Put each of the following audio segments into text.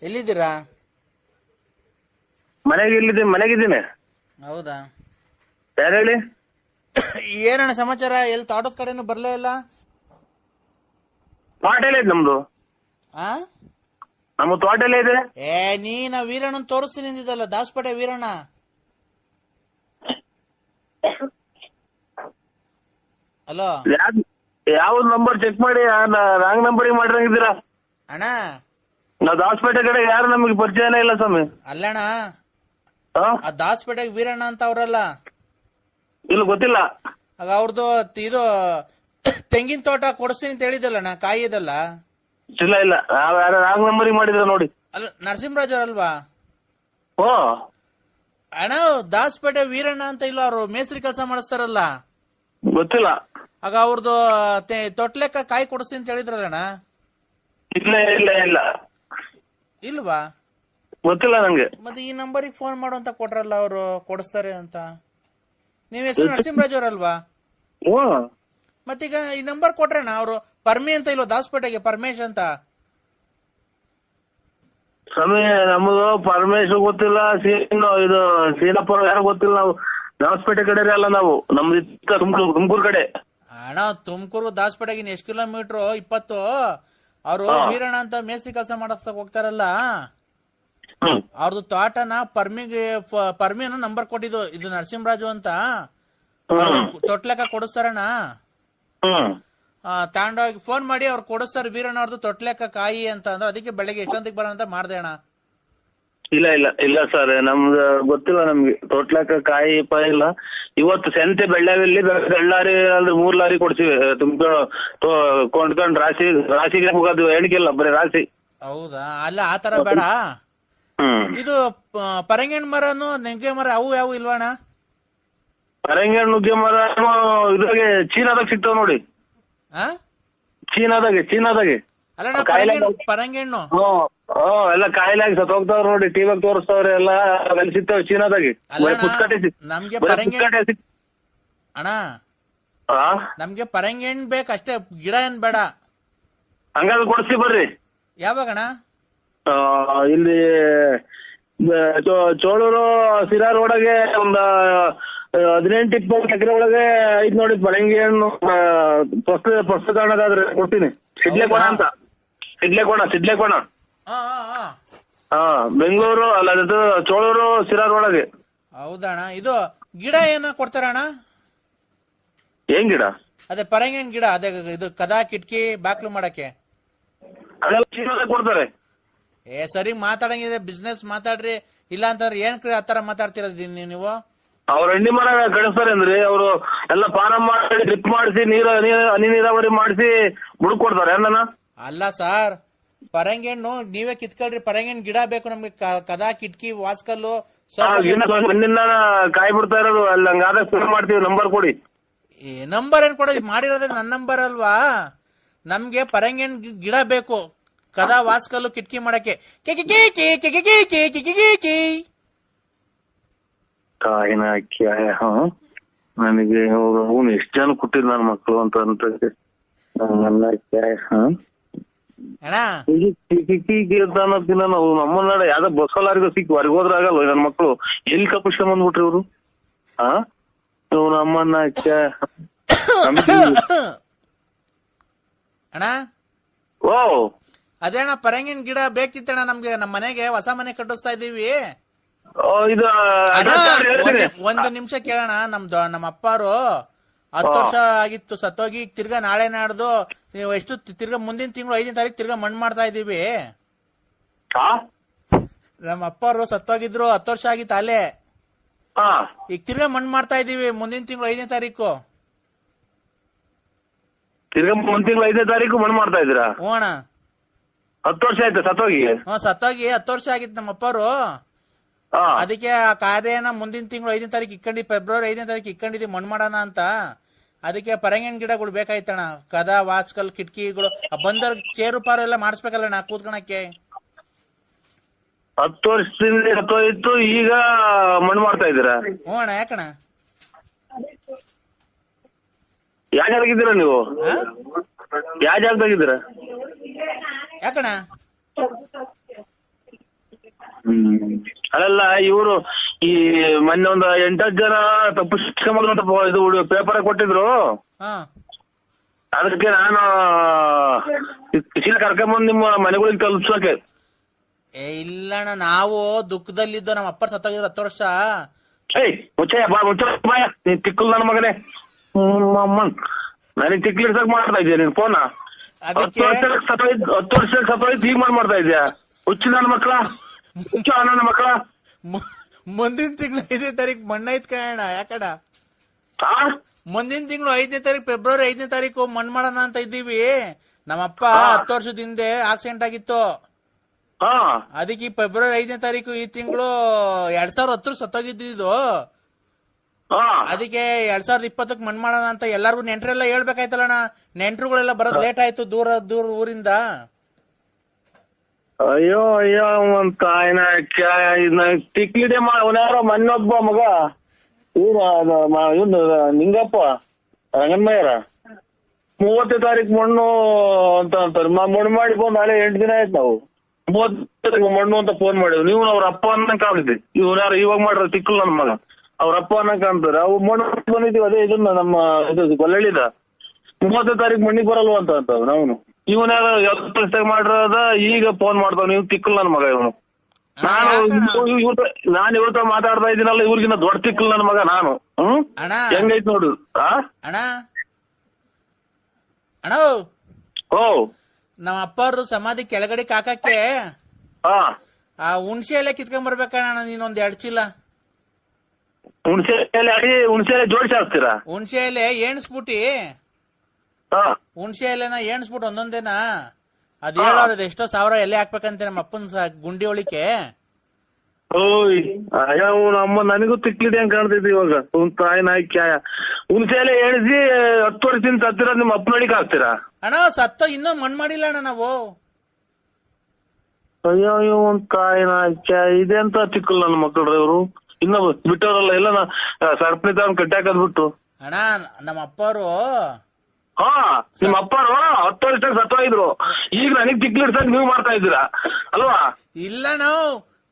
ಎಲ್ಲಿದ್ದೀರಾ? ಮನೆಗಿದ್ದೀನಿ. ಹೌದಾ? ಯಾರು ಹೇಳಿ? ಏನಣ್ಣ ಸಮಾಚಾರ? ಎಲ್ಲಿ ತೋಟದ ಕಡೆನೂ ಬರ್ಲೇ ಇಲ್ಲ. ತೋಟ ಎಲ್ಲ ಇದೆ ನಮ್ದು. ಆ ನಮ್ಮ ತೋಟ ಎಲ್ಲ ಇದೆ. ನೀನ ವೀರಣ್ಣನ್ ತೋರಿಸ್ತೀನಿ ಅಂದಿದ್ದಲ್ಲ, ದಾಸಪೇಟೆ ವೀರಣ್ಣ. ಹಲೋ, ಯಾವ್ದು ನಂಬರ್ ಚೆಕ್ ಮಾಡಿ ರಾಂಗ್ ನಂಬರಿಗೆ ಮಾಡಿರಂಗಿದ್ದೀರಾ ಅಣ್ಣ. ನಾವು ದಾಸಪೇಟೆ ಕಡೆ ಯಾರು ನಮಗೆ ಪರಿಚಯನೇ ಇಲ್ಲ ಸ್ವಾಮಿ. ಅಲ್ಲಣ್ಣ, ಆ ದಾಸಪೇಟೆಗೆ ವೀರಣ್ಣ ಅಂತ ಅವ್ರಲ್ಲ, ಇಲ್ಲ ಗೊತ್ತಿಲ್ಲ. ಆಗ ಅವ್ರದ್ದು ಇದು ತೆಂಗಿನ ತೋಟ ಕೊಡಿಸ್ತೀನಿ ಅಂತ ಹೇಳಿದಲ್ಲಣ್ಣ, ಕಾಯಿ ಇದಲ್ಲ. ಇಲ್ಲ ಇಲ್ಲ, ನಾವ್ ಯಾರು ರಾಂಗ್ ನಂಬರಿಗೆ ಮಾಡಿದ್ರ ನೋಡಿ. ಅಲ್ಲ, ನರಸಿಂಹರಾಜ್ ಅವರಲ್ವಾ? ಓ ಅಣ್ಣ, ದಾಸಪೇಟೆ ವೀರಣ್ಣ ಅಂತ ಇಲ್ಲ, ಅವರು ಮೇಸ್ತ್ರಿ ಕೆಲಸ ಮಾಡಿಸ್ತಾರಲ್ಲ. ಗೊತ್ತಿಲ್ಲ. ಆಗ ಅವ್ರದ್ದು ತೊಟ್ಲೆಕ್ಕ ಕಾಯಿ ಕೊಡಿಸ್ತೀನಿ ಅಂತ ಹೇಳಿದ್ರಲ್ಲಣ್ಣ. ಇಲ್ಲ ಇಲ್ಲ ಇಲ್ಲ, ಇಲ್ವಾ? ಗೊತ್ತಿಲ್ಲ ನಂಗೆ. ಮತ್ತೆ ಈ ನಂಬರಿಗೆ ಫೋನ್ ಮಾಡು ಅಂತ ಕೊಟ್ರಲ್ಲ, ಅವರು ಕೊಡಿಸ್ತಾರೆ ಅಂತ. ನೀವ್ ಹೆಸರು ನರಸಿಂಹರಾಜ್ ಅವರಲ್ವಾ? ಓ ಮತ್ತೀಗ ಈ ನಂಬರ್ ಕೊಟ್ರೇಣ ಅವರು ಪರ್ಮಿ ಅಂತ ಇಲ್ವ ದಾಸಪೇಟೆಗೆ? ಪರಮೇಶ್ ಅಂತ. ಸ್ವಾಮಿ ನಮ್ಮದು ಪರಮೇಶ್ ಗೊತ್ತಿಲ್ಲ, ಇದು ಸೀನಪ್ಪ ಯಾರು ಗೊತ್ತಿಲ್ಲ. ನಾವು ದಾಸಪೇಟೆ ಕಡೆ ಅಲ್ಲ, ನಾವು ನಮ್ದು ತುಮಕೂರು ಕಡೆ. ಅಣ್ಣ, ತುಮಕೂರು ದಾಸಪೇಟೆಗಿನ ಎಷ್ಟು ಕಿಲೋಮೀಟರ್? 20. ಅವರು ವೀರಣ್ಣ ಅಂತ ಮೇಸ್ತ್ರಿ ಕೆಲಸ ಮಾಡಿಸ್ತಾ ಹೋಗ್ತಾರಲ್ಲ, ಅವ್ರದ್ದು ತೋಟನ ಪರ್ಮಿಯನ್ನು ನಂಬರ್ ಕೊಟ್ಟಿದ್ದು. ಇದು ನರಸಿಂಹರಾಜು ಅಂತ, ತೊಟ್ಲೆಕ್ಕ ಕೊಡಿಸ್ತಾರಣ್ಣ. ತಗೊಂಡೋಗಿ ಫೋನ್ ಮಾಡಿ ಅವ್ರು ಕೊಡಿಸ್ತಾರೆ, ವೀರಣ್ಣ ಅವ್ರದ್ದು ತೊಟ್ಲೆಕ್ಕ ಕಾಯಿ ಅಂತ. ಅಂದ್ರೆ ಅದಕ್ಕೆ ಬೆಳಗ್ಗೆ ಎಷ್ಟೊತ್ತಿಗೆ ಬರೋಣ ಅಂತ ಮಾಡ್ದೆ ಅಣ್ಣ. ಇಲ್ಲ ಇಲ್ಲ ಇಲ್ಲ ಸರ್, ನಮ್ದು ಗೊತ್ತಿಲ್ಲ ನಮ್ಗೆ. ತೊಟ್ಲಕ್ಕ ಕಾಯಿ ಇಲ್ಲ. ಇವತ್ತು ಸಂತೆ ಬೆಳ್ಳಾವಿಲ್ಲಿ ಬೆಳ್ಳಾರಿ ಅಂದ್ರೆ 3 ಲಾರಿ ಕೊಡ್ತೀವಿ. ಕೊಂಡ್ಕೊಂಡ್ ರಾಶಿಗೆ ಹೋಗೋದು ಎಣಿಕೆಲ್ಲ, ಬರೀ ರಾಶಿ. ಹೌದಾ? ಅಲ್ಲ, ಆತರ ಬೇಡ. ಇದು ಪರಂಗಿಹಣ್ಣು ಮರನು ನೆಂಗೆ ಮರ ಅವು ಯಾವ ಇಲ್ವಣ್ಣ? ಪರಂಗಿಹಣ್ಣು ನುಗ್ಗೆ ಮರ ಇದ್ರಾಗೆ ಚೀನಾದಾಗ ಸಿಗ್ತಾವ ನೋಡಿ. ಚೀನಾದಾಗೆ ಅಲ್ಲಣ್ಣ, ಪರಂಗಿಹಣ್ಣು ಎಲ್ಲ ಕಾಯಿಲಾಗಿ ಸತ್ ಹೋಗ್ತಾವ್ರ ನೋಡಿ. ಟಿವಿಯಾಗ ತೋರಿಸ್ತಾವ್ರೆ ಎಲ್ಲ. ಅಲ್ಲಿ ಸಿಗ್ತಾವ ಚೀನಾದಾಗೆ. ನಮ್ಗೆ ಅಣ್ಣ, ನಮ್ಗೆ ಪರಂಗಿಹಣ್ಣು ಬೇಕಷ್ಟೇ, ಗಿಡ ಏನ್ ಬೇಡ. ಹಂಗಾದ್ರೆ ಕೊಡ್ಸಿ ಬರ್ರಿ. ಯಾವಾಗಣ್ಣ? ಇಲ್ಲಿ ಚೋಳೂರು ಸಿರಾ ರೋಡಗೆ ಒಂದ 18-20 ಎಕರೆ ಒಳಗೆ ಐತ್ ನೋಡಿ ಪರಂಗಿಹಣ್ಣು. ಪುಸ್ತಕ ಕಾಣೋದಾದ್ರೆ ಕೊಡ್ತೀನಿ. ಸಿಡ್ಲೆಕೋಣ ಅಂತ. ಸಿಡ್ಲೆಕೋಣ ಬೆಂಗಳೂರು ಅಲ್ಲ, ಅದು ಚೋಳೂರು ಸಿರಾ ರೋಡಗೆ. ಹೌದಣ್ಣ. ಇದು ಗಿಡ ಏನ ಕೊಡ್ತಾರಣ್ಣ? ಏನ್ ಗಿಡ? ಅದೇ ಪರಂಗಿಹಣ್ಣು ಗಿಡ, ಅದೇ ಇದು ಕದಾ ಕಿಟಕಿ ಬಾಕ್ಲು ಮಾಡಕ್ಕೆ ಕೊಡ್ತಾರೆ. ಸರಿ, ಮಾತಾಡಂಗಿದೆ ಬಿಸ್ನೆಸ್ ಮಾತಾಡ್ರಿ. ಇಲ್ಲ ಅಂತಂದ್ರೆ ಏನ್ ಆತರ ಮಾತಾಡ್ತಿರೋದು ನೀವು? ಅವ್ರ ಹಣ್ಣಿ ಮರ ಕಳಿಸ್ತಾರೆ ಅಂದ್ರೆ ಅವರು ಎಲ್ಲ ಪಾನ ಮಾಡಿ ಡ್ರಿಪ್ ಮಾಡಿಸಿ ಹನಿ ನೀರಾವರಿ ಮಾಡಿಸಿ ಬುಡಕ್ ಕೊಡ್ತಾರೆ. ಅಲ್ಲ ಸರ್, ಪರಂಗಿಹಣ್ಣು ನೀವೇ ಕಿತ್ಕೊಳ್ರಿ. ಪರಂಗಿಹಣ್ಣು ಗಿಡ ಬೇಕು ನಮ್ಗೆ, ಕದಾ ಕಿಟಕಿ ವಾಸ್ಕಲ್ಲು ಮಣ್ಣಿಂದ ಕಾಯಿ ಬಿಡ್ತಾ ಇರೋದು. ಅಲ್ಲಿ ಹಂಗಾದಾಗ ಫೋನ್ ಮಾಡ್ತೀವಿ, ನಂಬರ್ ಕೊಡಿ. ನಂಬರ್ ಏನ್ ಕೊಡೋದು? ಮಾಡಿರೋದೇ ನನ್ನ ನಂಬರ್ ಅಲ್ವಾ? ನಮ್ಗೆ ಪರಂಗಿಹಣ್ಣು ಗಿಡ ಬೇಕು, ಕದಾ ವಾಸ್ಕಲ್ಲು ಕಿಟಕಿ ಮಾಡಕ್ಕೆ. ಕಾಯಿನ ನನಗೆ ಅವನು ಎಷ್ಟು ಜನ ಕೊಟ್ಟಿದ್ ನನ್ನ ಮಕ್ಕಳು ಅಂತ ಅನ್ನೋದಿನ ನಾವು ನಮ್ಮನ್ನ ಯಾವ್ದೋ ಬಸ್ಸಲಾರಿಗೂ ಸಿಕ್ಕಿ ಹೊರಗೋದ್ರ ಆಗಲ್ಲ. ನನ್ನ ಮಕ್ಕಳು ಎಲ್ಲಿ ಕಪಿಸ್ಕೊಂಡ್ ಬಂದ್ಬಿಟ್ರಿ ಇವ್ರು. ನಮ್ಮನ್ನ ಅಣ್ಣ, ಓ ಅದೇಣ್ಣ ಪರಂಗಿಹಣ್ಣು ಗಿಡ ಬೇಕಿತ್ತಣ್ಣ ನಮ್ಗೆ. ನಮ್ಮ ಮನೆಗೆ ಹೊಸ ಮನೆ ಕಟ್ಟಿಸ್ತಾ ಇದೀವಿ. ಇದು ಒಂದು ನಿಮಿಷ ಕೇಳೋಣ. ನಮ್ಮ ಅಪ್ಪಾರು 10 ವರ್ಷ ಆಗಿತ್ತು ಸತ್ತೋಗಿ. ತಿರ್ಗಾ ನಾಳೆ ನಾಡ್ದು ಎಷ್ಟು ತಿರ್ಗಾ ಮುಂದಿನ ತಿಂಗಳು 5ನೇ ತಾರೀಕು ತಿರ್ಗಾ ಮಣ್ಣು ಮಾಡ್ತಾ ಇದೀವಿ. ನಮ್ಮ ಅಪ್ಪಾರು ಸತ್ತೋಗಿದ್ರು, 10 ವರ್ಷ ಆಗಿತ್ತು ಅಲ್ಲೇ. ಈಗ ತಿರ್ಗಾ ಮಣ್ಣು ಮಾಡ್ತಾ ಇದೀವಿ ಮುಂದಿನ ತಿಂಗಳು 5ನೇ ತಾರೀಕು. ತಿರ್ಗಾ ಮುಂದಿನ ತಿಂಗಳು 5ನೇ ತಾರೀಕು ಮಣ್ಣು ಮಾಡ್ತಾ ಇದ್ದೀರಾ? ಹ್ಞೂ ಅಣ್ಣ. 10 ವರ್ಷ ಆಯ್ತಾ ಸತ್ತೋಗಿ? ಸತ್ತೋಗಿ 10 ವರ್ಷ ಆಗಿತ್ತು ನಮ್ಮ ಅಪ್ಪಾರು. ಅದಕ್ಕೆ ಆ ಕಾರ್ಯನ ಮುಂದಿನ ತಿಂಗಳು 5ನೇ ತಾರೀಕು ಇಕ್ಕೊಂಡಿದ್ವಿ. ಫೆಬ್ರವರಿ 5ನೇ ತಾರೀಕು ಇಕ್ಕೊಂಡಿದ್ವಿ ಮಣ್ಣು ಮಾಡೋಣ ಅಂತ. ಅದಕ್ಕೆ ಪರಂಗಿಹಣ್ಣು ಗಿಡಗಳು ಬೇಕಾಯ್ತಣ್ಣ. ಕದಾ ವಾಸ್ಕಲ್ ಕಿಟಕಿಗಳು ಬಂದವ್ರಿಗೆ ಚೇರು ಪಾರು ಎಲ್ಲ ಮಾಡಿಸ್ಬೇಕಲ್ಲ ನಾ ಕೂತ್ಕೊಳಕ್ಕೆ. 10 ವರ್ಷದಿಂದ ಸತ್ತೋಯ್ತು, ಈಗ ಮಣ್ಣು ಮಾಡ್ತಾ ಇದ್ದೀರಾ? ಹ್ಞೂ ಅಣ್ಣ. ಯಾಕಣ್ಣ? ಯಾವ ಜಾಗದಾಗಿದ್ದೀರಾ ನೀವು? ಯಾವ ಜಾಗದಾಗಿದ್ದೀರಾ? ಯಾಕಣ್ಣ? ಅಲ್ಲ ಇವರು ಈ ಮೊನ್ನೆ ಒಂದು 8-10 ಜನ ತಪ್ಪಿಸ್ಕೊಂಬಂತ ಇದು ಪೇಪರ್ ಕೊಟ್ಟಿದ್ರು. ಹಾ ಅದಕ್ಕೆ ನಾನು ಕರ್ಕೊಂಬಂದ್ ನಿಮ್ಮ ಮನೆಗಳಿಗೆ ತಲುಪ್ಸೋಕೆ. ಇಲ್ಲಣ್ಣ, ನಾವು ದುಃಖದಲ್ಲಿದ್ದು ನಮ್ಮ ಅಪ್ಪ ಸತ್ತೋಗಿದ್ರು 10 ವರ್ಷ. ಏಯ್ ಮುಚ್ಚಯ್ಯ ಬಾ, ಬಾಯ ನೀನ್ ತಿಕ್ಕಲ್ ನನ್ನ ಮಗನೇ. ಅಮ್ಮನ್ ನನಗ್ ತಿಕ್ಲಿಡ್ಸಕ್ ಮಾಡ್ತಾ ಇದೀಯ ನೀನ್ ಫೋನ. 10 ವರ್ಷಕ್ಕೆ ಸತ್ತೋಯ್ತು ಈಗ ಮಾಡ್ತಾ ಇದ್ಯಾ? ಹುಚ್ಚು ನನ್ನ ಮಕ್ಳ, ಹುಚ್ಚು ನನ್ನ ಮಕ್ಳ. ಮುಂದಿನ ತಿಂಗಳು 5ನೇ ತಾರೀಕು ಮಣ್ಣೈತ್ ಕಣ. ಯಾಕಡ ಮುಂದಿನ ತಿಂಗಳು 5ನೇ ತಾರೀಕು, ಫೆಬ್ರವರಿ 5ನೇ ತಾರೀಕು ಮಣ್ಣು ಮಾಡೋಣ ಅಂತ ಇದ್ದೀವಿ. ನಮ್ಮಪ್ಪ 10 ವರ್ಷದ ಹಿಂದೆ ಆಕ್ಸಿಡೆಂಟ್ ಆಗಿತ್ತು. ಅದಕ್ಕೆ ಫೆಬ್ರವರಿ 5ನೇ ತಾರೀಕು ಈ ತಿಂಗಳು 2010 ಸತ್ತೋಗಿದ್ದು. ಅದಕ್ಕೆ 2020 ಮಣ್ಣು ಮಾಡೋಣ ಅಂತ ಎಲ್ಲಾರ್ಗು ನೆಂಟ್ರೆಲ್ಲ ಹೇಳ್ಬೇಕಾಯ್ತಲ್ಲಣ್ಣ. ನೆಂಟ್ರುಗಳೆಲ್ಲ ಬರೋದ್ ಲೇಟ್ ಆಯ್ತು ದೂರ ಊರಿಂದ. ಅಯ್ಯೋ ಅಯ್ಯೋ ಅಂತ ತಿಕ್ಲಿದೆ ಅವನ್ಯಾರೋ ಮೊನ್ನೊಬ್ಬ ಮಗ ಇವನು ನಿಂಗಪ್ಪ ರಂಗನ್ಮಯ್ಯರ 30ನೇ ತಾರೀಕು ಮಣ್ಣು ಅಂತ ಅಂತಾರೆ. ಮಣ್ಣು ಮಾಡಿ ಬಂದು ನಾಳೆ 8 ದಿನ ಆಯ್ತು. ನಾವು 30 ಮಣ್ಣು ಅಂತ ಫೋನ್ ಮಾಡಿದ್ವಿ. ನೀವು ಅವ್ರ ಅಪ್ಪ ಅನ್ನಂಗ್ ಕಾಣಿದ್ವಿ. ಇವ್ರು ಇವಾಗ ಮಾಡ್ರ ತಿಕ್ಕಲ್ ನನ್ನ ಮಗ, ಅವ್ರ ಅಪ್ಪ ಅನ್ನಂಗ್ ಕಾಣ್ತಾರೆ. ಅವು ಮಣ್ಣು ಬಂದಿದ್ದೀವಿ. ಅದೇ ಇದನ್ನ ನಮ್ಮ ಇದು ಗೊಲ್ಲಳ್ಳಿದ 30ನೇ ತಾರೀಕು ಮಣ್ಣಿಗೆ ಬರಲ್ವ ಅಂತ ನಾವು ಇವನ್ಯಾರ 20 ಮಾಡಿರೋದ ಈಗ ಫೋನ್ ಮಾಡ್ತಾವ. ನೀವು ತಿಕ್ಕಲ್ ನನ್ನ ಮಗ ಇವನು. ನಾನು ಇವ್ರ ಮಾತಾಡ್ತಾ ಇದ್ದೀನಲ್ಲ, ಇವ್ರಿಗಿನ್ನ ದೊಡ್ಡ ತಿಕ್ಕಲ್ ನನ್ನ ಮಗ ನಾನು. ಹೆಂಗೈತ್ ನೋಡು. ಅಣ್ಣ ಅಣ್ಣ ಓ ನಮ್ಮ ಅಪ್ಪವ್ರು ಸಮಾಧಿ ಕೆಳಗಡೆ ಕಾಕಕ್ಕೆ ಆ ಹುಣ್ಸೆ ಎಲೆ ಕಿತ್ಕೊಂಡ್ ಬರ್ಬೇಕಣ್ಣ. ನೀನೊಂದ್ 2 ಚೀಲ ಹುಣ್ಸೆ ಎಲೆ ಜೋಡಿಸಿ ಹಾಕ್ತೀರಾ? ಹುಣ್ಸೆ ಎಲೆ ಎಣ್ಸ್ಬಿಟ್ಟಿ, ಹುಣ್ಸೆ ಎಲೆನ ಎಣ್ಸ್ಬಿಟ್ಟು ಒಂದೊಂದೇನಾ ಅದ್ ಹೇಳೋದ್ ಎಷ್ಟೋ 1000 ಎಲೆ ಹಾಕ್ಬೇಕಂತ ನಮ್ಮ ಅಪ್ಪನ ಗುಂಡಿ ಒಳಿಕೆ. ಓಯ್ ಅಮ್ಮ ನನಗೂ ತಿಕ್ಲಿದೆ ಅಂತ ಕಾಣ್ತೈತಿ ಇವಾಗ. ತಾಯಿ ನಾಯಿ ಕ್ಯಾಯ ಹುಣ್ಸೆ ಎಲೆ ಎಣಿಸಿ 10 ವರ್ಷದಿಂದ ಸತ್ತಿರೋದ್ ನಿಮ್ಮ ಅಪ್ಪನೊಳಿಗೆ ಹಾಕ್ತೀರಾ? ಅಣ್ಣ ಸತ್ತ ಇನ್ನೂ ಮಣ್ಣು ಮಾಡಿಲ್ಲ ಅಣ್ಣ ನಾವು. ಅಯ್ಯೋ ಒಂದ್ ತಾಯಿ ನಾಯಿ ಕ್ಯಾಯ ಇದೆಂತ ತಿಕ್ಕಲ್ ನನ್ನ ಮಕ್ಕಳ್ರಿ ಇವ್ರು. ಇನ್ನ ಬಿಟ್ಟವ್ರಲ್ಲ ಎಲ್ಲ ಸರ್ಪಣಿ ತಗೊಂಡ್ ಕಟ್ಟಾಕದ್ಬಿಟ್ಟು. ಅಣ್ಣ ನಮ್ಮ ಅಪ್ಪರು ನಿಮ್ಮ ಅಪ್ಪರು 10 ವರ್ಷ ಸತ್ತೋಗಿದ್ರು. ಈಗ ನನಗ್ ತಿಕ್ಲಿಡ್ಸಕ್ ನೀವು ಮಾಡ್ತಾ ಇದ್ದೀರಾ ಅಲ್ವಾ? ಇಲ್ಲ, ನಾವು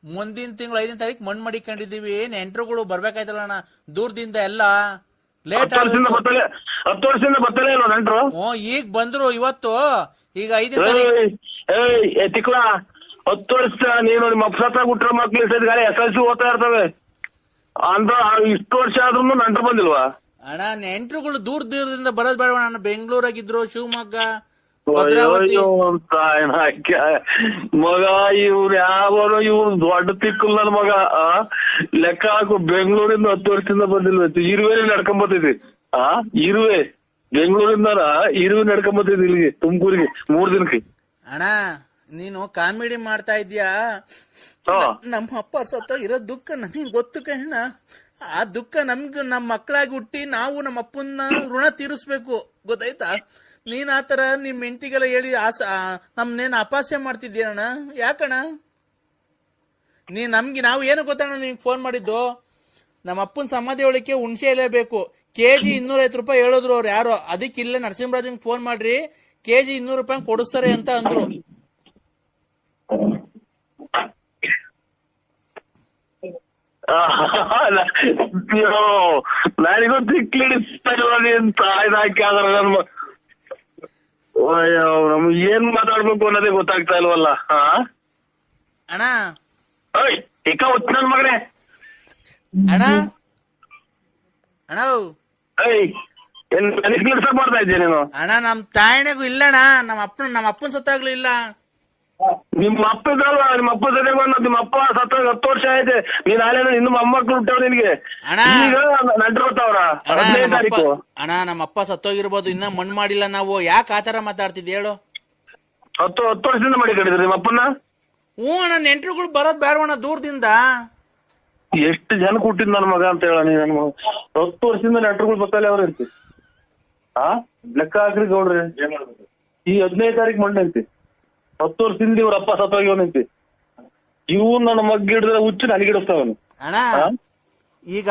ಮುಂದಿನ ತಿಂಗಳು 5ನೇ ತಾರೀಕು ಮಣ್ಣು ಮಡಿಕೊಂಡಿದೀವಿ. ನೆಂಟ್ರುಗಳು ಬರ್ಬೇಕಾಯ್ತಲ್ಲ ಅಣ್ಣ ದೂರದಿಂದ ಎಲ್ಲ. ಲೇಟ್ 10 ವರ್ಷದಿಂದ ಬತ್ತಲೇ ಇಲ್ವ ನೆಂಟ್ರು? ಈಗ ಬಂದ್ರು ಇವತ್ತು. ಈಗ 5ನೇ ತಾರೀಕು ತಿಕ್ಲ 10 ವರ್ಷ ನೀನು ನಿಮ್ಮ ಅಪ್ಪ ಸತ್ತ ಹುಟ್ಟಿರೋ ಮಕ್ಳು SLC ಓದ್ತಾ ಇರ್ತವೆ ಅಂತ. ಇಷ್ಟು ವರ್ಷ ಆದ್ರೂ ನೆಂಟ್ರು ಬಂದಿಲ್ವಾ? ಅಣ್ಣ ನೆಂಟ್ರುಗಳು ದೂರದಿಂದ ಬರೋದ್ ಬೇಡ. ನಾನು ಬೆಂಗಳೂರಾಗಿದ್ರು, ಶಿವಮೊಗ್ಗ, ಮಗ ಇವ್ರು ಯಾವನು ಇವ್ರು ದೊಡ್ಡ ತಿಕ್ಕಲ್ ನನ್ ಮಗ. ಲೆಕ್ಕ ಹಾಕು, ಬೆಂಗಳೂರಿಂದ 10 ವರ್ಷದಿಂದ ಬಂದಿಲ್ವ? ಇರುವೆ ನಡ್ಕೊಂಬತ್ತಿದ್ವಿ. ಇರುವೆ ಬೆಂಗಳೂರಿಂದ ಇರುವೆ ನಡ್ಕೊಂಬತ್ತಿದ್ವಿ ಇಲ್ಲಿಗೆ ತುಮಕೂರಿಗೆ 3 ದಿನಕ್ಕೆ. ಅಣ್ಣ ನೀನು ಕಾಮಿಡಿ ಮಾಡ್ತಾ ಇದ್ಯಾ? ನಮ್ಮ ಅಪ್ಪ ಸತ್ತೋ ಇರೋ ದುಃಖ ನಮಗ್ ಗೊತ್ತು ಕಣ್ಣ. ಆ ದುಃಖ ನಮ್ಗೆ ನಮ್ಮ ಮಕ್ಕಳಾಗಿ ಹುಟ್ಟಿ ನಾವು ನಮ್ಮ ಅಪ್ಪನ ಋಣ ತೀರಿಸ್ಬೇಕು, ಗೊತ್ತಾಯ್ತಾ? ನೀನ್ ಆತರ ನಿಮ್ ಹೆಂಡತಿಗೆಲ್ಲ ಹೇಳಿ ನಮ್ನೇನ್ ಅಪಾಸ್ಯ ಮಾಡ್ತಿದ್ದೀರಣ್ಣ. ಯಾಕಣ್ಣ ನಾವು ಏನು ಗೊತ್ತಣ್ಣ ನಿಮ್ಗೆ ಫೋನ್ ಮಾಡಿದ್ದು? ನಮ್ಮ ಅಪ್ಪನ ಸಮಾಧಿ ಒಳಕ್ಕೆ ಹುಣ್ಸೆ ಎಲೆ ಬೇಕು. KG 250 ರೂಪಾಯಿ ಹೇಳಿದ್ರು ಅವ್ರು ಯಾರೋ. ಅದಕ್ಕೆ ಇಲ್ಲೇ ನರಸಿಂಹರಾಜಂಗೆ ಫೋನ್ ಮಾಡ್ರಿ, KG 200 ರೂಪಾಯಿ ಕೊಡಿಸ್ತಾರೆ ಅಂತ ಅಂದ್ರು. ನನಗೂ ನಮ್ಗೆ ಏನ್ ಮಾತಾಡ್ಬೇಕು ಅನ್ನೋದೇ ಗೊತ್ತಾಗ್ತಾ ಇಲ್ವಲ್ಲ. ಅಣ್ಣ ಇಕ್ಕ ಹೊತ್ತು ನನ್ ಮಗನೇ. ಅಣ್ಣ ಅಣ್ಣ ನನಗ್ ಕೆಲಸ ಮಾಡ್ತಾ ಇದ್ದೆ ನೀನು. ಅಣ್ಣ ನಮ್ ತಾಯಣೆಗೂ ಇಲ್ಲಣ್ಣ. ನಮ್ಮ ಅಪ್ಪನ ಸತ್ತಾಗ್ಲೂ ಇಲ್ಲ. ನಿಮ್ಮ ಅಪ್ಪ ಇದ್ರಲ್ವಾ? ನಿಮ್ಮ ಅಪ್ಪ ಜೊತೆಗೆ ಬಂದ ನಿಮ್ಮ ಅಪ್ಪ ಸತ್ತ 10 ವರ್ಷ ಆಯ್ತು. ನೀನ್ ನಾಳೆ ಇನ್ನು ಮೊಮ್ಮಕ್ಳು ಹುಟ್ಟವ್ರು ನಿನ್ಗೆ. ಈಗ ನಂಟ್ರು ಬರ್ತಾವ್ರ 15ನೇ ತಾರೀಕು. ಅಣ್ಣ ನಮ್ಮ ಅಪ್ಪ ಸತ್ತೋಗಿರ್ಬೋದು, ಇನ್ನ ಮಣ್ಣು ಮಾಡಿಲ್ಲ ನಾವು. ಯಾಕೆ ಆತರ ಮಾತಾಡ್ತಿದ್ದೆ ಹೇಳು? 10 ವರ್ಷದಿಂದ ಮಾಡಿಕೊಂಡಿದ್ರಿ ನಿಮ್ಮ ಅಪ್ಪನ? ಅಣ್ಣ ನೆಂಟ್ರುಗಳು ಬರೋದ್ ಬೇಡವಣ್ಣ ದೂರದಿಂದ. ಎಷ್ಟು ಜನಕ್ಕೆ ಹುಟ್ಟಿದ್ ನನ್ ಮಗ ಅಂತ ಹೇಳ ನೀ. ನನ್ ಮಗ 10 ವರ್ಷದಿಂದ ನೆಂಟ್ರುಗಳು ಬತ್ತಲೆ ಅವ್ರ ಇರ್ತಿ. ಲೆಕ್ಕ ಹಾಕ್ರಿ ಗೌಡ್ರಿ. ಈ 15ನೇ ತಾರೀಕು ಮಣ್ಣು ಐತಿ. 10 ವರ್ಷದಿಂದ ಇವ್ರ ಅಪ್ಪ ಸತ್ತೋಗಿವನಂತಿ. ಇವ್ ನನ್ನ ಮಗ್ ಹಿಡಿದ್ರೆ ಹುಚ್ಚು ನನಗಿಡಿಸ್ತಾವನು. ಅಣ್ಣ ಈಗ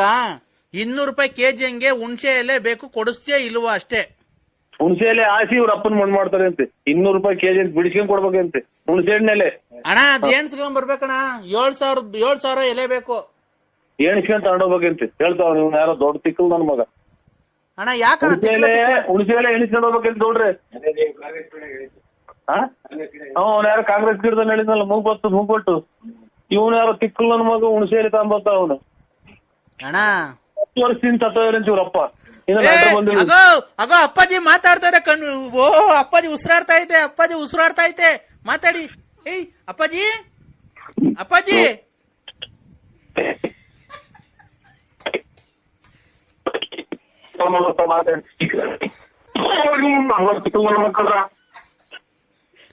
200 ರೂಪಾಯಿ KG ಹಂಗೆ ಹುಣ್ಸೆ ಎಲೆ ಬೇಕು, ಕೊಡಿಸ್ತೀಯ ಇಲ್ವಾ ಅಷ್ಟೇ? ಹುಣಸೆ ಎಲೆ ಹಾಸಿ ಇವ್ರ ಅಪ್ಪನ್ ಮಣ್ಣು ಮಾಡ್ತಾರೆ ಅಂತೆ. 200 ರೂಪಾಯಿ ಕೆಜಿ ಅಂತ ಬಿಡಿಸ್ಕೊಂಡ್ ಕೊಡ್ಬೇಕಂತೆ ಹುಣಸೆ ಹಣ್ಣೆಲೆ. ಅಣ್ಣ ಅದ್ ಎಣ್ಸ್ಕೊಂಡ್ ಬರ್ಬೇಕಣ್ಣ. 7,000 ಎಲೆ ಬೇಕು. ಎಣಿಸ್ಕೊಂಡ್ ತಗೊಂಡೋಗ್ಬೇಕಂತೆ ಹೇಳ್ತಾವ. ನೀವು ಯಾರೋ ದೊಡ್ಡ ತಿಕ್ಕಲ್ ನನ್ ಮಗ. ಅಣ್ಣ ಯಾಕಣ್ಣ ಹುಣಸೆ ಎಲೆ ಎಣಿಸ್ಕೊಂಡ್ ಹೋಗ್ಬೇಕಂತ ನೋಡ್ರಿ. ಅವ್ನ ಯಾರೋ ಕಾಂಗ್ರೆಸ್ ಗಿಡದಲ್ಲಿ ಹೇಳಿದ್ನಲ್ಲ ಮೂಗ್ಬಟ್ಟು ಇವನು ಯಾರೋ ತಿಕ್ಕಲ್ ನನ್ ಮಗ ಹುಣಸೆ ಎಲೆ ತಗೊಂಬರ್ತ ಅವನು. ಅಣ್ಣ 10 ವರ್ಷದಿಂದ ಸತ್ತೋಗ್ರಂತ ಇವ್ರಪ್ಪ. ಅಗೋ ಅಪ್ಪಾಜಿ ಮಾತಾಡ್ತಾರೆ ಕಣ್ಣು. ಓ ಅಪ್ಪಾಜಿ ಉಸಿರಾಡ್ತಾ ಐತೆ ಮಾತಾಡಿ. ಏಯ್ ಅಪ್ಪಾಜಿ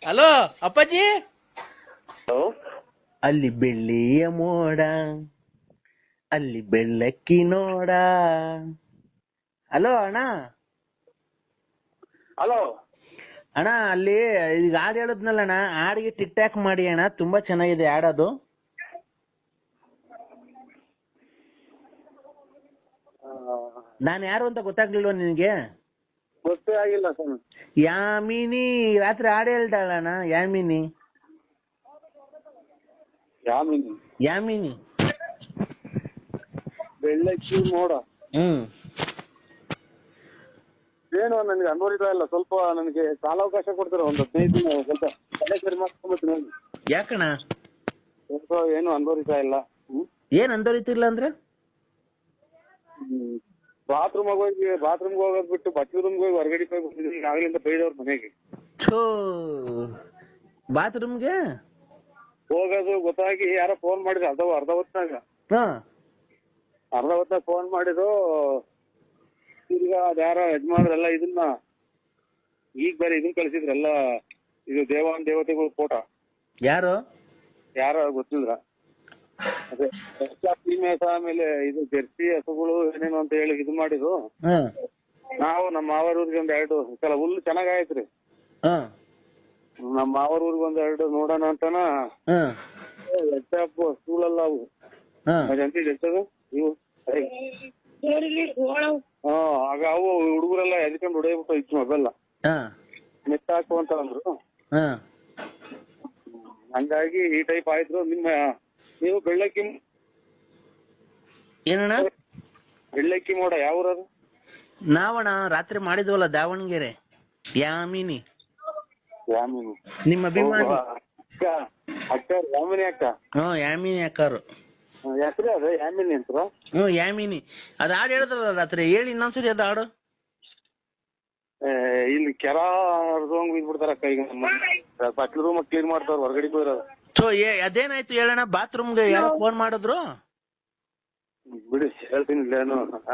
ಹಲೋ ಅಪ್ಪಾಜಿ. ಅಲ್ಲಿ ಬೆಳ್ಳಿಯ ಮೋಡ ಅಲ್ಲಿ ಬೆಳ್ಳಕ್ಕಿ ನೋಡ. ಹಲೋ ಅಣ್ಣ. ಹಲೋ ಅಣ್ಣ ಅಲ್ಲಿ ಈಗ ಹಾಡು ಹೇಳದ್ನಲ್ಲ ಅಣ್ಣ, ಹಾಡಿಗೆ ಟಿಕ್ ಟಾಕ್ ಮಾಡಿ ಅಣ್ಣ, ತುಂಬಾ ಚೆನ್ನಾಗಿದೆ ಹಾಡೋದು. ನಾನು ಯಾರು ಅಂತ ಗೊತ್ತಾಗ್ಲಿಲ್ವ ನಿನಗೆ? ಗೊತ್ತೇ ಆಗಿಲ್ಲ ಸರ್. ಯಾಮಿನಿ ರಾತ್ರಿ ಹಾಡು ಹೇಳ್ತಾಳಣ್ಣ. ಯಾಮಿನಿ ಬೆಳ್ಳಕ್ಕಿ ಮೋಡ. ಏನು ನನ್ಗೆ ಅನ್ವರಿತ ಇಲ್ಲ. ಸ್ವಲ್ಪ ನನಗೆ ಕಾಲಾವಕಾಶ ಕೊಡ್ತಾರೆ ಒಂದು 15 ದಿನ. ಸ್ವಲ್ಪ ತಲೆ ಸರಿ ಮಾಡ್ಕೊಂಡ್ಬಿಡ್ತೀನಿ. ಯಾಕಣ್ಣ? ಸ್ವಲ್ಪ ಏನು ಅನ್ವರಿತ ಇಲ್ಲ. ಏನ್ ಅಂದೋರಿತಿಲ್ಲ ಅಂದ್ರೆ? ಬಾತ್ರೂಮ್ಗೆ ಹೋಗೋದ್ ಬಿಟ್ಟು ಬಟ್ಟೆ ರೂಮ್ಗೆ ಹೋಗಿ ಹೊರಗಡೆ ಹೋಗಿ ಆಗ್ಲಿಂದ ಬೈದವ್ರ ಮನೆಗೆ. ಬಾತ್ರೂಮ್ಗೆ ಹೋಗೋದು ಗೊತ್ತಾಗಿ ಯಾರೋ ಫೋನ್ ಮಾಡಿದ್ರು. ಅರ್ಧ ಹೊತ್ತಾಗ ಫೋನ್ ಮಾಡಿದ್ರು. ಈಗ ಅದ್ಯಾರೋ ಯಜಮಾನ್ರೆಲ್ಲ ಇದನ್ನ ಈಗ ಬೇರೆ ಇದನ್ನ ಕಳಿಸಿದ್ರಲ್ಲ, ಇದು ದೇವತೆಗಳ ಫೋಟೋ. ಯಾರೋ ಗೊತ್ತಿದ್ರ? ಅದೇ ಫೀಮೇಸ್, ಆಮೇಲೆ ಇದು ಜರ್ಸಿ ಹಸುಗಳು ಏನೇನು ಅಂತ ಹೇಳಿ ಇದು ಮಾಡಿದ್ರು. ನಾವು ನಮ್ಮ ಮಾವರ ಊರಿಗೆ 2 ಸಲ ಹುಲ್ಲು ಚೆನ್ನಾಗಾಯ್ತ್ರಿ. ನಮ್ಮ ಮಾವರ ಊರಿಗೆ 2 ನೋಡೋಣ ಅಂತನ ಹಸುಗಳೆಲ್ಲ ಅವು ಎಚ್ಚದು ಇವು. ಆಗ ಅವು ಹುಡುಗರೆಲ್ಲ ಎದ್ಕೊಂಡು ಹೊಡೆಯಬಿಟ್ಟು ಇತ್ತು ಮೊಬೈಲ್ ನೆಟ್ ಹಾಕುವಂತ ಅಂದ್ರು. ಹಂಗಾಗಿ ಈ ಟೈಪ್ ಆಯ್ತು. ನೀವು ಬೆಳ್ಳಕ್ಕಿ ಮೋಡ ಯಾವ ಊರದು? ನಾವಣ್ಣ ರಾತ್ರಿ ಮಾಡಿದ್ವಲ್ಲ ದಾವಣಗೆರೆ. ಯಾಮಿನಿ ನಿಮ್ಮ ಅಭಿಮಾನಿ ಅಕ್ಕ ಯಾಮಿನಿ ಅಕ್ಕ. ಯಾಮಿನಿ ಅಕ್ಕರು ಹೆಸರು ಅದ ಯಾಮಿನಿ ಅಂತ. ಯಾಮಿನಿ ಅದ್ ಹಾಡು ಹೇಳಿದ್ರಲ್ಲ ರಾತ್ರಿ. ಹೇಳಿ ಇನ್ನೊಂದ್ಸರಿ ಅದ್ ಹಾಡು. ಇಲ್ಲಿ ಕೆರ ಬಿಡ್ತಾರ ಅಕ್ಕ. ಈಗ ಬಟ್ಲು ರೂಮ್ ಕ್ಲೀನ್ ಮಾಡ್ತಾರ ಹೊರಗಡೆ ಹೋಗಿರೋದು. ಅದೇನಾಯ್ತು ಹೇಳೋಣ? ಬಾತ್ರೂಮ್ಗೆ ಯಾರೋ ಫೋನ್ ಮಾಡಿದ್ರು. ಬಿಡಿ ಹೇಳ್ತೀನಿ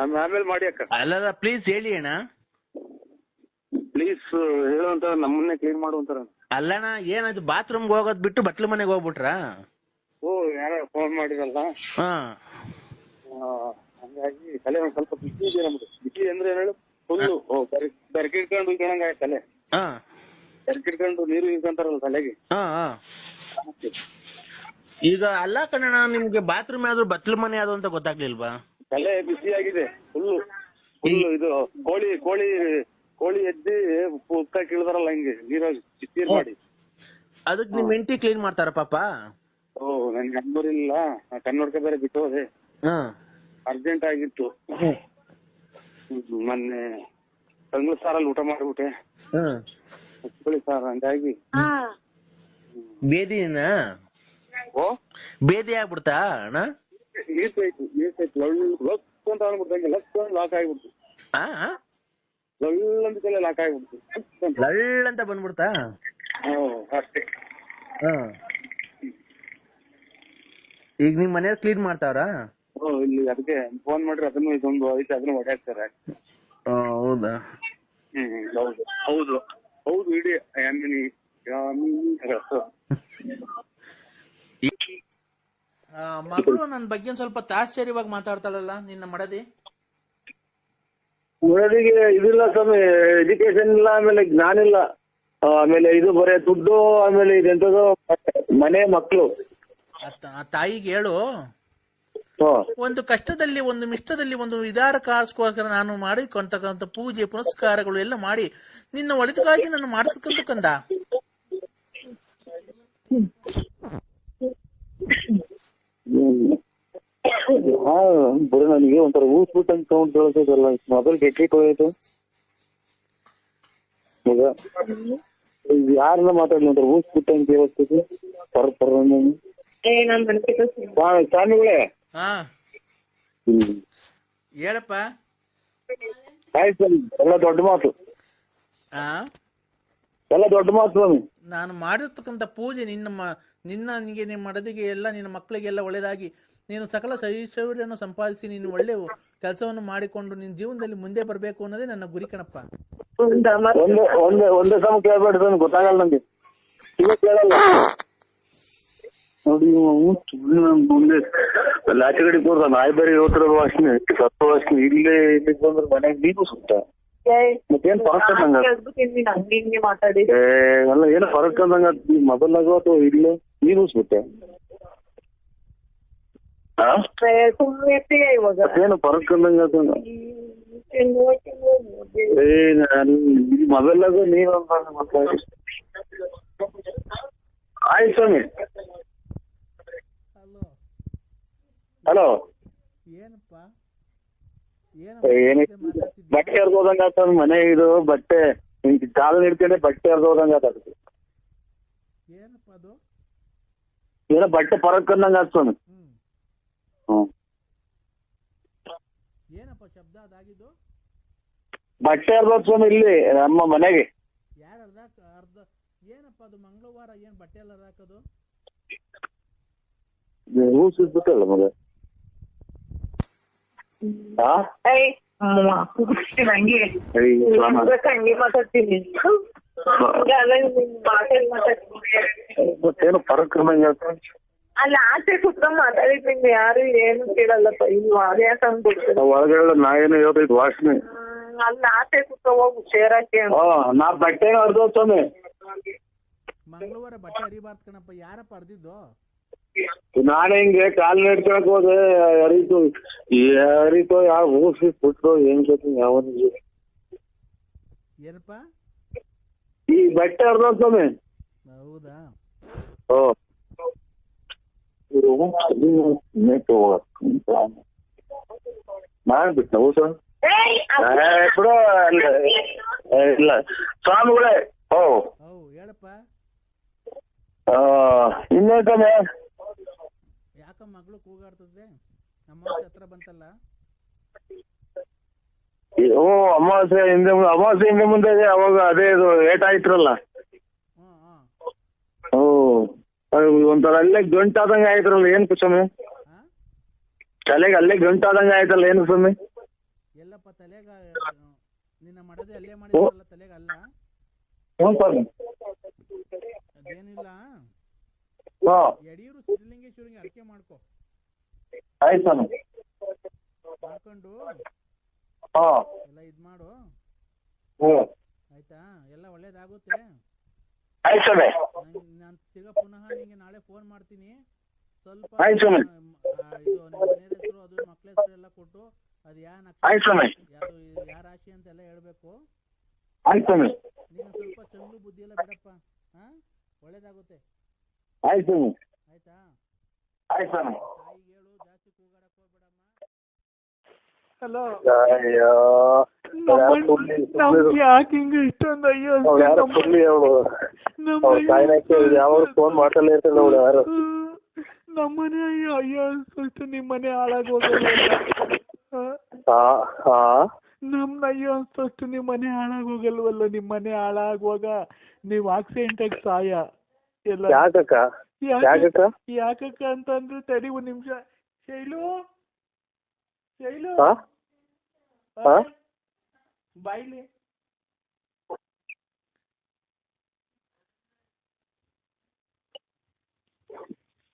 ಆಮೇಲೆ ಮಾಡಿ ಅಕ್ಕ. ಅಲ್ಲ ಪ್ಲೀಸ್ ಹೇಳಿ ಅಣ್ಣ. ಪ್ಲೀಸ್ ಹೇಳುವಂತ ನಮ್ಮನ್ನೇ ಕ್ಲೀನ್ ಮಾಡುವಂತಾರ. ಅಲ್ಲಣ್ಣ ಏನಾಯ್ತು? ಬಾತ್ರೂಮ್ಗೆ ಹೋಗೋದ್ ಬಿಟ್ಟು ಬಟ್ಲು ಮನೆಗೆ ಹೋಗ್ಬಿಟ್ರಾ? ಯಾರೋ ಫೋನ್ ಮಾಡಿರಲ್ಲ. ಹಂಗಾಗಿ ತಲೆ ಒಂದ್ ಸ್ವಲ್ಪ ಬಿಸಿ ಇದೆ ನಮ್ದು. ಬಿಸಿ ಅಂದ್ರೆ ಏನ್ ಹೇಳು, ಫುಲ್ಲು ಬೆರ್ಕಿಡ್ಕೊಂಡು ಇಟ್ಕೊಂಡಂಗ ತಲೆ. ಬೆರ್ಕಿಡ್ಕೊಂಡು ನೀರು ಇಟ್ಕೊಂತಾರಲ್ಲ ತಲೆಗೆ. ಈಗ ಅಲ್ಲ ಕಣಣ್ಣ, ನಿಮ್ಗೆ ಬಾತ್ರೂಮ್ ಯಾವ್ದು ಬಟ್ಲು ಮನೆ ಯಾವ್ದು ಅಂತ ಗೊತ್ತಾಗ್ಲಿಲ್ವಾ? ತಲೆ ಬಿಸಿ ಆಗಿದೆ ಫುಲ್ಲು. ಇದು ಕೋಳಿ ಎದ್ದಿ ಉಪ್ಪ ಕೀಳ್ದಾರಲ್ಲ ಹಿಂಗೆ ನೀರಾಗಿ ಬಿಸಿ ಮಾಡಿ. ಅದಕ್ಕೆ ನಿಮ್ ಹೆಂಡತಿ ಕ್ಲೀನ್ ಮಾಡ್ತಾರ ಪಾಪ? ನನ್ಗೆ ಅನ್ಬರಿಲ್ಲ. ಕನ್ನಡಕ ಬೇರೆ ಬಿಟ್ಟು ಹೋದೆ. ಅರ್ಜೆಂಟ್ ಆಗಿತ್ತು. ಮೊನ್ನೆ ತಂಗ್ಳು ಸಾರಲ್ಲಿ ಊಟ ಮಾಡ್ಬಿಟ್ಟೆ. ಸಾರ್ ಹಂಗಾಗಿ ಬೇದಿ ಆಗ್ಬಿಡ್ತಾ ಅಣ್ಣ? ಲಾಕ್ ಆಗ್ಬಿಡ್ತು. ಲಾಕ್ ಆಗ್ಬಿಡ್ತು. ಲಳ್ಳಂತ ಬಂದ್ಬಿಡ್ತಾ? ಅಷ್ಟೇ. ಈಗ ನಿಮ್ ಮನೆಯವ್ರು ಕ್ಲೀನ್ ಮಾಡ್ತಾವ್ರಾ? ಇಲ್ಲಿ ಅದಕ್ಕೆ ಫೋನ್ ಮಾಡ್ರಿ. ಅದನ್ನು ಇದೊಂದು ಐತೆ, ಅದನ್ನ ಹೊಡ್ಯಾಕ್ತಾರೆ. ಹೌದಾ? ಹೌದು ಇಡೀ ಯಾಮಿನಿ ಮಗಳು ನನ್ನ ಬಗ್ಗೆ ಸ್ವಲ್ಪ ತಾಶ್ಚರ್ಯವಾಗಿ ಮಾತಾಡ್ತಾಳಲ್ಲ ನಿನ್ನ ಮಡದಿ. ಮಡದಿಗೆ ಇದಿಲ್ಲ ಸ್ವಾಮಿ, ಎಜುಕೇಶನ್ ಇಲ್ಲ, ಆಮೇಲೆ ಜ್ಞಾನ ಇಲ್ಲ, ಆಮೇಲೆ ಇದು ಬರೇ ದುಡ್ಡು, ಆಮೇಲೆ ಇದೆಂತದು ಮನೆ ಮಕ್ಕಳು. ತಾಯಿಗೆ ಹೇಳು ಒಂದು ಕಷ್ಟದಲ್ಲಿ, ಒಂದು ಮಿಷ್ಟದಲ್ಲಿ, ಒಂದು ವಿದಾರ ಕಾರ್ಸ್ಕೋಸ್ಕರ ನಾನು ಮಾಡಿಕೊಂತಕ್ಕಂಥ ಪೂಜೆ ಪುನಸ್ಕಾರಗಳು ಎಲ್ಲ ಮಾಡಿ ನಿನ್ನ ಒಳಿತಿಗಾಗಿ ನಾನು ಮಾಡಿಸ್ಕೊಂತ ಕಂದ. ಬರೀ ನನಗೆ ಒಂಥರ ಊಸ್ಬಿಟ್ಟಂಗೆ ಸೌಂಡ್ ಕೇಳಿಸೋದಲ್ಲ, ಮೊಬೈಲ್ ಕೆಟ್ಟಿಟ್ಟು ಹೋಯ್ತು. ಈಗ ಯಾರನ್ನ ಮಾತಾಡ್ಲಿ ಒಂಥರ ಊಸ್ಬಿಟ್ಟಂಗೆ ಕೇಳಿಸ್ತದೆ. ಸ್ವಾಮಿಗಳೇ ಹೇಳಪ್ಪ. ಆಯ್ತು, ಎಲ್ಲ ದೊಡ್ಡ ಮಾತು, ಎಲ್ಲ ದೊಡ್ಡ ಮಾತು ಸ್ವಾಮಿ. ನಾನು ಮಾಡಿರ್ತಕ್ಕಂಥ ಪೂಜೆ ನಿನಗೆ ನಿಮ್ಮ ಮಡದಿಗೆ ಎಲ್ಲ ನಿನ್ನ ಮಕ್ಕಳಿಗೆಲ್ಲ ಒಳ್ಳೇದಾಗಿ ನೀನು ಸಕಲ ಐಶ್ವರ್ಯವನ್ನು ಸಂಪಾದಿಸಿ ನೀನು ಒಳ್ಳೆ ಕೆಲಸವನ್ನು ಮಾಡಿಕೊಂಡು ನಿನ್ನ ಜೀವನದಲ್ಲಿ ಮುಂದೆ ಬರಬೇಕು ಅನ್ನೋದೇ ನನ್ನ ಗುರಿ ಕಣಪ್ಪ. ಒಂದೇ ಸಮ ಕೇಳ್ಬೇಡ, ಗೊತ್ತಾಗಲ್ಲ ನಂಗೆ, ಇವಾಗ ಕೇಳಲ್ಲ ನೋಡಿ. ಮುಂದೆ ಆಚೆ ಕಡೆ ಕೂರ್ತ ನಾಯಿ ಬೇರೆ ಇವತ್ತರ ವಾಸನೆ, ಸತ್ತ ವಾಸನೆ, ಇಲ್ಲೇ ಇಲ್ಲಿಗೆ ಬಂದ್ರೆ ಮನೆಗೆ ನೀರು ಸುತ್ತ. ಮತ್ತೇನ್ ಫರಕ್ ಅಲ್ಲ, ಏನೋ ಫರಕ್ ಅಂದಂಗ ಮೊಬೈಲ್ನಾಗ ಅಥವಾ ಇಲ್ಲೇ ನೀರು ಉಸ್ಬಿಟ್ಟೆ. ಏನು ಫರಕ್ ಅಂದಂಗ ಮೊಬೈಲ್ನಾಗ ನೀರು ಮಾತಾಡಿ. ಆಯ್ತು ಸ್ವಾಮಿ. ಹಲೋ, ಬಟ್ಟೆ ಹರ್ದೋದಂಗ ಆತ ಮನೆ, ಇದು ಬಟ್ಟೆ ಕಾಲ ಹಿಡ್ಕೊಂಡೆ ಬಟ್ಟೆ ಹರ್ದೋದಂಗ ಆತ. ಏನೋ ಬಟ್ಟೆ ಪರಕ್ ಅಂದಂಗ ಆತ ಸ್ವಾಮಿ. ಬಟ್ಟೆ ಹರ್ದೋದ್ ಸ್ವಾಮಿ ಇಲ್ಲಿ ನಮ್ಮ ಮನೆಗೆ. ಏನಪ್ಪ ಅದು ಮಂಗಳವಾರ ಏನ್ ಬಟ್ಟೆ ಎಲ್ಲ ಹಾಕೋದು? ಹೂಸಿದ್ಬಿಟ್ಟಲ್ಲ ಮಗ. ಮತ್ತೇನು ಫರಕ್ ಅಲ್ಲ ಆಚೆ ಕುತ್ಕೊಂಡ್ ಮಾತಾಡಿದ್ ಯಾರು ಏನು ಕೇಳಲ್ಲಪ್ಪ. ಇಲ್ವಾ ಅದ್ಯಾಕಂದ್ಬಿಡ್ತು ಒಳಗಡೆ ನಾ ಏನೋ ಹೇಳ್ತೈತಿ ವಾಸನೆ. ಅಲ್ಲಿ ಆಚೆ ಕುತ್ಕೊ ಹೋಗು ಸೇರಕ್ಕೆ. ನಾ ಬಟ್ಟೆ ಹರ್ದೋ ಸ್ವಾಮಿ. ಮಂಗಳವಾರ ಬಟ್ಟೆ ಹರಿಬಾರ್ದು ಕಣಪ್ಪ. ಯಾರಪ್ಪ ಹರ್ದಿದ್ದು? ನಾನೇ ಹಿಂಗೆ ಕಾಲ್ ನಡ್ಕೊಳಕ್ ಹೋದೆ, ಹರಿತೋ ಯಾವ ಹೂಸಿ ಬಿಟ್ರು ಏನ್ ಗೊತ್ತ ಯಾವನಿಗೆ. ಏನಪ್ಪ ಈ ಬಟ್ಟೆ ಹರ್ದೋ ಸ್ವಾಮಿ. ಹೌದಾ? ನಾನ್ ಬಿಟ್ಟ ಊಟ ಬಿಡು. ಇಲ್ಲ ಸ್ವಾಮಿಗಳೇ. ಹೇಳಪ್ಪ. ಇನ್ನೇನ್ ಸ್ವಾಮಿ? ಯಾಕ ಮಗಳು ಕೂಗಾಡ್ತದೆ? ಅಮಾವಾಸ್ಯೆ ಹತ್ರ ಬಂತಲ್ಲ. ಅಮಾವಾಸ್ಯೆ ಹಿಂದೆ ಮುಂದೆ ಅವಾಗ ಅದೇ ಇದು ಏಟ್ ಆಯ್ತ್ರಲ್ಲ. ಒಂಥರ ಅಲ್ಲೇ ಗಂಟಾದಂಗ ಆಯ್ತ್ರಲ್ಲ, ಏನ್ ಸ್ವಾಮಿ? ತಲೆಗೆ ಅಲ್ಲೇ ಗಂಟಾದಂಗ ಆಯ್ತಲ್ಲ, ಏನು ಸ್ವಾಮಿ? ಎಲ್ಲಪ್ಪ ತಲೆಗ ನಿನ್ನ ಮಡದೆ ಅಲ್ಲೇ ಮಾಡಿದ್ರಲ್ಲ, ತಲೆಗ ಅಲ್ಲ? ಅದೇನಿಲ್ಲ, ಯಡಿಯೂರು ಸಿದ್ಧಲಿಂಗೇಶ್ವರಿಗೆ ಅರ್ಕೆ ಮಾಡ್ಕೊ. ಆಯ್ತು ಮಾಡ್ಕೊಂಡು ಎಲ್ಲ ಇದ್ ಮಾಡು, ಆಯ್ತಾ? ಎಲ್ಲ ಒಳ್ಳೇದಾಗುತ್ತೆ. ನಾನು ತಿರ್ಗಾ ಪುನಃ ನಿಂಗೆ ನಾಳೆ ಫೋನ್ ಮಾಡ್ತೀನಿ. ಸ್ವಲ್ಪ ಇದು ನಿಮ್ಮ ಮನೆ ಹೆಸರು ಅದು ಮಕ್ಕಳ ಹೆಸರು ಎಲ್ಲ ಕೊಟ್ಟು ಅದು ಯಾ ರಾಶಿ ಅಂತ ಎಲ್ಲ ಹೇಳ್ಬೇಕು. ನೀನು ಸ್ವಲ್ಪ ಚಂದು ಬುದ್ಧಿ ಎಲ್ಲ ಬಿಡಪ್ಪ. ಒಳ್ಳೇದಾಗುತ್ತೆ. ಆಯ್ತಾ? ತಾಯಿಗೆ ಹೇಳು, ಜಾಸ್ತಿ ಕೂಗಾಡಕ್ ಹೋಗ್ಬೇಡಮ್ಮ. ಹಲೋ, ಯಾಕೆ ಹಿಂಗ ಇಷ್ಟೊಂದು ಅಯ್ಯೋ ಫೋನ್ ಮಾಡ್ತಾನೆ ಇರ್ತಾನೆ ನೋಡಿ ಯಾರು. ನಮ್ಮನೆ ಅಯ್ಯೋ ಅನ್ಸ್ತು, ನಿಮ್ಮನೆ ಹಾಳಾಗೋಗಲ್ಲ. ನಮ್ನ ಅಯ್ಯೋ ಅನ್ಸಷ್ಟು ನಿಮ್ಮನೆ ಹಾಳಾಗೋಗಲ್ವಲ್ಲ. ನಿಮ್ಮನೆ ಹಾಳಾಗುವಾಗ ನೀವ್ ಆಕ್ಸಿಡೆಂಟ್ ಆಗಿ ಸಾಯ ಎಲ್ಲ. ಯಾಕಕ್ಕ ಅಂತಂದ್ರೆ ತಡಿ ಒಂದ್ ನಿಮಿಷ. ಶೈಲು ಬಾಯ್ಲಿ.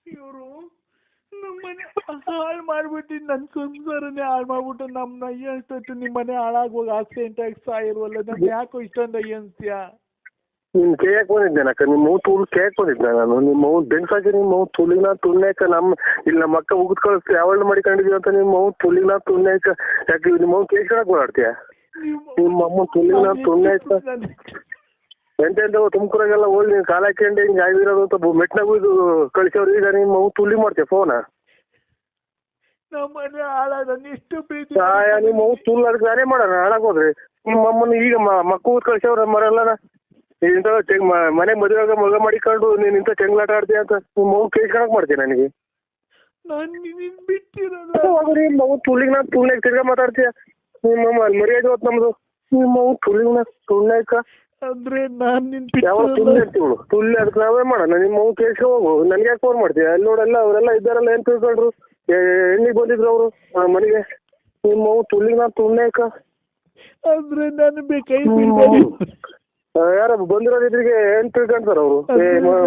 ಇವರು ನಮ್ಮನೆ ಹಾಳು ಮಾಡ್ಬಿಟ್ಟು ನನ್ ಸಂಸಾರನೇ ಹಾಳು ಮಾಡ್ಬಿಟ್ಟು ನಮ್ನ ಅಯ್ಯ ಅನ್ಸತ್ತು. ನಿಮ್ಮನೆ ಹಾಳಾಗುವಾಗ ಆಕ್ಸಿಡೆಂಟ್ ಆಗಿ ಸಾಯಿಲ್ವಲ್ಲ. ನಮ್ ಯಾಕೋ ಇಷ್ಟೊಂದು ಅಯ್ಯ ಅನ್ಸ್ತೀಯ? ನಿನ್ ಕೇಯಕ್ ಬಂದಿದ್ದೇನಕ್ಕ ನಿಮ್ಮ ಮೌತ್ ತುಳು ಕೇಯಕ್ ಬಂದಿದ್ದೆ ನಾನು ನಿಮ್ಮ ಮೌತ್ ಬೆನ್ಸಾಕಿ ನಿಮ್ಮ ಮೌತ್ ತುಳಿನ ತುಳ್ನೇಕ ಇಲ್ಲಿ ನಮ್ಮ ಅಕ್ಕ ಉಗಿದ್ ಕಳಿಸ್ತೀವಿ ಯಾವಳ್ನ ಮಾಡಿಕೊಂಡಿದೀವಿ ಅಂತ ನಿಮ್ಮ ಮೌತ್ ತುಳಿನ ತುಳ್ನೇಕ ಯಾಕೆ ನಿಮ್ಮ ಮೌತ್ ಕೇಳ್ಕೊಳಕ್ ಓಡಾಡ್ತೀಯ ನಿಮ್ಮ ಅಮ್ಮ ತುಳಿನ ತುಳ್ನೇಕ ಎಂತೆಂತ ತುಮಕೂರಾಗೆಲ್ಲ ಹೋಗಿ ನೀನ್ ಕಾಲ ಹಾಕೊಂಡು ಹಿಂಗೆ ಆಗಿರೋದು ಅಂತ ಮೆಟ್ನಾಗ ಇದು ಕಳಿಸೋರು ಈಗ ನಿಮ್ಮ ಮೌತ್ ತುಳಿ ಮಾಡ್ತೀಯ ಫೋನ ನಮ್ಮನೆ ಹಾಳಾದ ಎಷ್ಟು ಪ್ರೀತಿ ನಿಮ್ಮ ಮೌತ್ ತುಳು ಅದಕ್ಕೆ ನಾನೇ ಮಾಡೋಣ ಹಾಳಾಗೋದ್ರಿ ನಿಮ್ಮ ಅಮ್ಮನ ಈಗ ಮಕ್ಕ ಊದ್ ಕಳ್ಸವ್ರ ಮರೆಲ್ಲನ ಇಂಥ ಮನೆ ಮದುವೆಯಾಗ ಮಗ ಮಾಡಿಕೊಂಡು ನೀನ್ ಇಂಥ ಚೆಂಗ್ಲಾಟ ಆಡ್ತೀಯ ಅಂತ ನಿಮ್ಮ ಮಗು ಕೇಳ್ಕೊಳಕ್ ಮಾಡ್ತೀಯ ನನಗೆ ನಾನು ನಿನ್ ಬಿಟ್ಟಿರಲ್ಲ ನಿಮ್ಮ ಮಗು ತುಳಿಗ್ ನಾ ತುಳ್ನಾಗ ತಿರ್ಗಾ ಮಾತಾಡ್ತೀಯ ನಿಮ್ಮ ಮರ್ಯಾದೆ ಹೊತ್ತು ನಮ್ದು ನಿಮ್ಮ ಮಗು ತುಳಿಗ್ ನಾ ತುಳ್ನಾಕ ಅಂದ್ರೆ ನಾನ್ ನಿನ್ ಯಾವ ತುಳ್ಳಿ ಅಂತೀವಳು ತುಳ್ಳಿ ಅದಕ್ಕೆ ನಾವೇ ಮಾಡೋಣ ನಿಮ್ಮ ಮಗು ಕೇಳ್ಕೊ ಹೋಗು ನನ್ಗೆ ಯಾಕೆ ಫೋನ್ ಮಾಡ್ತೀಯ ಅಲ್ಲಿ ನೋಡೆಲ್ಲ ಅವರೆಲ್ಲ ಇದ್ದಾರಲ್ಲ ಏನ್ ತಿಳ್ಕೊಂಡ್ರು ಎಣ್ಣಿಗೆ ಬಂದಿದ್ರು ಅವರು ಮನೆಗೆ ನಿಮ್ಮ ಮಗು ತುಳ್ಳಿಗ್ ನಾ ತುಳ್ನಾಕ ಅಂದ್ರೆ ನಾನು ಕೈ ಬಿಡ್ಬೇಡಿ ಯಾರ ಬಂದಿರೋದಿದ್ರಿಗೆ ಏನ್ ತಿಳ್ಕೊಂತಾರ ಅವರು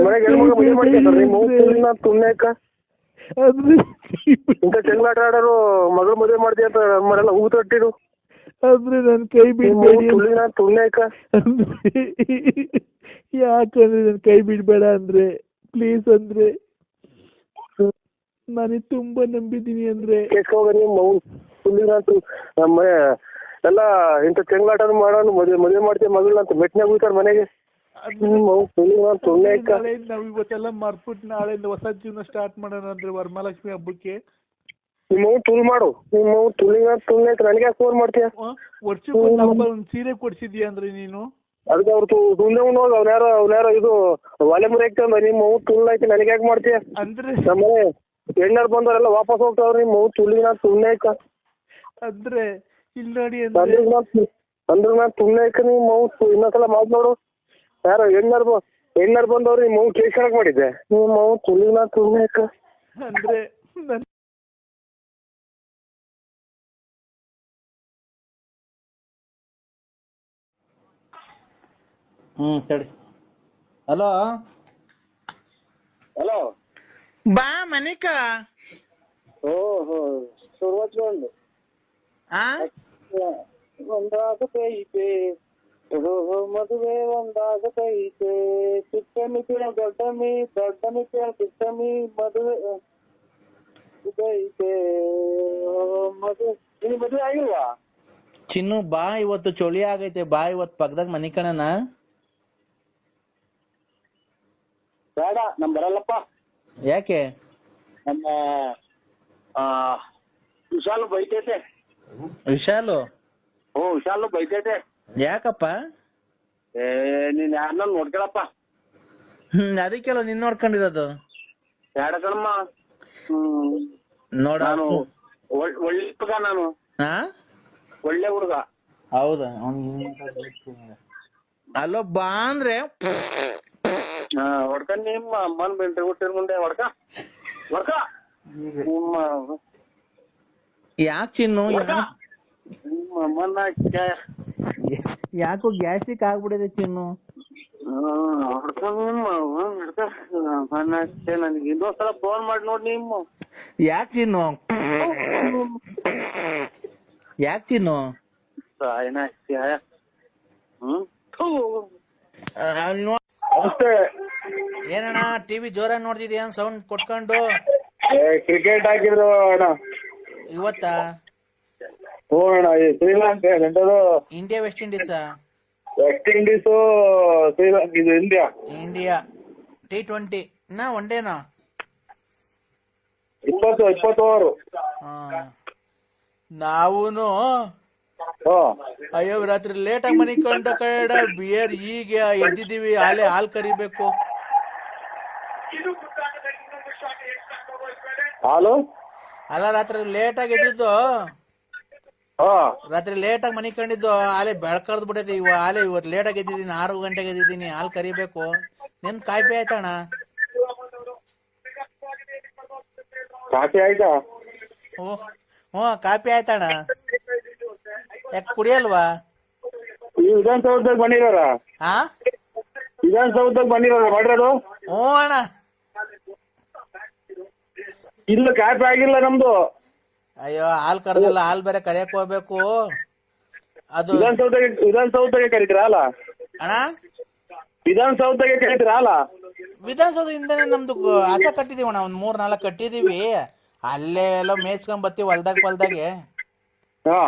ಮನೆಗೆ ಹೆಣ್ಮಗ ಮದುವೆ ಮಾಡ್ಕೊಂತಾರ ನಿಮ್ಮ ಮಗು ತುಳ್ಳಿಗ್ ನಾ ತುಳ್ನಾಕ ಅಂದ್ರೆ ಇಂಥ ಚೆಂಗ್ಲಾಟ ಆಡೋರು ಮಗಳು ಮದುವೆ ಮಾಡ್ತೀಯ ಅಂತ ನಮ್ಮನೆಲ್ಲ ಹೂ ತಟ್ಟಿರು ಅಂದ್ರೆ ನನ್ ಕೈ ಬಿಡ್ಬೇಡಿ ತುಳ್ಳಿನ ತುಳ್ನಾಕ ಯಾಕಂದ್ರೆ ನನ್ ಕೈ ಬಿಡ್ಬೇಡ ಅಂದ್ರೆ ಪ್ಲೀಸ್ ಅಂದ್ರೆ ನನಗೆ ತುಂಬಾ ನಂಬಿದೀನಿ ಅಂದ್ರೆ ಕೇಳ್ಕೋಗ ನಿಮ್ಮ ತುಳ್ಳಿನ ನಮ್ಮ ಎಲ್ಲ ಇಂಥ ಚೆಂಗ್ಲಾಟ ಮಾಡೋನು ಮದುವೆ ಮಾಡ್ತೀಯ ಮಗಳನ್ನ ಅಂತ ಮೆಟ್ನಾಗ ಹೋಗ್ತಾರ ಮನೆಗೆ ತುಳ್ಳಿನ ತುಳ್ನಾಕ ನಾವ್ ಇವತ್ತೆಲ್ಲ ಮರ್ಬಿಟ್ಟು ನಾಳೆಯಿಂದ ಹೊಸ ಜೀವನ ಸ್ಟಾರ್ಟ್ ಮಾಡೋಣ ಅಂದ್ರೆ ವರಮಹಾಲಕ್ಷ್ಮಿ ಹಬ್ಬಕ್ಕೆ ನಿಮ್ಮ ತುಳ್ ಮಾಡು ನಿಮ್ಮ ತುಳಿನ ತುಳ್ನಾಕ ನನಗೆ ಫೋನ್ ಮಾಡ್ತೀಯ ವರ್ಷಕ್ಕೆ ಒಂದ್ ಸೀರೆ ಕೊಡ್ಸಿದ್ಯಾ ಅಂದ್ರೆ ನೀನು ಅದಕ್ಕೆ ಅವ್ರು ತುಳ್ದೆ ಹೋಗಿ ಅವ್ನ್ಯಾರೋ ಇದು ಒಲೆ ಮುರಿ ಹಾಕ್ತಂದ ನಿಮ್ಮ ತುಳ್ನಾಕಿ ನನಗೆ ಯಾಕೆ ಮಾಡ್ತೀಯ ಅಂದ್ರೆ ನಮ್ಮನೆ ಹೆಣ್ಣಾರು ಬಂದವರೆಲ್ಲ ವಾಪಸ್ ಹೋಗ್ತಾವ್ರಿ ನಿಮ್ಮ ತುಳಿನ ತುಳ್ನಾಕ ಅಂದ್ರೆ ಇಲ್ಲಿ ನೋಡಿ ಅಂದ್ರೆ ನಾನು ತುಳ್ನಾಕ ನಿಮ್ಮ ಇನ್ನೊಂದ್ಸಲ ಮಾತನಾಡು ಯಾರೋ ಹೆಣ್ಣಾರು ಬಂದವ್ರು ನಿಮ್ಮ ಕೇಳ್ಕೊಳಕ್ ಮಾಡಿದ್ದೆ ನಿಮ್ಮ ತುಳಿನ ತುಳ್ನಾಕ ಅಂದ್ರೆ ಸರಿ ಹಲೋ ಹಲೋ ಬಾ ಮನಿಕ ಓಹೋ ಶುರುವಾಚ್ಕೊಂಡು ಒಂದಾಗತೈತೆ ಓಹೋ ಮದುವೆ ಒಂದಾಗತೈತೆ ಚಿಕ್ಕಮ್ಮಿ ಕೇಳ ದೊಡ್ಡಮ್ಮಿ ಕೇಳ ಚಿಕ್ಕಮ್ಮಿ ಮದುವೆ ಐತೆ ಮದುವೆ ಮದುವೆ ಆಗಿಲ್ವಾ ಚಿನ್ನು ಬಾ ಇವತ್ತು ಚಳಿ ಆಗೈತೆ ಬಾ ಇವತ್ತು ಪಕ್ಕದಾಗ ಮನಿ ಕಣನ ಬೇಡ ನಮ್ ಬರಲ್ಲಪ್ಪ ಯಾಕೆ ನಮ್ಮ ವಿಶಾಲು ಬೈತೈತೆ ವಿಶಾಲು ವಿಶಾಲು ಬೈತೈತೆ ಯಾಕಪ್ಪ ನೀನ್ ಯಾರನ್ನ ನೋಡ್ಕೊಳಪ್ಪ ಅದಕ್ಕೆಲ್ಲ ನಿನ್ ನೋಡ್ಕೊಂಡಿರೋದು ಬೇಡ ಕಣಮ್ಮ ನೋಡ ನಾನು ಒಳ್ಳೆ ಹುಡುಗ ನಾನು ಒಳ್ಳೆ ಹುಡುಗ ಹೌದಾ ಅಲ್ಲೋ ಬಾ ಅಂದ್ರೆ ಹೊಡ್ಕ ನಿಮ್ಮ ಅಮ್ಮನ ಬೆಂಟ್ರಿ ಹುಟ್ಟಿರ ಮುಂದೆ ಹೊಡ್ಕ ನಿಮ್ಮ ಯಾಕೆ ಚಿನ್ನು ನಿಮ್ಮ ಅಮ್ಮನ ಯಾಕೋ ಗ್ಯಾಸ್ಟ್ರಿಕ್ ಆಗ್ಬಿಡಿದೆ ಚಿನ್ನು ಹೊಡ್ಕ ನಿಮ್ಮ ಹೊಡ್ಕ ನನಗೆ ಇನ್ನೊಂದ್ಸಲ ಫೋನ್ ಮಾಡಿ ನೋಡಿ ನಿಮ್ಮ ಯಾಕೆ ಚಿನ್ನು ಏನಣ್ಣ ಟಿವಿ ಜೋರಾಗಿ ನೋಡ್ತಿದ್ಯಾ ಸೌಂಡ್ ಕೊಟ್ಕೊಂಡು ಕ್ರಿಕೆಟ್ ಹಾಕಿದ್ರು ಅಣ್ಣ ಇವತ್ತ ಹ್ಞೂ ಅಣ್ಣ ಶ್ರೀಲಂಕಾ ಎಂಟದು India West Indies West Indies Sri Lanka ಇದು ಇಂಡಿಯಾ T20 ನಾ ಒನ್ ಡೇನಾ 20 ಓವರ್ ನಾವೂನು ಅಯ್ಯೋ ರಾತ್ರಿ ಲೇಟ್ ಆಗಿ ಮನೆ ಕಂಡ ಕಡ ಬಿಯರ್ ಈಗ ಎದ್ದಿದ್ದೀವಿ ಹಾಲ್ ಕರಿಬೇಕು ಹಾಲು ಅಲ್ಲ ರಾತ್ರಿ ಲೇಟ್ ಆಗಿ ಎದ್ದಿದ್ದು ರಾತ್ರಿ ಲೇಟ್ ಆಗಿ ಮನೆ ಕಂಡಿದ್ದು ಬೆಳಕರ್ದ್ ಬಿಟ್ಟೈತಿ ಇವತ್ತು ಲೇಟ್ ಆಗಿ ಎದ್ದಿದ್ದೀನಿ 6 ಗಂಟೆಗೆ ಎದ್ದಿದ್ದೀನಿ ಹಾಲ್ ಕರಿಬೇಕು ನಿಮ್ ಕಾಯ್ಪೆ ಆಯ್ತಣ್ಣ ಕಾಫಿ ಆಯ್ತಾ ಹ್ಞೂ ಕಾಪಿ ಆಯ್ತಣ್ಣ ಯಾಕೆ ಕುಡಿಯಲ್ವಾ ಈ ವಿಧಾನಸೌಧದಾಗ ಬಂದಿರೋರ ಮಾಡಿರೋದು ಹ್ಞೂ ಅಣ್ಣ ಇಲ್ಲ ಕಾಫಿ ಆಗಿಲ್ಲ ನಮ್ದು ಅಯ್ಯೋ ಹಾಲ್ ಕರ್ದಿಲ್ಲ ಹಾಲ್ ಬೇರೆ ಕರಿಯಕ್ ಹೋಗ್ಬೇಕು ಅದು ವಿಧಾನಸೌಧಕ್ಕೆ ಕರೀತೀರಾ ಅಲ್ಲ ಅಣ್ಣ ವಿಧಾನಸೌಧಗೆ ಕೇಳ್ತೀರಾ ಅಲ್ಲ? ವಿಧಾನಸೌಧದಿಂದನೇ ನಮ್ದು ಹಸ ಕಟ್ಟಿದೀವಣ್ಣ, ಒಂದ್ 3-4 ಕಟ್ಟಿದೀವಿ. ಅಲ್ಲೇ ಎಲ್ಲೋ ಮೇಯ್ಸ್ಕೊಂಡ್ ಬತ್ತೀವಿ ಹೊಲ್ದಾಗೆ. ಹಾ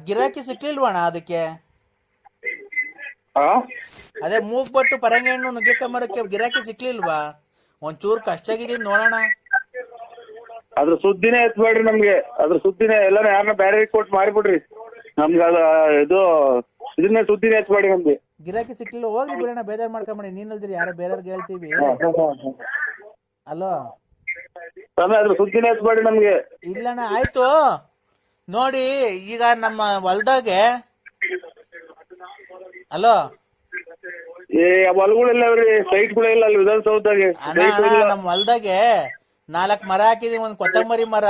ಗಿರಾಕಿ ಸಿಕ್ಲಿಲ್ವಣ್ಣ ಅದಕ್ಕೆ? ಹಾ ಅದೇ ಮೂಗ್ಬಟ್ಟು ಪರಂಗಿ ಹಣ್ಣು ನುಗ್ಗೆಕಂಬರಕ್ಕೆ ಗಿರಾಕಿ ಸಿಕ್ಲಿಲ್ವಾ? ಒಂಚೂರು ಕಷ್ಟ ಆಗಿದ್ದೀನಿ ನೋಡೋಣ. ಅದ್ರ ಸುದ್ದಿನೇ ಎತ್ಬೇಡ್ರಿ ನಮ್ಗೆ, ಅದ್ರ ಸುದ್ದಿನೇ ಎಲ್ಲಾನು ಯಾರನ್ನ ಬೇರೆ ಕೊಟ್ಟು ಮಾರಿಬಿಡ್ರಿ ನಮ್ಗೆ. ಇದು ಇದನ್ನೇ ಸುದ್ದಿನೇ ಎತ್ಬೇಡಿ ನಮ್ಗೆ. ಗಿರಾಕಿ ಸಿಕ್ಲಿಲ್ಲ, ಹೋಗ್ಲಿ ಬಿಡೋಣ, ಬೇಜಾರ್ ಮಾಡ್ಕೊಂಬೇಡಿ. ನೀನಲ್ದಿರಿ ಯಾರೋ ಬೇರೆಯವ್ರಿಗೆ ಹೇಳ್ತೀವಿ. ಅಲೋ ಸ್ವಾಮಿ, ಅದ್ರ ಸುದ್ದಿನೇ ಎತ್ಬೇಡಿ ನಮ್ಗೆ. ಇಲ್ಲಣ್ಣ, ಆಯ್ತು ನೋಡಿ. ಈಗ ನಮ್ಮ ಹೊಲ್ದಾಗೆ ಅಲೋ ಹೊಲಗಳೆಲ್ಲ ಸೈಟ್ಗಳೆಲ್ಲ ಅಲ್ಲಿ ವಿಧಾನಸೌಧದಾಗೆ. ನಮ್ಮ ಹೊಲ್ದಾಗೆ 4 ಮರ ಹಾಕಿದೀವಿ. ಒಂದ್ ಕೊತ್ತಂಬರಿ ಮರ,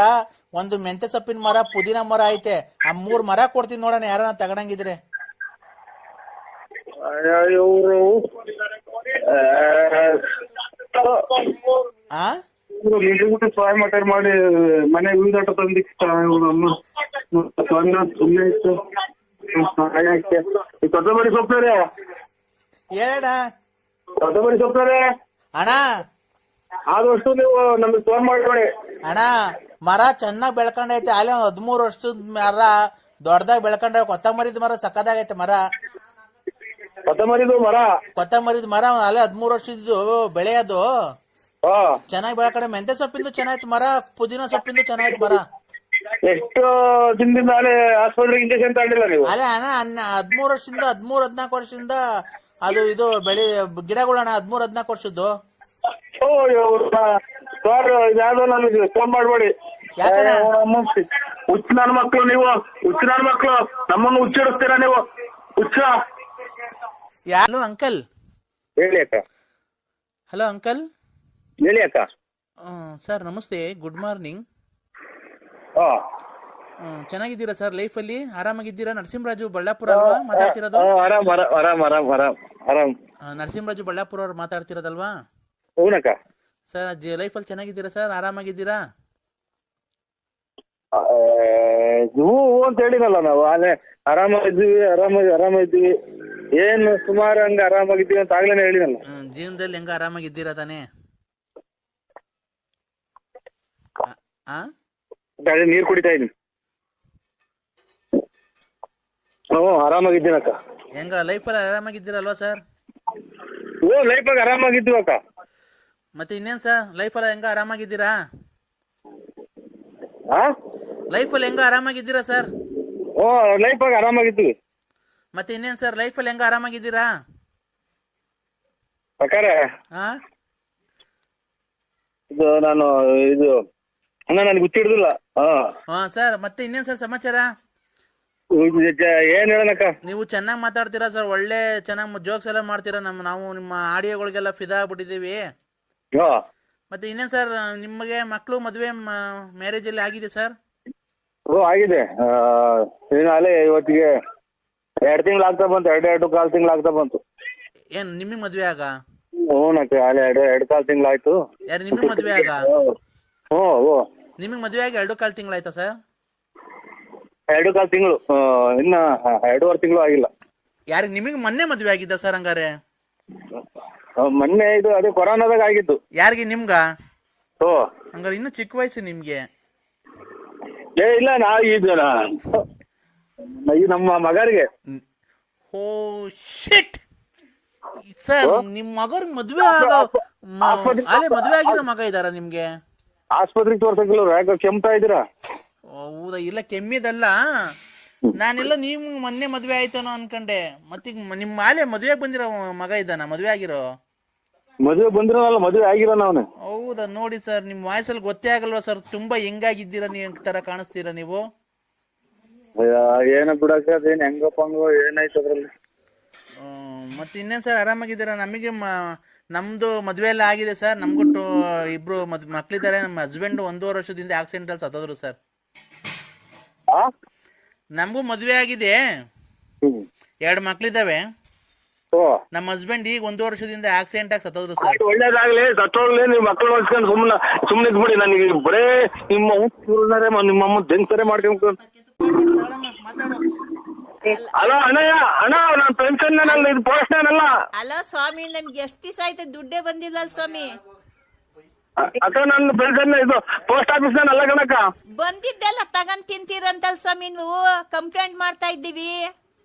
ಒಂದು ಮೆಂತೆ ಸೊಪ್ಪಿನ ಮರ, ಪುದೀನ ಮರ ಐತೆ. ಆ 3 ಮರ ಕೊಡ್ತೀನಿ ನೋಡೋಣ, ಯಾರನ್ನ ತಗೊಂಡಂಗಿದ್ರೆ. ಇವರು ಆ ಸಹಾಯ ಮಾಡಿ ಮನೆ ಉಳಿದಾಟ ತಂದಿತ್ತು ಸುಮ್ಮನೆ ಇತ್ತು. ಕೊತ್ತಂಬರಿ ಸೊಪ್ಪೇ ಹೇಳಣ್ಣ. ಕೊತ್ತಂಬರಿ ಸೊಪ್ಪೇ ಅಣ್ಣ ಆದಷ್ಟು ನೀವು ನಮ್ಗೆ ಫೋನ್ ಮಾಡ್ಕೊಳ್ಳಿ. ಅಣ್ಣ, ಮರ ಚೆನ್ನಾಗ್ ಬೆಳ್ಕೊಂಡೈತೆ. ಅಲ್ಲಿ 13 ವರ್ಷದ ಮರ ದೊಡ್ಡದಾಗಿ ಬೆಳ್ಕೊಂಡ. ಕೊತ್ತಂಬರಿದ ಮರ ಸಕ್ಕದಾಗೈತೆ ಮರ. ಕೊತ್ತಂಬರಿದು ಮರ ಅಲ್ಲೇ 13 ವರ್ಷದ್ದು ಬೆಳೆ. ಅದು ಚೆನ್ನಾಗಿ ಬೆಳ್ಕೊಂಡೆ. ಮೆಂತೆ ಸೊಪ್ಪಿಂದು ಚೆನ್ನಾಯ್ತು ಮರ, ಪುದೀನ ಸೊಪ್ಪಿಂದು ಚೆನ್ನಾಯ್ತು ಮರ. ಎಷ್ಟು ದಿನದಿಂದ ಆಸ್ಪತ್ರೆಗೆ ಇಂಜೆಕ್ಷನ್ ತಗೊಂಡಿಲ್ಲ ನೀವು? ಅಲ್ಲೇ ಅಣ್ಣ 13 ವರ್ಷದಿಂದ 13-14 ವರ್ಷದಿಂದ ಅದು ಇದು ಬೆಳೆ ಗಿಡಗಳಣ್ಣ. 13-14 ವರ್ಷದ್ದು. ಯಾವ್ದೋ ನಮಗೆ ಫೋನ್ ಮಾಡ್ಬೇಡಿ. ಹುಚ್ಚ ನನ್ನ ಮಕ್ಳು ನೀವು, ಹುಚ್ಚ ನನ್ನ ಮಕ್ಳು. ನಮ್ಮನ್ನು ಹುಚ್ಚಿಡಿಸ್ತೀರಾ ನೀವು, ಹುಚ್ಚ. Hello uncle. ಹೇಳಿ ಅಕ್ಕ. Hello uncle. ಹೇಳಿ ಅಕ್ಕ. ಸರ್ ನಮಸ್ತೆ, ಗುಡ್ ಮಾರ್ನಿಂಗ್. ಚೆನ್ನಾಗಿದ್ದೀರಾ ಸರ್? ಲೈಫಲ್ಲಿ ಆರಾಮಾಗಿದ್ದೀರಾ? ನರಸಿಂಹರಾಜು ಬಳ್ಳಾಪುರ ಅಲ್ವಾ ಮಾತಾಡ್ತಿರೋದು? ನರಸಿಂಹರಾಜು ಬಳ್ಳಾಪುರ ಅವ್ರು ಮಾತಾಡ್ತಿರೋದಲ್ವಾ? ಹೌನಕ್ಕ. ಸರ್ ಲೈಫಲ್ಲಿ ಚೆನ್ನಾಗಿದ್ದೀರಾ ಸರ್? ಆರಾಮಾಗಿದ್ದೀರಾ? ಹ್ಞೂ ಅಂತ ಹೇಳಿನಲ್ಲ ನಾವು. ಅದೇ ಆರಾಮಾಗಿದ್ದೀವಿ. ಏನು ಸುಮಾರು ಹಂಗ ಆರಾಮಾಗಿದ್ದೀವಿ ಅಂತ ಆಗ್ಲೇನೆ ಹೇಳಿನಲ್ಲ. ಜೀವನದಲ್ಲಿ ಹೆಂಗ ಆರಾಮಾಗಿದ್ದೀರಾ ತಾನೇ? ನೀರ್ ಕುಡಿತಾ ಇದೀನಿ. ಆರಾಮಾಗಿದ್ದೀನಕ್ಕ. ಹೆಂಗ ಲೈಫಲ್ಲಿ ಆರಾಮಾಗಿದ್ದೀರಲ್ವಾ ಸರ್? ಲೈಫಾಗ ಆರಾಮಾಗಿದ್ದೀವಿ ಅಕ್ಕ. ಮತ್ತೆ ಇನ್ನೇನ್ ಸರ್, ಲೈಫಲ್ಲಿ ಹೆಂಗ ಆರಾಮಾಗಿದ್ದೀರಾ? ಲೈಫಲ್ಲಿ ಹೆಂಗ ಆರಾಮಾಗಿದ್ದೀರಾ ಸರ್? ಲೈಫಾಗ ಆರಾಮಾಗಿದ್ದೀವಿ. ಮತ್ತೆ ಇನ್ನೇನ್ ಸರ್, ಲೈಫಲ್ಲಿ ಹೆಂಗ ಆರಾಮಾಗಿದ್ದೀರಾ? ಇದು ನನಗೆ ಗೊತ್ತಿಡುದಿಲ್ಲ. ಸರ್ ಮತ್ತೆ ಇನ್ನೇನ್ ಸರ್ ಸಮಾಚಾರ? ಏನ್ ಹೇಳನಕ್ಕ? ನೀವು ಚೆನ್ನಾಗಿ ಮಾತಾಡ್ತೀರಾ ಸರ್, ಒಳ್ಳೆ ಚೆನ್ನಾಗಿ ಜೋಕ್ಸ್ ಎಲ್ಲ ಮಾಡ್ತೀರಾ. ನಾವು ನಿಮ್ಮ ಆಡಿಯೋಗಳಿಗೆಲ್ಲ ಫಿದಾ ಆಗ್ಬಿಟ್ಟಿದ್ದೀವಿ. ಮತ್ತೆ ಇನ್ನೇನ್ ಸರ್, ನಿಮಗೆ ಮಕ್ಕಳು ಮದುವೆ ಮ್ಯಾರೇಜ್ ಅಲ್ಲಿ ಆಗಿದೆ ಸರ್? ಆಗಿದೆ. ಅಲ್ಲೇ ಇವತ್ತಿಗೆ 2 ತಿಂಗಳು ಆಗ್ತಾ ಬಂತು. 2.25 ತಿಂಗಳು ಆಗ್ತಾ ಬಂತು. ಏನ್ ನಿಮಗೆ ಮದ್ವೆ ಆಗ? ಹ್ಞೂನಕ್ಕ, ಅಲ್ಲೇ 2.25 ತಿಂಗಳು ಆಯ್ತು. ಯಾರು ನಿಮಗೆ ಮದ್ವೆ ಆಗ? ನಿಮಗೆ ಮದ್ವೆ ಆಗಿ 2.25 ತಿಂಗಳು ಆಯ್ತಾ ಸರ್? 2.25 ತಿಂಗಳು, ಇನ್ನ 2.5 ತಿಂಗಳು ಆಗಿಲ್ಲ. ಯಾರಿಗೆ ನಿಮಗೆ ಮೊನ್ನೆ ಮದ್ವೆ ಆಗಿದ್ದ ಸರ್? ಹಂಗಾರೆ ಮೊನ್ನೆ ಇದು ಅದೇ ಕೊರೋನಾದಾಗ ಆಗಿದ್ದು. ಯಾರಿಗೆ? ನಿಮ್ಗ? ಹಂಗಾರೆ ಇನ್ನು ಚಿಕ್ಕ ವಯಸ್ಸು ನಿಮ್ಗೆ. ಇಲ್ಲ, ನಮ್ಮ ಮಗರಿಗೆ. ಓ ಶಿಟ್ ಸರ್, ನಿಮ್ ಮಗರ್ಗ್ ಮದ್ವೆ ಮದ್ವೆ ಆಗಿರೋ ಮಗ ಇದಾರ ನಿಮ್ಗೆ? ಆಸ್ಪತ್ರೆಗೆ ತೋರ್ಸಕ್ಕಿಲ್ಲ, ಯಾಕೆ ಕೆಮ್ತಾ ಇದ್ದೀರಾ? ಹೌದಾ? ಇಲ್ಲ ಕೆಮ್ಮಿದಲ್ಲ, ನಾನೆಲ್ಲ ನೀವು ಮೊನ್ನೆ ಮದ್ವೆ ಆಯ್ತಾನೋ ಅನ್ಕಂಡೆ. ಮತ್ತೀಗ ನಿಮ್ ಮದ್ವೆಗೆ ಬಂದಿರೋ ಮಗ ಇದ್ದಾನ? ಮದ್ವೆ ಆಗಿರೋ? ಮದ್ವೆ ಬಂದಿರೋನಲ್ಲ, ಮದ್ವೆ ಆಗಿರೋನ ಅವನು. ಹೌದಾ? ನೋಡಿ ಸರ್, ನಿಮ್ ವಾಯ್ಸಲ್ಲಿ ಗೊತ್ತೇ ಆಗಲ್ವಾ ಸರ್, ತುಂಬಾ ಹೆಂಗಾಗಿದ್ದೀರಾ ನೀವು, ತರ ಕಾಣಿಸ್ತೀರಾ ನೀವು. ಏನ ಬಿಡಕ್ಕ, ಅದೇನ್ ಹೆಂಗಪ್ಪ ಹಂಗೋ ಏನಾಯ್ತು ಅದ್ರಲ್ಲಿ. ಮತ್ತೆ ಇನ್ನೇನ್ ಸರ್, ಆರಾಮಾಗಿದ್ದೀರಾ? ನಮಗೆ ನಮ್ದು ಮದ್ವೆ ಎಲ್ಲ ಆಗಿದೆ ಸರ್. ನಮ್ಗೂ 2 ಮಕ್ಳಿದ್ದಾರೆ. ನಮ್ಮ ಹಸ್ಬೆಂಡ್ 1.5 ವರ್ಷದಿಂದ ಆಕ್ಸಿಡೆಂಟ್ ಅಲ್ಲಿ ಸತ್ತೋದ್ರು ಸರ್. ನಮಗೂ ಮದ್ವೆ ಆಗಿದೆ, 2 ಮಕ್ಳಿದಾವೆ. ನಮ್ಮ ಹಸ್ಬೆಂಡ್ ಈಗ 1 ವರ್ಷದಿಂದ ಆಕ್ಸಿಡೆಂಟ್ ಆಗಿ ಸತ್ತೋದ್ರು ಸರ್. ಒಳ್ಳೇದಾಗ್ಲಿ, ಸತ್ತೋಗ್ಲಿ. ನೀವು ಮಕ್ಕಳು ನೋಡ್ಸ್ಕೊಂಡು ಸುಮ್ಮನೆ ಇದ್ಬಿಡಿ. ನನಗೆ ಬರೇ ನಿಮ್ಮಮ್ಮ ದೆಂಗ್ಸರೆ ಮಾಡ್ಕೊಂಡು ಮಾತಾಡು. ಅಲ್ಲ ಅಣ್ಣಯ್ಯ ಅಣ್ಣ ನಾನು ಪೆನ್ಷನ್ ಅಲ್ಲ ಇದು ಪೋಸ್ಟ್ಮ್ಯಾನ್ ಅಲ್ಲ. ಅಲ್ಲ ಸ್ವಾಮಿ, ನಮ್ಗೆ ಎಷ್ಟ್ ದಿವಸ ಆಯ್ತು ದುಡ್ಡೇ ಬಂದಿಲ್ಲ ಸ್ವಾಮಿ. ಅಕ್ಕ ನನ್ನ ಪೆನ್ಷನ್ ಇದು ಪೋಸ್ಟ್ ಆಫೀಸ್ ಅಲ್ಲ ಕಣಕ್ಕ. ಬಂದಿದ್ದೆಲ್ಲ ತಗೊಂಡ್ ತಿಂತೀರಂತಲ್ ಸ್ವಾಮಿ, ನೀವು ಕಂಪ್ಲೇಂಟ್ ಮಾಡ್ತಾ ಇದ್ದೀವಿ.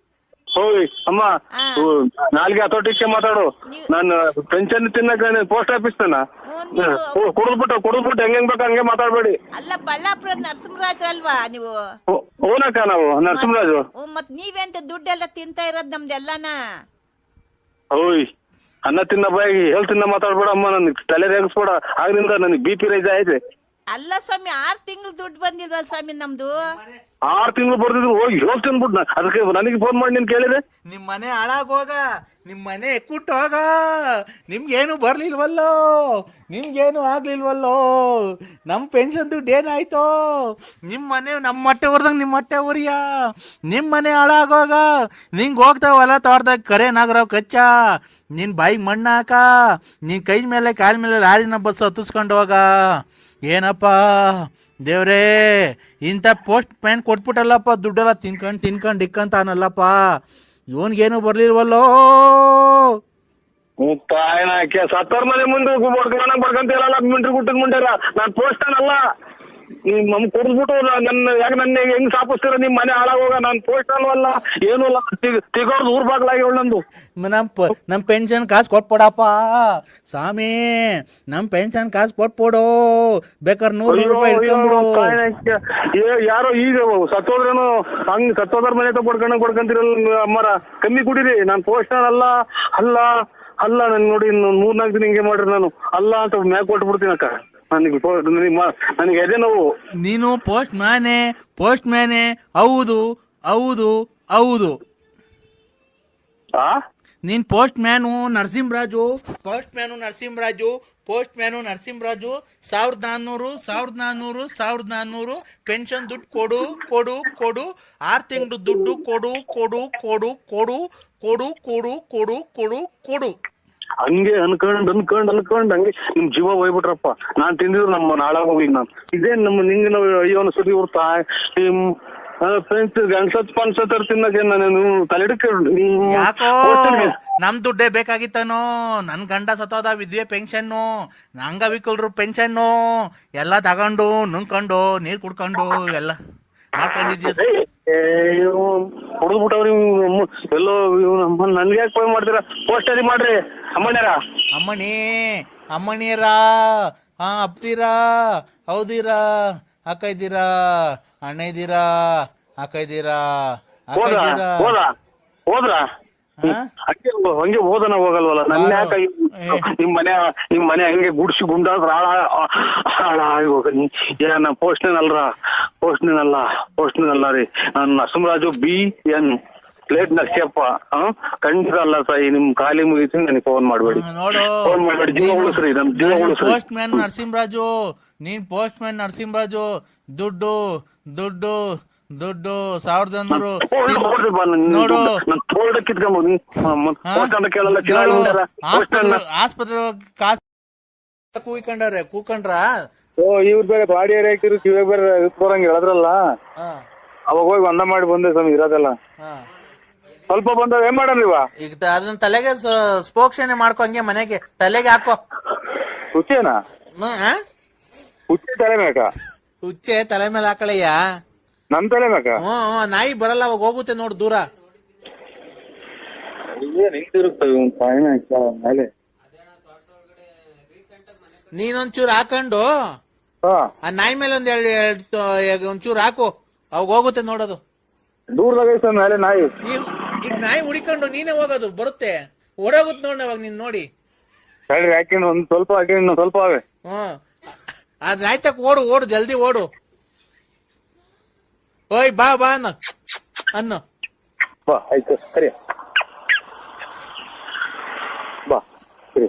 ಹೋಯ್ ಅಮ್ಮ, ಹಾ. ನಾಲ್ಗೆ ಹತೋಟಿಕ್ಕೆ ಮಾತಾಡು. ನಾನು ಪೆನ್ಷನ್ ತಿನ್ನಕ ಪೋಸ್ಟ್ ಆಫೀಸ್ ಕುಡಿದ್ಬಿಟ್ಟು ಹೆಂಗ್ ಬೇಕು ಹಂಗೆ ಮಾತಾಡ್ಬೇಡಿ. ಅಲ್ಲ ಬಳ್ಳಾಪುರ ನರಸಿಂಹರಾಜ್ ಅಲ್ವಾ ನೀವು? ಓನಕ್ಕ ನಾವು ನರಸಿಂಹರಾಜು. ಮತ್ ನೀವೆಂತ ದುಡ್ಡೆಲ್ಲ ತಿಂತಾ ಇರೋದ್ ನಮ್ದೆಲ್ಲನ? ಓಯ್ ಅನ್ನ ತಿನ್ನ ಬಾಯಿಗೆ ಹೇಳ್ ತಿನ್ನ ಮಾತಾಡ್ಬೇಡ ಅಮ್ಮ, ನನ್ಗೆ ತಲೆ ರೇಗಿಸ್ಬೇಡ. ಆಗ್ಲಿಂದ ನನಗೆ BP ರೈಸ್ ಆಯ್ತು. ಅಲ್ಲ ಸ್ವಾಮಿ, 6 ತಿಂಗಳು ದುಡ್ಡು ಬಂದಿಲ್ವಲ್ಲ ಸ್ವಾಮಿ ನಮ್ದು? 6 ತಿಂಗಳು ಬರ್ದಿದ್ರು ಹೋಗಿ ಹೇಳ್ತೀನಿ ಬಿಡ್. ಅದಕ್ಕೆ ನನಗೆ ಫೋನ್ ಮಾಡಿ ನೀನ್ ಕೇಳಿದೆ. ನಿಮ್ ಮನೆ ಹಾಳಾಗೋಗ, ನಿಮ್ ಮನೆ ಎಕ್ಕುಟ್ಟೋಗ, ನಿಮ್ಗೇನು ಬರ್ಲಿಲ್ವಲ್ಲೋ, ನಿಮ್ಗೇನು ಆಗ್ಲಿಲ್ವಲ್ಲೋ, ನಮ್ ಪೆನ್ಷನ್ ದುಡ್ಡು ಏನಾಯ್ತೋ, ನಿಮ್ ಮನೆ ನಮ್ಮ ಮೊಟ್ಟೆ ಹೊರ್ದಂಗ್ ನಿಮ್ ಮೊಟ್ಟೆ ಉರಿಯ, ನಿಮ್ ಮನೆ ಹಾಳಾಗೋಗ, ನಿಂಗ್ ಹೋಗ್ತಾವಲ್ಲ ತೋಟದಾಗ ಕರೆ ನಾಗರಾವ್ ಕಚ್ಚ, ನಿನ್ ಬಾಯಿಗೆ ಮಣ್ಣ ಹಾಕ, ನಿನ್ ಕೈ ಮೇಲೆ ಕಾಲ ಮೇಲೆ ಲಾರಿನ ಬಸ್ ಹತ್ತಿಸ್ಕೊಂಡು ಹೋಗ. ಏನಪ್ಪ ದೇವ್ರೇ, ಇಂಥ ಪೋಸ್ಟ್ ಮ್ಯಾನ್ ಕೊಟ್ಬಿಟ್ಟಲ್ಲಪ್ಪ, ದುಡ್ಡೆಲ್ಲ ತಿನ್ಕೊಂಡ್ ಇಕ್ಕಂತಾನಲ್ಲಪ್ಪ, ಇವನ್ಗೇನು ಬರ್ಲಿಲ್ವಲ್ಲೋ. ತಾಯಿನಾಕೆ ಸತ್ತರ್ ಮನೆ ಮುಂದೆ ಬಡ್ಕಂತೀರಲ್ಲ ಮಿಂಟ್ರಿ ಗುಟ್ಟದ ಮುಂಡ್ಯಾರ. ನಾನ್ ಪೋಸ್ಟ್ ಅಲ್ಲ, ನಮ್ ಕೊಡ್ಬಿಟ್ಟು ನನ್ನ ಹೆಂಗ್ ಸಾಪಿಸ್ತೀರ? ನಿಮ್ ಮನೆ ಹಾಳಾಗೋಗ. ನಾನ್ ಪೋಸ್ಟ್ ಅಲ್ವಲ್ಲ, ಏನೂ ಅಲ್ಲ, ತಿಗೋರ್ದು ಊರ್ ಬಾಗ್ಲಾಗಿ ನಂದು. ನಮ್ ಪೆನ್ಷನ್ ಕಾಸು ಕೊಟ್ಬಿಡಪ್ಪ ಸ್ವಾಮಿ, ನಮ್ ಪೆನ್ಷನ್ ಕಾಸು ಕೊಟ್ಬಿಡು, ಬೇಕಾದ್ರೆ 100 ರೂಪಾಯಿ ಇಟ್ಕೊಂಡ್ಬಿಡು. ಯಾರೋ ಈಗ ಸತ್ತೋದ್ರೇನು ಹಂಗ್ ಸತ್ತೋದ್ರ ಮನೆ ಕೊಡ್ಕಂತೀರಲ್ಲ ಅಮ್ಮರ, ಕಮ್ಮಿ ಕುಡೀರಿ. ನಾನ್ ಪೋಸ್ಟ್ ಅಲ್ಲ ಅಲ್ಲ ಅಲ್ಲ ನನ್ ನೋಡಿ, 3-4 ದಿನ ಹಿಂಗೆ ಮಾಡ್ರಿ. ನಾನು ಅಲ್ಲ ಅಂತ ಮ್ಯಾಗ್ ಕೊಟ್ಬಿಡ್ತೀನಿ ಅಕ್ಕ. ನನಗೆ ಎದೆ ನೋವು. ನೀನು ಪೋಸ್ಟ್ ಮ್ಯಾನೆ ಹೌದು ಹೌದು ಹೌದು. ನೀನ್ ಪೋಸ್ಟ್ ಮ್ಯಾನು ನರಸಿಂಹರಾಜು 1400 ಪೆನ್ಷನ್ ದುಡ್ಡು ಕೊಡು ಕೊಡು ಕೊಡು, 6 ತಿಂಗಳು ದುಡ್ಡು ಕೊಡು ಕೊಡು ಕೊಡು ಕೊಡು ಕೊಡು ಕೊಡು ಕೊಡು ಕೊಡು ಕೊಡು. ಹಂಗೆ ಅನ್ಕೊಂಡ್ ಹಂಗೆ ನಿಮ್ ಜೀವ ಹೋಗ್ಬಿಟ್ರಪ್ಪ. ನಾನ್ ತಿಂದಿದ್ರು ನಮ್ಮ ನಾಳಾಗೋಗಿ. ನಾನು ಇದೇ ನಮ್ಮ ನಿಂಗೆ ನಾವು ಅಯ್ಯೋ ಅನ್ಸತಿ ಇವ್ರ ಫ್ರೆಂಡ್ಸ್ ಗಣಸತ್ ತಿನ್ನಕ್ಕೆ ನಾನು ತಲೆಡಕ್ಕೆ. ಯಾಕೋ ನಮ್ ದುಡ್ಡೇ ಬೇಕಾಗಿತ್ತನೋ? ನನ್ ಗಂಡ ಸತ್ತೋದ, ವಿದ್ಯೆ ಪೆನ್ಷನ್ನು, ಅಂಗವಿಕಲರು ಪೆನ್ಷನ್ನು ಎಲ್ಲ ತಗೊಂಡು ನುಂಗ್ಕೊಂಡು ನೀರ್ ಕುಡ್ಕೊಂಡು ಎಲ್ಲ ಮಾಡ್ಕೊಂಡಿದ್ಯ. ಹೊಡೆದ್ಬಿಟ್ಟವ್ರಿ ಎಲ್ಲೋ. ನನ್ಗೆ ಯಾಕೆ ಫೋನ್ ಮಾಡ್ತೀರಾ? ಪೋಸ್ಟರಿ ಮಾಡ್ರಿ ಅಮ್ಮಣಿಯರ ಅಪ್ತೀರಾ, ಹೌದಿರಾ, ಅಕ್ಕ ಇದ್ದೀರಾ, ಅಣ್ಣ ಇದ್ದೀರಾ, ಅಕ್ಕ ಇದ್ದೀರಾ, ಹೋದ್ರ ಹಂಗೆ ಹೋದನ ಹೋಗಲ್ವಲ್ಲ. ನನ್ನ ಯಾಕ ನಿಮ್ ಮನೆ ಹಂಗೆ ಗುಡ್ಸಿ ಗುಂಡಾದ್ರ ಹಾಳಾಗಿ ಹೋಗ. ಏನ ಪೋಸ್ಟ್ನೇನ್ ಅಲ್ಲ ರೀ. ನಾನು ನರಸಿಂಹರಾಜು BN ಪ್ಲೇಟ್ ನರ್ಸಿಯಪ್ಪ. ಖಂಡಿತ ಅಲ್ಲ ಸಾಯಿ, ನಿಮ್ ಖಾಲಿ ಮುಗಿಸಿ ನನಗೆ ಫೋನ್ ಮಾಡ್ಬೇಡಿ. ಜೀವ ಉಳಿಸ್ರಿ, ನಮ್ ಜೀವ ಉಳಿಸ್ರಿ. ಪೋಸ್ಟ್ ಮ್ಯಾನ್ ನರಸಿಂಹರಾಜು, ನೀನ್ ಪೋಸ್ಟ್ ಮ್ಯಾನ್ ನರಸಿಂಹರಾಜು. ದುಡ್ಡು 1100 ನೋಡು. ಆಸ್ಪತ್ರೆ ಕಾಸು ಕೂಕೊಂಡ್ರ ಇವ್ರ ಬೇರೆ ಬಾಡಿ ಹಾಕಿರು, ಕಿವಾಗ ಬೇರೆ ಬರಂಗ ಹೇಳದ್ರಲ್ಲ, ಅವಾಗ ಹೋಗಿ ಒಂದ ಮಾಡಿ ಬಂದೆ ಸ್ವಾಮಿ. ಇರೋದೆಲ್ಲ ಸ್ವಲ್ಪ ಬಂದವ್ ಏನ್ ಮಾಡಲ್ವ? ಈಗ ಅದನ್ನ ತಲೆಗೆ ಸ್ಪೋಕ್ಷಣೆ ಮಾಡ್ಕೊ, ಹಂಗೆ ಮನೆಗೆ ತಲೆಗೆ ಹಾಕೋ. ಹುಚ್ಚೇನಾ? ಹುಚ್ಚೆ ತಲೆ ಮೇಕ? ಹುಚ್ಚೆ ತಲೆ ಮೇಲೆ ಹಾಕಳಯ್ಯ. ನನ್ ತಲೆ ಮೇಕ? ನಾಯಿ ಬರಲ್ಲ, ಅವಾಗ ಹೋಗುತ್ತೆ ನೋಡು ದೂರ. ಮೇಲೆ ನೀನೊಂಚೂರು ಹಾಕೊಂಡು ಆ ನಾಯಿ ಮೇಲೆ ಒಂಚೂರು ಹಾಕು, ಅವಾಗ ಹೋಗುತ್ತೆ ನೋಡೋದು. ದೂರದಾಗ ಮೇಲೆ ನಾಯಿ. ಈಗ ನಾಯಿ ಹುಡಿಕೊಂಡು ನೀನೇ ಹೋಗೋದು, ಬರುತ್ತೆ, ಓಡೋಗುತ್ತೆ ನೋಡಿ ಅವಾಗ ನೀನ್ ನೋಡಿ. ಹೇಳ್ರಿ ಹಾಕಿನ ಒಂದ್ ಸ್ವಲ್ಪ ಹಾಕಿ, ಇನ್ನು ಸ್ವಲ್ಪ ಅವೆ. ಅದ್ ನಾಯ್ತಕ್ ಓಡು ಜಲ್ದಿ ಓಡು. ಓಯ್ ಬಾ ಅನ್ನು ಬಾ. ಆಯ್ತು ಸರಿ, ಬಾ ಸರಿ.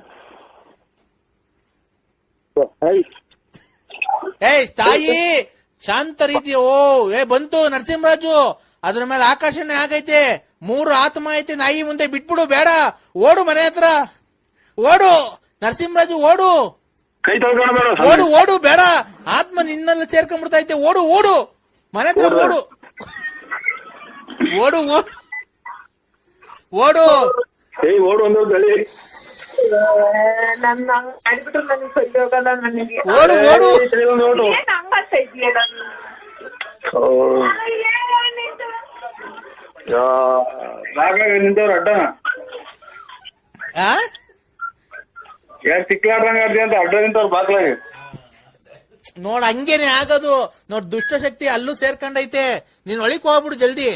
ಏಯ್ ತಾಯಿ ಶಾಂತ ರೀತಿ. ಬಂತು ನರಸಿಂಹರಾಜು, ಅದ್ರ ಮೇಲೆ ಆಕರ್ಷಣೆ ಆಗೈತೆ. 3 ಆತ್ಮ ಐತೆ ನಾಯಿ ಮುಂದೆ, ಬಿಟ್ಬಿಡು, ಬೇಡ, ಓಡು ಮನೆ ಹತ್ರ, ಓಡು ನರಸಿಂಹರಾಜು, ಓಡು ಬೇಡ, ಆತ್ಮ ನಿನ್ನೆಲ್ಲ ಸೇರ್ಕೊಂಡ್ಬಿಡ್ತೈತೆ. ಓಡು ಮನೆ ಹತ್ರ ಓಡು. ಓಡು ಏಯ್ ಓಡು ಒಂದು ಗಳಿ. ನನ್ನ ಮಾಡಿಬಿಟ್ರೆ ನನಗೆ ಸರಿ ಹೋಗಲ್ಲ ನನಗೆ. ಓಡು ಓಡು ಓಡು. ಏನ್ ಹಂಗಂತ ಇದೆಯಾ ನಾನು? ನಿಂತವ್ರ ಅಡ್ಡನ ಆ ಯಾರು ಸಿಕ್ಲಾಡ್ರಂಗ ಅಂತ ಅಡ್ಡ ನಿಂತವ್ರ ಬಾಗ್ಲಾಗೆ. ನೋಡ್ ಹಂಗೇನೆ ಆಗೋದು. ನೋಡ್ ದುಷ್ಟಶಕ್ತಿ ಅಲ್ಲೂ ಸೇರ್ಕೊಂಡೈತೆ. ನೀನ್ ಒಳಿಕ್ ಹೋಗ್ಬಿಡು ಜಲ್ದಿ.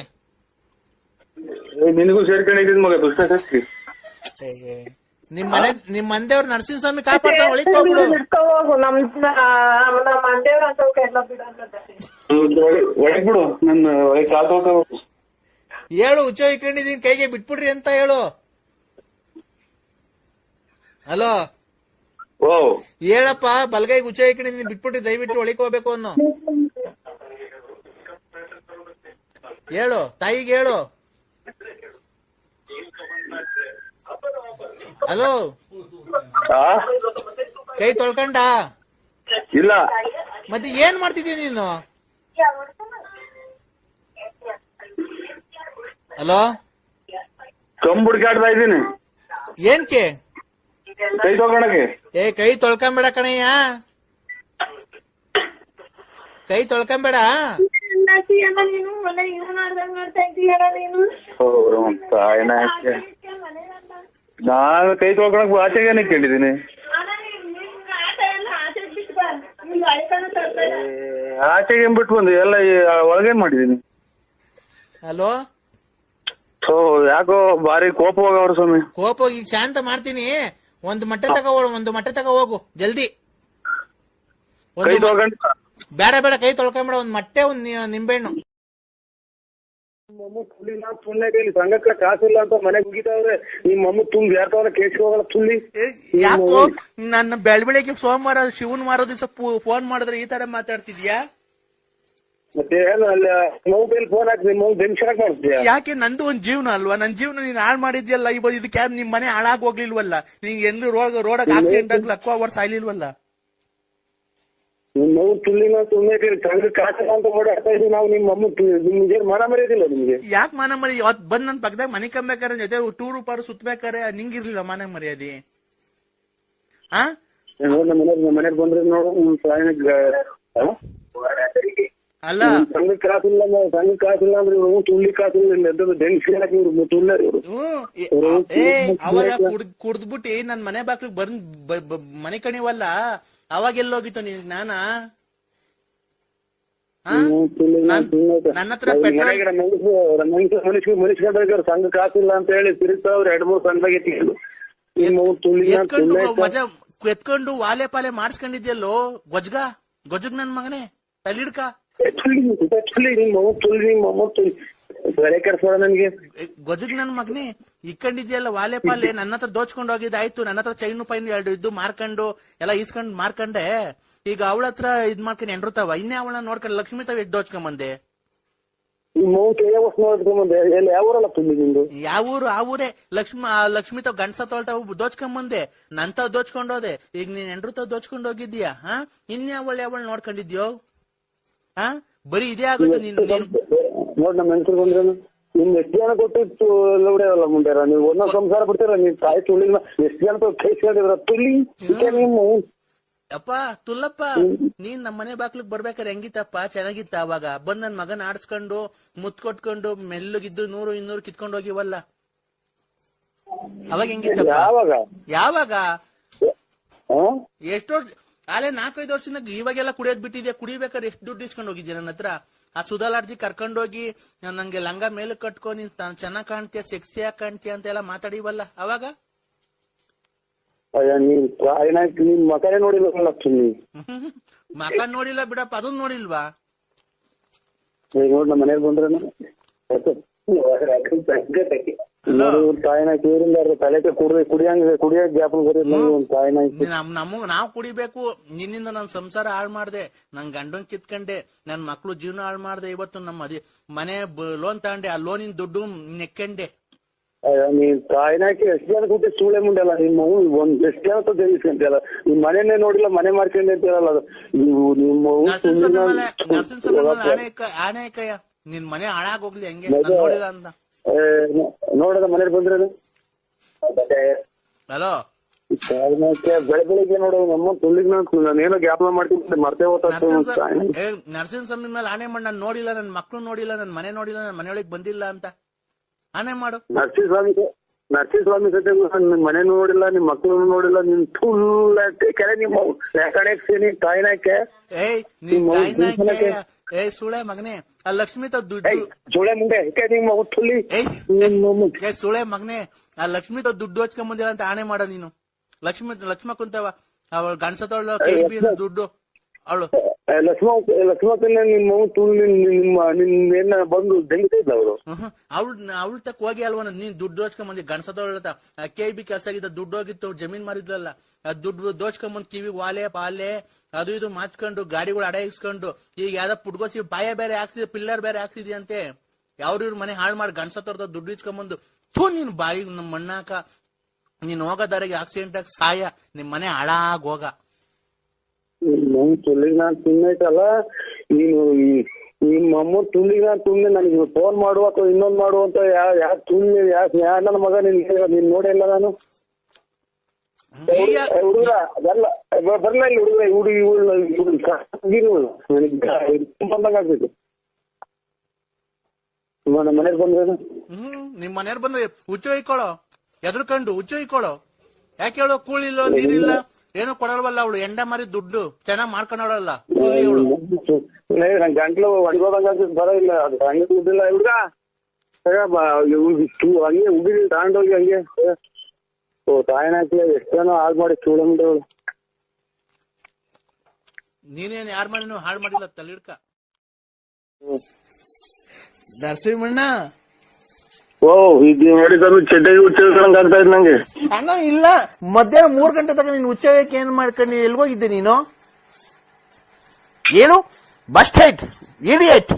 ನಿನಗೂ ಸೇರ್ಕೊಂಡಿದ್ ಮಗ ದುಷ್ಟಶಕ್ತಿ. ನಿಮ್ ಮಂದೇವ್ರ ನರಸಿಂಹಸ್ವಾಮಿ ಕಾಪಾಡ್ತಾನೆ, ಒಳಿಕ್ ಹೋಗ್ಬಿಡು. ಹೋಗು ನಮ್ಮ ಮಂದೇವ್ರ ಅಂತ ಎಲ್ಲ ಬಿಡ. ಒಳಗ್ ಬಿಡು, ನನ್ನ ಒಳಗ್ ಕಾತೋತ ಹೇಳು, ಹುಚ್ಚ ಇಟ್ಕೊಂಡಿದೀನಿ ಕೈಗೆ ಬಿಟ್ಬಿಡ್ರಿ ಅಂತ ಹೇಳು. ಹಲೋ ಓ ಹೇಳಪ್ಪ, ಬಲ್ಗೈ ಹುಚ್ಚ ಇಟ್ಕೊಂಡಿದೀನಿ ಬಿಟ್ಬಿಟ್ರಿ, ದಯವಿಟ್ಟು ಒಳಿಕ್ ಹೋಗ್ಬೇಕು ಅನ್ನೋ. ಹೇಳು ತಾಯಿಗೆ ಹೇಳು. ಹಲೋ ಕೈ ತೊಳ್ಕಂಡ? ಇಲ್ಲ. ಮತ್ತೆ ಏನ್ ಮಾಡ್ತಿದ್ದೀಯ ನೀನು? ಹಲೋ ಕಂಬ್ ಹುಡ್ಕಾಡ್ತಾ ಇದ್ದೀನಿ. ಏನ್ಕೆ? ಕೈ ತಗೊಂಡಕ್ಕೆ. ಕೈ ತೊಳ್ಕೊಂಬೇಡ ಕಣಯ್ಯ, ಕೈ ತೊಳ್ಕೊಂಬೇಡ. ನೀನು ಮನೆ ಇದು ಮಾಡ್ದಂಗ್ ಮಾಡ್ತಾ ಇದ್ದೀಯಲ್ಲ ನೀನು. ನಾನು ಕೈ ತೊಳ್ಕೊಳಕ್ ಆಚೆಗೆ ಕೇಳಿದ್ದೀನಿ. ಆಚೆಗೆ ಬಿಟ್ಟು ಬಂದು ಎಲ್ಲ ಒಳಗೇನ್ ಮಾಡಿದೀನಿ. ಹಲೋ ಯಾಕೋ ಬಾರಿ ಕೋಪ ಹೋಗವ್ರ ಸ್ವಾಮಿ. ಕೋಪ ಈಗ ಶಾಂತ ಮಾಡ್ತೀನಿ. ಒಂದು ಮೊಟ್ಟೆ ತಗೋ ಹೋಗು ಜಲ್ದಿ. ಕೈ ತೊಳ್ಕೊಂಡು ಬೇಡ ಬೇಡ, ಕೈ ತೊಳ್ಕೊಂಬೇಡ. ಒಂದ್ ಮೊಟ್ಟೆ, ಒಂದ್ ನಿಂಬೆಹಣ್ಣು. ಸಂಘಕ್ಕ ಕಾಸಿಲ್ಲ ಅಂತ ಮನೆಗೆ ಮುಗಿತಾವ್ರೆ. ನಿಮ್ಮ ಅಮ್ಮ ತುಂಬ ಯಾರ್ತವ್ರ ಕೇಸ್ ಹೋಗಲ್ಲ ತುಳ್ಳಿ. ಯಾಕೋ ನನ್ನ ಬೆಳಬೆಳಿಗ್ಗೆ ಸೋಮವಾರ ಶಿವನ್ ಮಾರೋ ದಿವಸ ಫೋನ್ ಮಾಡಿದ್ರೆ ಈ ತರ ಮಾತಾಡ್ತಿದ್ಯಾ? ಮತ್ತೆ ಅಲ್ಲಿ ಮೊಬೈಲ್ ಫೋನ್ ಹಾಕಿ ನಿಮ್ಮ ಬೆನ್ಶಾಕ್ ಮಾಡ್ತೀಯ. ಯಾಕೆ? ನಂದು ಒಂದ್ ಜೀವನ ಅಲ್ವಾ? ನನ್ ಜೀವನ ನೀನ್ ಹಾಳು ಮಾಡಿದ್ಯಲ್ಲ. ಇದಕ್ಕೆ ನಿಮ್ ಮನೆ ಹಾಳಾಗ್ ಹೋಗ್ಲಿಲ್ವಲ್ಲ? ನೀನ್ ಎಲ್ಲೂ ರೋಡಾಗ ಆಕ್ಸಿಡೆಂಟ್ ಆಗ್ಲಿ ಅಕ್ವಾ ವರ್ಷ ಸಾಯ್ಲಿಲ್ವಲ್ಲ? ನಿಮ್ಮ ಮಗು ತುಳ್ಳಿನ ಸುಮ್ಮನೆ ಸಂಘ ಕಾಸಿಲ್ಲ ಅಂತ ಓಡಾಡ್ತಾ ಇದೀವಿ ನಾವು. ನಿಮ್ಮ ಅಮ್ಮ ನಿಮ್ಗೆ ಮಾನ ಮರ್ಯಾದಿಲ್ಲ ನಿಮ್ಗೆ. ಯಾಕೆ ಮಾನ ಮರ್ಯಾದೆ? ಅವತ್ ಬಂದ್ ನನ್ ಪಕ್ಕದಾಗ ಮನೆ ಕಂಬೇಕಾರೆ ಜೊತೆ ಟೂರ್ ಪಾರು ಸುತ್ತಬೇಕಾರೆ ನಿಂಗಿರ್ಲಿಲ್ಲ ಮಾನ ಮರ್ಯಾದೆ? ಆ ಮನೆಗ್ ಬಂದ್ರೆ ನೋಡು ಅಲ್ಲ, ಸಂಘ ಕಾಸಿಲ್ಲ ಅಂದ್ರೆ ತುಳ್ಳಿ ಕಾಸಿಲ್ಲ ತುಳ್ಳ ಅವಾಗ ಕುಡ್ದ್ಬಿಟ್ಟಿ ನನ್ ಮನೆ ಬಾಕ್ಲಿಗ್ ಬಂದ್ ಮನೆ ಕಣಿವಲ್ಲ, ಅವಾಗ ಎಲ್ಲೋಗಿತ್ತು ನಿನ್ ಜ್ಞಾನ? ನನ್ನ ಹತ್ರ ಮನುಷ್ಯ ಸಂಘ ಕಾಸಿಲ್ಲ ಅಂತ ಹೇಳಿ ತಿರುಗ್ತಾವ್ರೆ. 2-3 ಸಂಘದಾಗ ಎತ್ಕೊಂಡು ವಾಲೆ ಪಾಲೆ ಮಾಡಿಸ್ಕೊಂಡಿದ್ಯಲ್ಲೋ ಗೊಜ್ಗ ನನ್ ಮಗನೇ ತಲಿಡ್ಕ. ನನ್ಗೆ ಗೊಜಗ್ ನನ್ ಮಗನೇ ಇಕ್ಕೊಂಡಿದ್ಯಲ್ಲ ವಾಲೆ ಪಾಲೆ. ನನ್ನ ಹತ್ರ ದೋಚ್ಕೊಂಡು ಹೋಗಿದ್ದಾಯ್ತು. ನನ್ನ ಹತ್ರ ಚೈನು ಪೈನು 2 ಇದ್ದು ಮಾರ್ಕೊಂಡು ಎಲ್ಲ ಈಸ್ಕೊಂಡ್ ಮಾರ್ಕಂಡೆ. ಈಗ ಅವಳ ಹತ್ರ ಇದ್ ಮಾಡ್ಕೊಂಡು ಎಂಡ್ರತಾವ. ಇನ್ನೇ ಅವಳನ್ನ ನೋಡ್ಕೊಂಡು ಲಕ್ಷ್ಮಿ ತಾವ್ ಎಷ್ಟ್ ದೋಚ್ಕೊಂಬಂದೆ. ಯಾವ ಊರು? ಆ ಊರೇ ಲಕ್ಷ್ಮಿ ತಾವ್ ಗಂಡಸ ತೊಳ್ತಾವ್ ದೋಚ್ಕೊಂಬಂದೆ. ನಂತಾವ್ ದೋಚ್ಕೊಂಡೋದೆ. ಈಗ ನೀನ್ ಎಂಡ್ರತಾವ್ ದೋಚ್ಕೊಂಡ್ ಹೋಗಿದ್ಯಾ? ಇನ್ಯಾವಳ ಯಾವಳ ನೋಡ್ಕೊಂಡಿದ್ಯೋ? ಬರೀ ಇದೇ ಆಗುತ್ತೆ. ನೋಡ್ ನಮ್ಮ ಹೆಂಗಸರು ಬಂದ್ರೆ ನಿಮ್ ಎಷ್ಟು ಜನ ಕೊಟ್ಟಿತ್ತು ಲೌಡೆಯಲ್ಲ ಮುಂಡ್ಯಾರ. ನೀವು ಒಂದೊಂದ್ ಸಂಸಾರ ಬಿಡ್ತೀರ. ನೀವ್ ತಾಯಿ ತುಳಿನ ಎಷ್ಟು ಜನ ಕೈಸ್ಕೊಂಡಿದ್ರ ತುಳಿ ನೀವು. ಅಪ್ಪ ತುಲ್ಲಪ್ಪ, ನೀನ್ ನಮ್ಮ ಮನೆ ಬಾಕ್ಲಿಗ್ ಬರ್ಬೇಕಾರೆ ಹೆಂಗಿತ್ತಪ್ಪ? ಚೆನ್ನಾಗಿತ್ತ? ಅವಾಗ ಬಂದ್ ನನ್ ಮಗನ್ ಆಡ್ಸ್ಕೊಂಡು ಮುತ್ ಕೊಟ್ಕೊಂಡು ಮೆಲ್ಲಗಿದ್ದು 100-200 ಕಿತ್ಕೊಂಡ್ ಹೋಗಿವಲ್ಲ, ಅವಾಗ ಹೆಂಗಿತ್ತಪ್ಪ? ಯಾವಾಗ ಎಷ್ಟೋ ಆಲೆ 4-5 ವರ್ಷದಿಂದ ಇವಾಗೆಲ್ಲ ಕುಡಿಯೋದ್ ಬಿಟ್ಟಿದ್ಯಾ. ಕುಡಿಬೇಕಾದ್ರೆ ಎಷ್ಟು ದುಡ್ಡು ಇಸ್ಕೊಂಡ್ ಹೋಗಿದ್ಯಾ ನನ್ನ ಹತ್ರ? ಆ ಸುಧಾಲಾಡ್ಜಿ ಕರ್ಕೊಂಡೋಗಿ ನಂಗೆ ಲಂಗ ಮೇಲೆ ಕಟ್ಕೊ, ನೀನ್ ಚೆನ್ನಾಗ್ ಕಾಣ್ತೀಯ, ಸೆಕ್ಸಿಯಾಗಿ ಕಾಣ್ತೀಯ ಅಂತ ಎಲ್ಲ ಮಾತಾಡಿವಲ್ಲ ಅವಾಗ? ನಿಮ್ ಮಕನೇ ನೋಡಿಲ್ಲ. ಮಕ ನೋಡಿಲ್ಲ ಬಿಡಪ್ಪ, ಅದನ್ ನೋಡಿಲ್ವಾ? ನೋಡ್ ನಮ್ಮ ಮನೇಲಿ ಬಂದ್ರೆ ತಾಯಿನ ಕೇರಿಂದ ತಲೆ ಕುಡಿಯಂಗ ಗ್ಯಾಪನ್ ತಾಯಿನ ನಾವ್ ಕುಡಿಬೇಕು. ನಿನ್ನಿಂದ ನನ್ ಸಂಸಾರ ಹಾಳು ಮಾಡ್ದೆ, ನನ್ ಗಂಡನ್ ಕಿತ್ಕೊಂಡೆ, ನನ್ ಮಕ್ಳು ಜೀವನ ಹಾಳು ಮಾಡ್ದೆ. ಇವತ್ತು ನಮ್ಮ ಮನೆ ಲೋನ್ ತಗೊಂಡೆ, ಆ ಲೋನಿನ ದುಡ್ಡು ನೆಕ್ಕಂಡೆ. ನೀನ್ ತಾಯಿನಾಕಿ ಎಷ್ಟು ಜನ ಕೂತಿ ಸೂಳೆ ಮುಂಡೆಲ್ಲ. ನಿಮ್ಮ ಒಂದ್ ಎಷ್ಟು ಜನ ಜಯಿಸ್ಕೊಂತಿಯಲ್ಲ. ನಿಮ್ ಮನೆಯನ್ನೇ ನೋಡಿಲ್ಲ, ಮನೆ ಮಾಡ್ಕೊಂಡೆ ಅಂತೀರಲ್ಲ. ಆಣೆಕಯ್ಯ, ನಿನ್ ಮನೆ ಹಾಳಾಗೋಗ್ಲಿ ಹಂಗೆ ನೋಡಿಲ್ಲ ಅಂತ. ನೋಡೋದ ಮನೇಲಿ ಬಂದ್ರೆ ಹಲೋ ಬೆಳಿಗ್ಗೆ ನೋಡು ನಮ್ಮ ತುಳ್ಳಿಗ್ ನಾನೇನೋ ಜ್ಞಾಪನ ಮಾಡ್ತೀನಿ ಮರ್ತೇ ನರಸಿಂಹಸ್ವಾಮಿ ಮೇಲೆ ಆನೆ ಮಾಡಿ ನಾನು ನೋಡಿಲ್ಲ, ನನ್ ಮಕ್ಳು ನೋಡಿಲ್ಲ, ನನ್ ಮನೆ ನೋಡಿಲ್ಲ, ನನ್ ಮನೆಯೊಳಗೆ ಬಂದಿಲ್ಲ ಅಂತ ಆನೆ ಮಾಡು. ನರಸಿಂಹಸ್ವಾಮಿ ಸತ್ಯ ನಿಮ್ ಮನೆ ನೋಡಿಲ್ಲ, ನಿಮ್ ಮಕ್ಳು ನೋಡಿಲ್ಲ, ನಿಮ್ ತುಳ್ಳ ಕೆರೆ ನಿಮ್ಮ ಕಡೆಗೆ ತಾಯಿನಾಕೆ ಏಯ್ ನೀನ್ ತಾಯಿನಾಕೆ ಏಯ್ ಸುಳೆ ಮಗನೇ ಆ ಲಕ್ಷ್ಮಿ ದುಡ್ಡು ಸುಳೆ ಮುಂದೆ ನಿಮ್ಮ ತುಳ್ಳಿ ಏಯ್ ಸುಳೆ ಮಗನೇ ಆ ಲಕ್ಷ್ಮಿ ದುಡ್ಡು ಹಚ್ಕೊಂಬಂದಿಲ್ಲ ಅಂತ ಆಣೆ ಮಾಡ ನೀನು. ಲಕ್ಷ್ಮ ಕುಂತವ ಅವಳು ಗಂಡಸತವಳ ದುಡ್ಡು ಅವಳು ಲಕ್ಷ್ಮಕ್ಕನ್ನ ನಿಮ್ಮ ತುಳ್ಳಿ ನಿನ್ನ ಬಂದು ದಂಡಿಸಿದ್ಲ ಅವರು. ಅವಳು ತಕ್ಕ ಹೋಗಿ ಅಲ್ವ ನೀನ್ ದುಡ್ಡು ದೋಚ್ಕೊಂಬಂದಿ ಗಂಡಸತವಳ KIB ಕೆಲಸ ಆಗಿದ್ದ ದುಡ್ಡು ಹೋಗಿತ್ತು, ಜಮೀನ್ ಮಾರಿದ್ಲಲ್ಲ ಆ ದುಡ್ಡು ದೋಚ್ಕೊಂಬಂದ್ ಕಿವಿ ವಾಲೆ ಪಾಲೆ ಅದು ಇದು ಮಾಚ್ಕೊಂಡು ಗಾಡಿಗಳು ಅಡ ಇಸ್ಕೊಂಡು ಈಗ ಯಾವ್ದೋ ಪುಡ್ಗೋಸಿ ಬಾಯ ಬೇರೆ ಹಾಕ್ಸಿದ ಪಿಲ್ಲರ್ ಬೇರೆ ಹಾಕ್ಸಿದ್ಯಂತೆ. ಯಾವ್ರ ಮನೆ ಹಾಳು ಮಾಡಿ ಗಂಡಸತವ್ರದ ದುಡ್ಡು ಇಸ್ಕೊಂಬಂದು ನಿನ್ ಬಾಯಿ ನಮ್ ಮಣ್ಣಾಕ ನೀನ್ ಹೋಗೋದಾರಿಗೆ ಆಕ್ಸಿಡೆಂಟ್ ಆಗಿ ಸಾಯ, ನಿಮ್ ಮನೆ ಹಾಳಾಗೋಗ. ತುಳ್ಳಿಗ್ ನಾನ್ ತಿನ್ನೈತಲ್ಲ ನೀನು ನಿಮ್ಮ ಅಮ್ಮ ತುಳ್ಳಿಗ್ ನಾನ್ ತುಳ್ಳಿ ನನಗೆ ಫೋನ್ ಮಾಡು ಅಥವಾ ಇನ್ನೊಂದ್ ಮಾಡು ಅಂತ ಯಾವ ತುಳ್ಳಿ ಯಾರ ನನ್ನ ಮಗ ನೀನ್ ನೋಡಿಲ್ಲ ನಾನು. ಹುಡುಗ ಬರ್ಲ ಇಲ್ಲಿ ಹುಡುಗ ಬಂದಂಗ ಆಗ್ತೈತಿ. ನಮ್ಮ ಮನೇಲಿ ಬಂದ್ರೆ ನಿಮ್ ಮನೆಯವ್ರು ಬಂದ್ರೆ ಹುಚ್ಚು ಹೊಯ್ಕೊಳ್ಳೋ, ಎದ್ರಕಂಡು ಹುಚ್ಚು ಹೊಯ್ಕೊಳ್ಳೋ. ಯಾಕೆ ಹೇಳೋ ಕೂಳಿಲ್ಲ ನೀರಿಲ್ಲ ಏನೋ ಕೊಡಲ್ವಲ್ಲ ಅವಳು, ಎಂಡ ಮಾರಿ ದುಡ್ಡು ಚೆನ್ನಾಗ್ ಮಾಡ್ಕೊಂಡವಳಲ್ಲ ಅವಳು. ನನ್ ಗಂಟ್ಲು ಒಣಗೋದಂಗ ಬರ ಇಲ್ಲ, ಅದು ಹಂಗೆ ದುಡ್ಡಿಲ್ಲ ಹುಡುಗ ಹಂಗೆ ಹುಡುಗಿ ತಗೊಂಡೋಗಿ ಹಂಗೆ ತಾಯಿನಾಕಿ ಎಷ್ಟೇನೋ ಹಾಳು ಮಾಡಿ ಚೂಳ ಮುಂದವಳು. ನೀನೇನ್ ಯಾರ ಮನೇನು ಹಾಳು ಮಾಡಿಲ್ಲ ತಲ್ಲಿಡ್ಕ. ನರಸಿಂಹಣ್ಣ ಓ ಈಗ ನೋಡಿದ್ರು ಚಡ್ಡಾಗಿ ಹುಚ್ಚಿಡ್ಕೊಂಡ್ ಆಗ್ತಾ ಇದ್ ನಂಗೆ. ಅಣ್ಣ ಇಲ್ಲ, ಮಧ್ಯಾಹ್ನ 3 ಗಂಟೆ ತನಕ ನೀನ್ ಹುಚ್ಚಕ್ಕೆ ಏನ್ ಮಾಡ್ಕೊಂಡು ಎಲ್ಗೋಗಿದ್ದೆ ನೀನು? ಹೇಳು ಬಸ್ ಸ್ಟ್ಯಾಂಡ್ ಇಡಿಯಟ್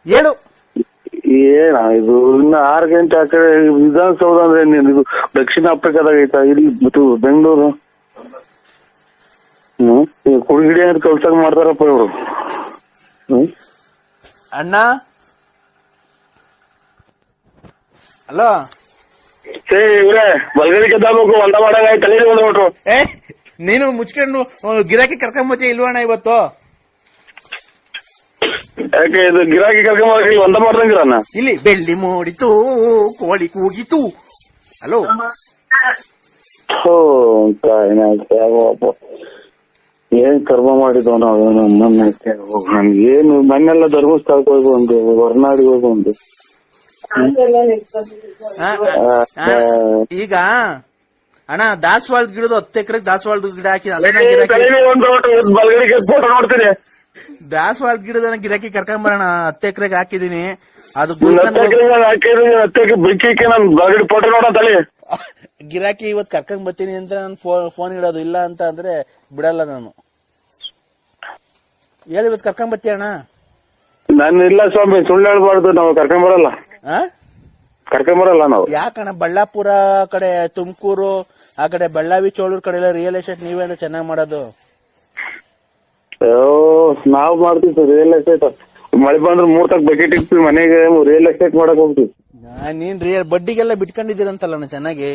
ಹೇಳು. ಏನ ಇದು ಇನ್ನು 6 ಗಂಟೆ ಆ ಕಡೆ ವಿಧಾನಸೌಧ ಅಂದ್ರೆ ಇದು ದಕ್ಷಿಣ ಆಫ್ರಿಕಾದಾಗ ಐತಾ ಇಲ್ಲಿ ಬೆಂಗಳೂರು? ಕುಡಿಗಿಡಿ ಅಂತ ಕಲ್ಸಾಗ ಮಾಡ್ತಾರಪ್ಪ ಇವ್ರು. ಅಣ್ಣ ಹಲೋ ಇವ್ರೆ ಬಲ್ಗಡಿ ಕೆದ್ದಾಬೇಕು ಒಂದ ಮಾಡಂಗ ತಲೆ ಬಂದ್ಬಿಟ್ರು. ನೀನು ಮುಚ್ಕೊಂಡು ಗಿರಾಕಿ ಕರ್ಕೊಂಬತ್ತಿ ಇಲ್ವಣ್ಣ ಇವತ್ತು? ಯಾಕೆ ಇದು ಗಿರಾಕಿ ಕರ್ಕೊಂಬ ಒಂದ ಮಾಡ್ದಂಗಿರಣ್ಣ. ಇಲ್ಲಿ ಬೆಳ್ಳಿ ಮೂಡಿತು ಕೋಳಿ ಕೂಗಿತು. ಹಲೋ ಏನ್ ಕರ್ಮ ಮಾಡಿದ್ವ ನಾವು ನಮ್ಗೇನು ಮನೆಲ್ಲ ಧರ್ಮಸ್ಥಳಕ್ಕೆ ಹೋಗಿ ಒಂದು ಹೊರನಾಡಿಗೆ ಹೋಗಿ ಒಂದು. ಈಗ ಅಣ್ಣ ದಾಸವಾಳದ ಗಿಡದ 10 ಎಕರೆಗೆ ದಾಸವಾಳದ ಗಿಡ ಹಾಕಿ ನೋಡ್ತೀನಿ. ದಾಸವಾಳದ ಗಿಡದ ಗಿರಾಕಿ ಕರ್ಕೊಂಬರೋಣ 10 ಎಕರೆಗೆ ಹಾಕಿದೀನಿ. ಅದು ಫೋಟೋ ನೋಡತ್ತಲ್ಲಿ ಗಿರಾಕಿ ಇವತ್ ಕರ್ಕೊಂಡ್ ಬರ್ತೀನಿ ಅಂತ ನಾನು ಫೋನ್ ಇಡೋದು, ಇಲ್ಲ ಅಂತ ಅಂದ್ರೆ ಬಿಡಲ್ಲ ನಾನು. ಹೇಳಿ ಇವತ್ ಕರ್ಕೊಂಡ್ ಬರ್ತೀಯ ಅಣ್ಣ? ನಾನು ಇಲ್ಲ ಸ್ವಾಮಿ, ಸುಳ್ಳು ಹೇಳ್ಬಾರ್ದು. ನಾವು ಕರ್ಕೊಂಬರಲ್ಲ ನಾವು. ಯಾಕಣ್ಣ ಬಳ್ಳಾಪುರ ಕಡೆ, ತುಮಕೂರು ಆ ಕಡೆ, ಬೆಳ್ಳಾವಿ ಚೋಳೂರ್ ಕಡೆ ಎಲ್ಲ ರಿಯಲ್ ಎಸ್ಟೇಟ್ ನೀವೇ ಅಂತ ಚೆನ್ನಾಗ್ ಮಾಡೋದು. ನಾವ್ ಮಾಡ್ತೀವಿ ಸರ್ ರಿಯಲ್ ಎಸ್ಟೇಟ್. ಮಳೆ ಬಂದ್ರೆ 3 ತಕ್ ಬಕೆಟ್ ಇಕ್ತಿವಿ ಮನೆಗೆ, ರಿಯಲ್ ಎಸ್ಟೇಟ್ ಮಾಡಕ್ ಹೋಗ್ತೀವಿ. ನೀನ್ ಬಡ್ಡಿಗೆಲ್ಲ ಬಿಟ್ಕೊಂಡಿದ್ದೀರಂತಲ್ಲ ಚೆನ್ನಾಗಿ.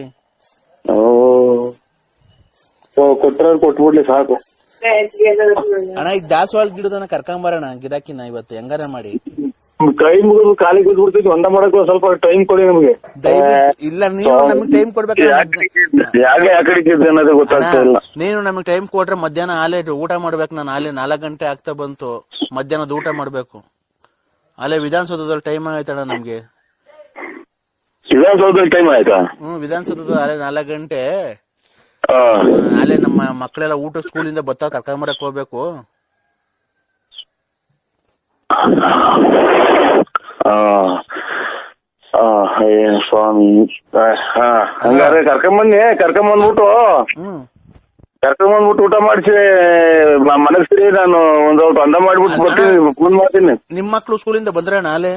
ಕೊಟ್ರ ಕೊಟ್ಬಿಡ್ಲಿ ಸಾಕು. ಅಣ್ಣ ಈಗ ದಾಸವಾಳ ಗಿಡದನ್ನ ಕರ್ಕೊಂಬರೋಣ ಗಿರಾಕಿನ ಇವತ್ತು ಹೆಂಗಾರ ಮಾಡಿ. ಕೈ ಮುಗಿದು ಕಾಲಿಗೆ ಬಿದ್ಬಿಡ್ತೀವಿ, ಒಂದ ಮಾಡಕ್ ಸ್ವಲ್ಪ ಟೈಮ್ ಕೊಡಿ ನಮ್ಗೆ. ಇಲ್ಲ ನೀವು ನಮ್ಗೆ ಟೈಮ್ ಕೊಡ್ಬೇಕು. ಅನ್ನೋದೇ ಗೊತ್ತಾಗ್ತಾ ಇಲ್ಲ. ನೀನು ನಮಗ್ ಟೈಮ್ ಕೊಟ್ರೆ ಮಧ್ಯಾಹ್ನ ಆಲೆ ಊಟ ಮಾಡ್ಬೇಕು. ನಾನು ಆಲೆ 4 ಗಂಟೆ ಆಗ್ತಾ ಬಂತು, ಮಧ್ಯಾಹ್ನದ ಊಟ ಮಾಡ್ಬೇಕು. ಅಲ್ಲೇ ವಿಧಾನಸೌಧದಲ್ಲಿ ಟೈಮ್ ಆಗೈತಣ್ಣ ನಮ್ಗೆ. ವಿಧಾನಸೌಧದಲ್ಲಿ ಟೈಮ್ ಆಯ್ತಾ? ವಿಧಾನಸೌಧದ ಅಲ್ಲೇ 4 ಗಂಟೆ. ಅಲ್ಲೇ ನಮ್ಮ ಮಕ್ಕಳೆಲ್ಲ ಊಟ ಸ್ಕೂಲಿಂದ ಬತ್ತ ಕರ್ಕೊಂಬರಕ್ ಹೋಗ್ಬೇಕು. ಸ್ವಾಮಿ ಹಂಗಾರೆ ಕರ್ಕೊಂಬಂದ್ಬಿಟ್ಟು ಊಟ ಮಾಡಿಸಿ ಮನಸ್ಸಿರಿ. ನಾನು ಒಂದ್ ಅಂದ ಮಾಡ್ಬಿಟ್ಟು ಬರ್ತೀನಿ, ಫೋನ್ ಮಾಡ್ತೀನಿ. ನಿಮ್ ಮಕ್ಳು ಸ್ಕೂಲಿಂದ ಬಂದ್ರ ನಾಳೆ?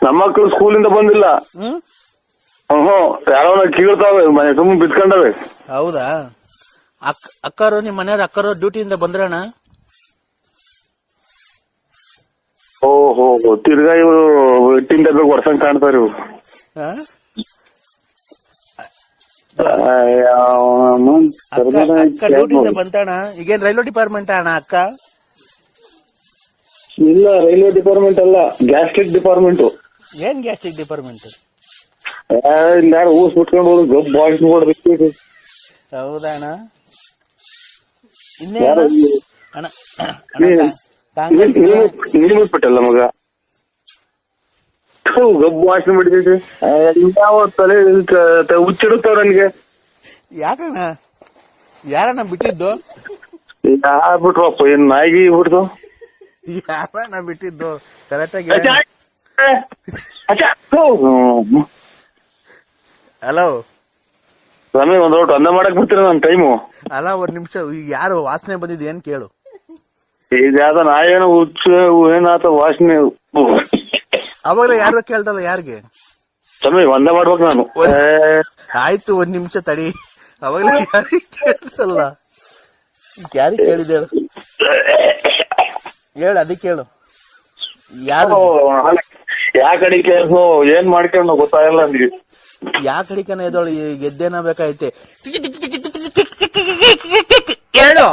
ನಮ್ಮ ಮಕ್ಳು ಸ್ಕೂಲಿಂದ ಬಂದಿಲ್ಲ. ಯಾರೋ ಕೀಳ್ತಾವೆ ಮನೆ ಸುಮ್ಮನೆ ಬಿತ್ಕೊಂಡವೆ. ಹೌದಾ? ಅಕ್ಕರು ನಿಮ್ ಮನೆಯವ್ರ ಅಕ್ಕರು ಡ್ಯೂಟಿಯಿಂದ ಬಂದ್ರಣ್ಣ? ಓಹೋ ತಿರ್ಗಾ ಇವರು ಎಟ್ಟಿನ ಡಬ್ಬೆ ಹೊಡ್ಸಂಗ್ ಕಾಣ್ತಾರ ಇವ್ರು. ಅಕ್ಕ ಡ್ಯೂಟಿಯಿಂದ ಬಂತಣ್ಣ. ಈಗೇನ್ ರೈಲ್ವೆ ಡಿಪಾರ್ಟ್ಮೆಂಟ್ ಅಣ್ಣ ಅಕ್ಕ? ಇಲ್ಲ, ರೈಲ್ವೆ ಡಿಪಾರ್ಟ್ಮೆಂಟ್ ಅಲ್ಲ, ಗ್ಯಾಸ್ಟ್ರಿಕ್ ಡಿಪಾರ್ಟ್ಮೆಂಟ್. ಏನ್ ಗ್ಯಾಸ್ಟ್ರಿಕ್ ಡಿಪಾರ್ಟ್ಮೆಂಟ್? ಇಲ್ಲಿ ಯಾರು ಊಸ್ ಬಿಟ್ಕೊಂಡು ಹೋದ್ರು ಗಬ್ ಬಾಯ್ಸ್ ನೋಡ್ಬೇಕು. ಹೌದಾ ಅಣ್ಣ? ಇನ್ನೇ ಅಣ್ಣ ನೀರು ಬಿಟ್ಬಿಟ್ಟಲ್ಲ ಮಗ, ಗಬ್ಬು ವಾಸನೆ ಮಾಡಿದೈತಿ. ಯಾವ ತಲೆ ಹುಚ್ಚಿಡುತ್ತವ್ರ ನನ್ಗೆ. ಯಾಕಣ್ಣ? ಯಾರಣ್ಣ ಬಿಟ್ಟಿದ್ದು? ಬಿಟ್ರಪ್ಪ, ಏನ್ ನಾಯಿಗೆ ಬಿಡ್ತು? ಯಾರಣ್ಣ ಬಿಟ್ಟಿದ್ದು? ಕರೆಕ್ಟಾಗಿ ಹಲೋ ಸ್ವಾಮಿ, ಒಂದ್ ಔಟ್ ಅಂದ ಮಾಡಕ್ ಬಿಡ್ತೀರ ನನ್ ಟೈಮು. ಅಲ್ಲ, ಒಂದ್ ನಿಮಿಷ. ಈಗ ಯಾರು ವಾಸನೆ ಬಂದಿದ್ ಏನ್ ಕೇಳು. ಈಗ ಯಾವ್ದ ನಾಯೇನೋ ಹುಚ್ಚು ಏನಾತ ವಾಸನೆ. ಅವಾಗಲೇ ಯಾರು ಕೇಳ್ದಲ್ಲ ಯಾರಿಗೆ? ಸ್ವಾಮಿ ಒಂದ ಮಾಡ್ಬೇಕು ನಾನು. ಆಯ್ತು, ಒಂದ್ ನಿಮಿಷ ತಡಿ. ಅವಾಗಲೇ ಯಾರಿಗೆ ಕೇಳ್ದಲ್ಲ, ಯಾರಿಗೆ ಕೇಳಿದೆ ಹೇಳು? ಅದಕ್ಕೆ ಹೇಳು. ಯಾರು ಯಾ ಕಡೆ ಕೇಳ್ಸೋ ಏನ್ ಮಾಡ್ಕೊಂಡು ಗೊತ್ತಾಗಲ್ಲ ನನ್ಗೆ. ಯಾ ಕಡಿಕನ ಎದೋಳು ಗೆದ್ದೇನ ಬೇಕಾಯ್ತೆ. ಹೇಳು.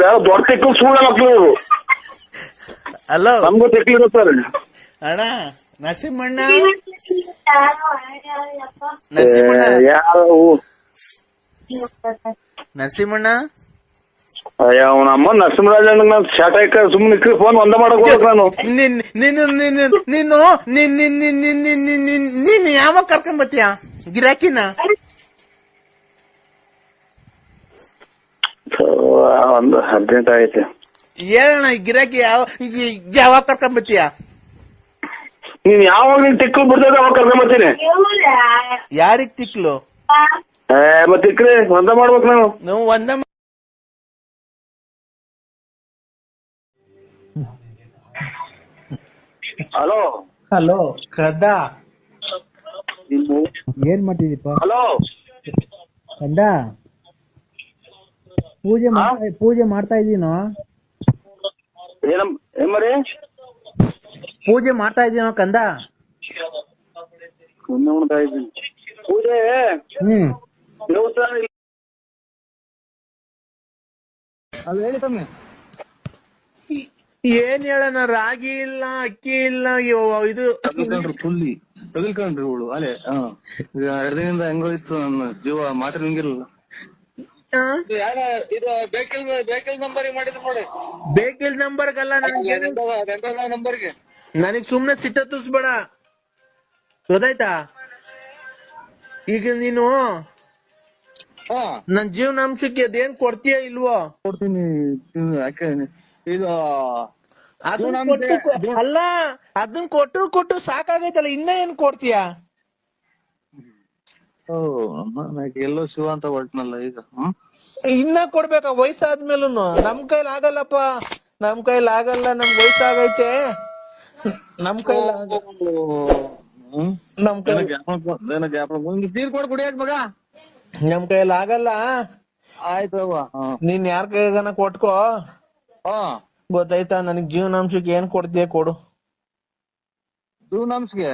ಯಾರು ದೊಡ್ಡ ತೆಕ್ಕು ಸುಳ್ಳ ಮಕ್ಳು. ಹಲೋ, ನಮ್ಗೂ ತೆಕ್ಕಿರೋ ಸರ್. ಅಣ್ಣ ನರಸಿಂಹಣ್ಣ, ನರಸಿಂಹಣ್ಣ ಅವನ ಅಮ್ಮ ನರಸಿಂಹರಾಜ ನಾನು ಶಾಟ ಸುಮ್ನೆ ಫೋನ್ ಒಂದ ಮಾಡಕ್ ಹೋಗ್ಬೇಕು ನಾನು. ನೀನು ಯಾವಾಗ ಕರ್ಕೊಂಡ್ ಬರ್ತೀಯ ಗಿರಾಕಿನ? ಒಂದು ಅರ್ಜೆಂಟ್ ಐತೆ. ಹೇಳಣ್ಣ, ಗಿರಾಕಿ ಯಾವಾಗ ಕರ್ಕೊಂಡ್ ಬರ್ತೀಯ? ನೀನ್ ಯಾವಾಗ ನೀನ್ ತಿಕ್ಕು ಬಿಡ್ದಾಗ ಅವಾಗ ಕರ್ಕೊಂಡ್ ಬರ್ತೀನಿ. ಯಾರಿಗ್ ತಿಕ್ಲು? ಮತ್ತೆ ತಿಕ್ಕ್ರೆ ಒಂದ ಮಾಡ್ಬೇಕು ನಾನು. ನೀವು ಒಂದ ಹಲೋ ಹಲೋ ಕದ, ಏನ್ ಮಾಡ್ತಿದೀಪ? ಹಲೋ ಕಂದ, ಪೂಜೆ ಮಾಡ್ತಾ ಇದೀನೋ? ಏಮರಿ ಪೂಜೆ ಮಾಡ್ತಾ ಇದೀನೋ ಕಂದ? ಪೂಜೆ ದೇವಸ್ಥಾನ ಅದು ಹೇಳಿ ತಮ್ಮಿ. ಏನ್ ಹೇಳಣ, ರಾಗಿ ಇಲ್ಲ, ಅಕ್ಕಿ ಇಲ್ಲ, ಇದು ಫುಲ್ಲಿ ತಗಲ್ಕೊಂಡ್ರಿ ಇವಳು ಅಲೆ. ಎರಡದಿಂದ ಹೆಂಗೋಯ್ತು ನನ್ನ ಜೀವ, ಮಾತ್ರ ಹಿಂಗಿರಲ್ಲ. ಬೇಕಲ್ ನಂಬರ್ ಮಾಡಿದ್ರು ನೋಡಿ. ಬೇಕಿಲ್ ನಂಬರ್ಗಲ್ಲ, ನಂಬರ್ಗೆ ನನಗ್ ಸುಮ್ನೆ ಸಿಟ್ಟ ತುಸ್ಬೇಡ, ಗೊತ್ತಾಯ್ತಾ? ಈಗ ನೀನು ನನ್ ಜೀವನಾಂಶಕ್ಕೆ ಅದೇನ್ ಕೊಡ್ತೀಯ ಇಲ್ವೋ? ಕೊಡ್ತೀನಿ. ಯಾಕೆ ಇದು ಅಲ್ಲ, ಅದನ್ ಕೊಟ್ಟು ಸಾಕಾಗೈತಲ್ಲ, ಇನ್ನ ಏನ್ ಕೊಡ್ತೀಯ? ಎಲ್ಲೋ ಶಿವ ಅಂತ ಹೊರಟ್ನಲ್ಲ ಈಗ. ಇನ್ನ ಕೊಡ್ಬೇಕ? ವಯಸ್ಸಾದ್ಮೇಲೂ ನಮ್ ಕೈಲಿ ಆಗಲ್ಲಪ್ಪ, ನಮ್ ವಯಸ್ಸಾಗೈತೆ, ನೀರ್ ಕೊಡ್ ಕುಡಿಯಕ್ ಮಗ. ನಮ್ ಕೈಲಿ ಆಗಲ್ಲ. ಆಯ್ತು, ನೀನ್ ಯಾರ ಕೈಗನ ಕೊಟ್ಕೋ, ಗೊತ್ತಾಯ್ತಾ? ನನಗ್ ಜೀವನಾಂಶಕ್ಕೆ ಏನ್ ಕೊಡ್ತೀಯ ಕೊಡು. ಜೀವನಾಂಶಕ್ಕೆ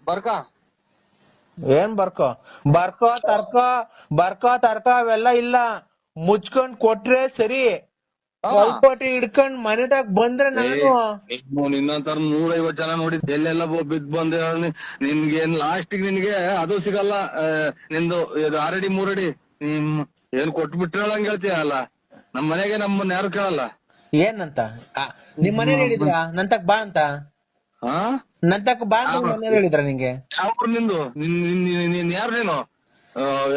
ಬರ್ಕ ಏನ್ ಬರ್ಕೋ ತರ್ಕ ಅವೆಲ್ಲ ಇಲ್ಲ. ಮುಚ್ಕೊಂಡ್ ಕೊಟ್ರೆ ಸರಿ. ಕಲ್ಪಟ್ಟಿ ಹಿಡ್ಕೊಂಡ್ ಮನೆದಾಗ ಬಂದ್ರೆ ನಾನು ನಿನ್ನಂತರ 150 ಜನ ನೋಡಿದ್ ಎಲ್ಲೆಲ್ಲ ಬಿದ್ ಬಂದ. ನಿನ್ಗೇನ್ ಲಾಸ್ಟಿಗೆ ನಿನ್ಗೆ ಅದು ಸಿಗಲ್ಲ. ನಿಂದು ಆರಡಿ 3 ಅಡಿ ಏನ್ ಕೊಟ್ಬಿಟ್ರಲ್ಲ ಹಂಗ ಹೇಳ್ತೀಯ ಅಲ್ಲ. ನಮ್ ಮನೆಗೆ ನಮ್ಮನ್ನ ಯಾರು ಕೇಳಲ್ಲ. ಏನಂತ ನಿಮ್ ಮನೇಲಿ ಹೇಳಿದ್ರ ನಂತಕ್ ಬಾ ಅಂತ? ನಂತಕ್ ಬಾ ಅಂತ ಮನೇಲಿ ಹೇಳಿದ್ರ ನಿಂಗೆ? ಅವ್ರು ನಿಂದು ನೀನ್ ಯಾರು ನೀನು?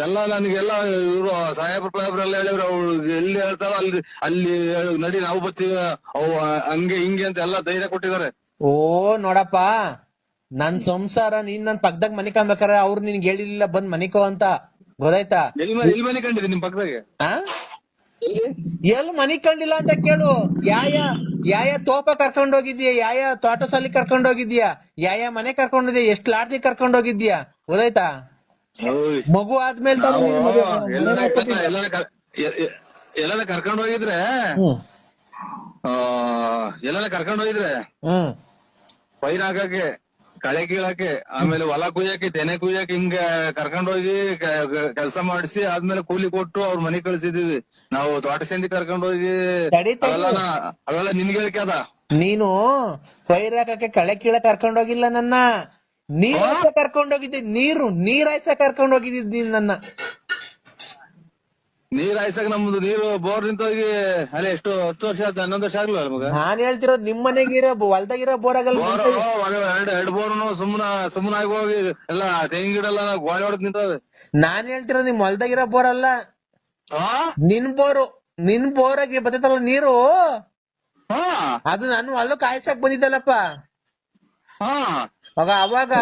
ಎಲ್ಲ ನನಗೆಲ್ಲ ಇವ್ರು ಸಾಹೇಬ್ರೆಲ್ಲ ಹೇಳಿದ್ರು. ಅವ್ಳು ಎಲ್ಲಿ ಹೇಳ್ತಾರೋ ಅಲ್ಲಿ ನಡಿ, ನಾವು ಬರ್ತೀವಿ, ಅವು ಹಂಗೆ ಹಿಂಗೆ ಅಂತ ಎಲ್ಲ ಧೈರ್ಯ ಕೊಟ್ಟಿದ್ದಾರೆ. ಓ ನೋಡಪ್ಪ, ನನ್ ಸಂಸಾರ ನೀನ್ ನನ್ ಪಕ್ಕದಾಗ ಮನಿಕೊಂಬೇಕಾರೆ ಅವ್ರು ನಿನ್ಗೆ ಹೇಳಿರ್ಲಿಲ್ಲ ಬಂದ್ ಮನಿಕೋ ಅಂತ, ಗೊತ್ತಾಯ್ತಾ? ಎಲ್ಲಿ ಮನೆ ಕಂಡಿದೆ ನಿಮ್ ಪಕ್ಕದಾಗೆ? ಎಲ್ಲಿ ಮನಿ ಕಂಡಿಲ್ಲ ಅಂತ ಕೇಳು. ಯಾಯ ತೋಪ ಕರ್ಕೊಂಡ್ ಹೋಗಿದ್ಯಾ, ಯಾಯ ತೋಟ ಸಾಲಿ ಕರ್ಕೊಂಡ್ ಹೋಗಿದ್ಯಾ, ಯಾಯ ಮನೆ ಕರ್ಕೊಂಡಿದ್ಯಾ, ಎಷ್ಟ್ ಲಾಡ್ಜಿ ಕರ್ಕೊಂಡ್ ಹೋಗಿದ್ಯಾ, ಗೊತ್ತಾಯ್ತಾ? ಮಗು ಆದ್ಮೇಲೆ ಎಲ್ಲಾರ ಕರ್ಕೊಂಡ್ ಹೋಗಿದ್ರೆ ಎಲ್ಲೆಲ್ಲ ಕರ್ಕೊಂಡ್ ಹೋಗಿದ್ರೆ ಪೈರ್ ಹಾಕಕ್ಕೆ, ಕಳೆ ಕೀಳಕ್ಕೆ, ಆಮೇಲೆ ಹೊಲ ಕುಯ್ಯಕ್ಕೆ, ತೆನೆ ಕುಯ್ಯಕ್ಕೆ, ಹಿಂಗ ಕರ್ಕೊಂಡ್ ಹೋಗಿ ಕೆಲಸ ಮಾಡಿಸಿ ಆದ್ಮೇಲೆ ಕೂಲಿ ಕೊಟ್ಟು ಅವ್ರ ಮನೆ ಕಳ್ಸಿದೀವಿ ನಾವು. ತೋಟ ಸಂದಿ ಕರ್ಕೊಂಡ್ ಹೋಗಿ ಅವೆಲ್ಲ ನಿನ್ಗೆ ಹೇಳಿಕೆ ಅದ. ನೀನು ಪೈರ್ ಹಾಕಕ್ಕೆ ಕಳೆ ಕೀಳಕ್ ಕರ್ಕೊಂಡೋಗಿಲ್ಲ ನನ್ನ, ನೀರ್ ಕರ್ಕೊಂಡೋಗಿದ್ದೆ. ನೀರ್ ಹಾಯ್ಸಕ್ ಕರ್ಕೊಂಡ್ ಹೋಗಿದ್ದಿದ್ ನೀನ್ ನನ್ನ. ನೀರ್ ಹಾಯ್ಸಕ್ ನಮ್ದು ನೀರು ಬೋರ್ ನಿಂತೋಗಿ ಅಲ್ಲಿ ಎಷ್ಟು 10 ವರ್ಷ ಆಯ್ತು, 11 ವರ್ಷ ಆಗ್ಲಿಲ್ಲ ನಮಗ. ನಾನ್ ಹೇಳ್ತಿರೋದು ನಿಮ್ ಮನೆಗಿರೋ ಹೊಲ್ದಾಗಿರೋ ಬೋರ್ ಆಗಲ್ಲ. ಎರಡು ಬೋರ್ನು ಸುಮ್ಮನ ಆಗಿ ಹೋಗಿ ಎಲ್ಲ ತೆಂಗಿನ ಗಿಡ ಎಲ್ಲ ಗೋಳೆ ಹೊಡೆದ್ ನಿಂತವೆ. ನಾನ್ ಹೇಳ್ತಿರೋದು ನಿಮ್ ಹೊಲ್ದಾಗಿರೋ ಬೋರ್ ಅಲ್ಲ, ನಿನ್ ಬೋರಾಗಿ ಬರ್ತೈತಲ್ಲ ನೀರು, ಅದು ನಾನು ಹೊಲ ಕಾಯ್ಸಕ್ ಬಂದಿದ್ದಲ್ಲಪ್ಪ. ಅವಾಗ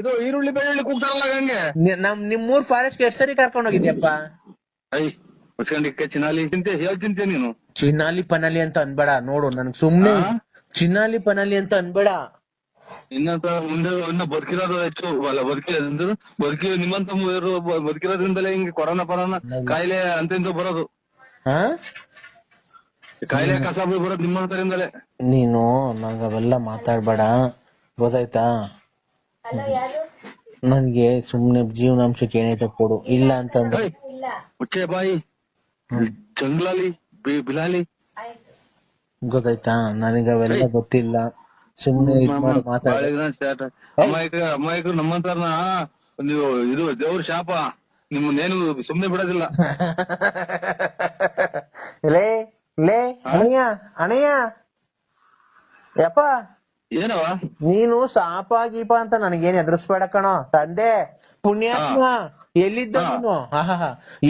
ಇದು ಈರುಳ್ಳಿ ಬೆಳ್ಳುಳ್ಳಿ ಕೂಗ್ತಾರಲ್ಲ ಹಂಗೆ ನಿಮ್ಮೂರ್ ಫಾರೆಸ್ಟ್ ಎಷ್ಟ್ ಸರಿ ಕರ್ಕೊಂಡ್ ಹೋಗಿದ್ಯಪ್ಪ? ಚಿನಾಲಿ ಹೇಳ್ತಿಂತೆ ನೀನು. ಚಿನಾಲಿ ಪನಾಲಿ ಅಂತ ಅನ್ಬೇಡ ನೋಡು, ನನ್ಗ್ ಸುಮ್ನೆ ಚಿನಾಲಿ ಪನಾಲಿ ಅಂತ ಅನ್ಬೇಡ. ಇನ್ನಂತ ಮುಂದೆ ಇನ್ನ ಬದುಕಿರೋದು ಹೆಚ್ಚು ಬದುಕಿ ನಿಮ್ಮಂತ ಬದುಕಿರೋದ್ರಿಂದಲೇ ಹಿಂಗೆ ಕೊರೋನಾ ಕಾಯಿಲೆ ಅಂತ ಬರೋದು, ಕಾಯಿಲೆ ಕಸ ಬರೋದು ನಿಮ್ಮಂತರಿಂದಲೇ. ನೀನು ನಂಗ ಅವೆಲ್ಲ ಮಾತಾಡ್ಬೇಡ, ಗೊತ್ತಾಯ್ತಾ? ನನ್ಗೆ ಸುಮ್ನೆ ಜೀವನಾಂಶಕ್ಕೆ ಏನೈತೆ ಕೊಡು, ಇಲ್ಲ ಅಂತಂದ್ರೆ ಮುಚ್ಚೆ ಬಾಯಿ ಜಂಗ್ಲಾಲಿ ಬಿಲಾಲಿ, ಗೊತ್ತಾಯ್ತಾ? ನನಗೆ ಅವೆಲ್ಲ ಗೊತ್ತಿಲ್ಲ, ಸುಮ್ನೆ ಅಮಾಯಕರು ನಮ್ಮಂತಾರನ ನೀವು. ಇದು ದೇವ್ರ ಶಾಪ, ನಿಮ್ಮನ್ನೇನು ಸುಮ್ನೆ ಬಿಡೋದಿಲ್ಲ. ಲೇ ಅಣಯ್ಯ ಯಪ್ಪ, ಏನವ ನೀನು ಸಾಪ ಗೀಪ ಅಂತ ನನಗೇನ್ ಎದುರಿಸ್ಬೇಡ ಕಣೋ ತಂದೆ ಪುಣ್ಯಾತ್ಮ. ಎಲ್ಲಿದ್ದ ನೀನು?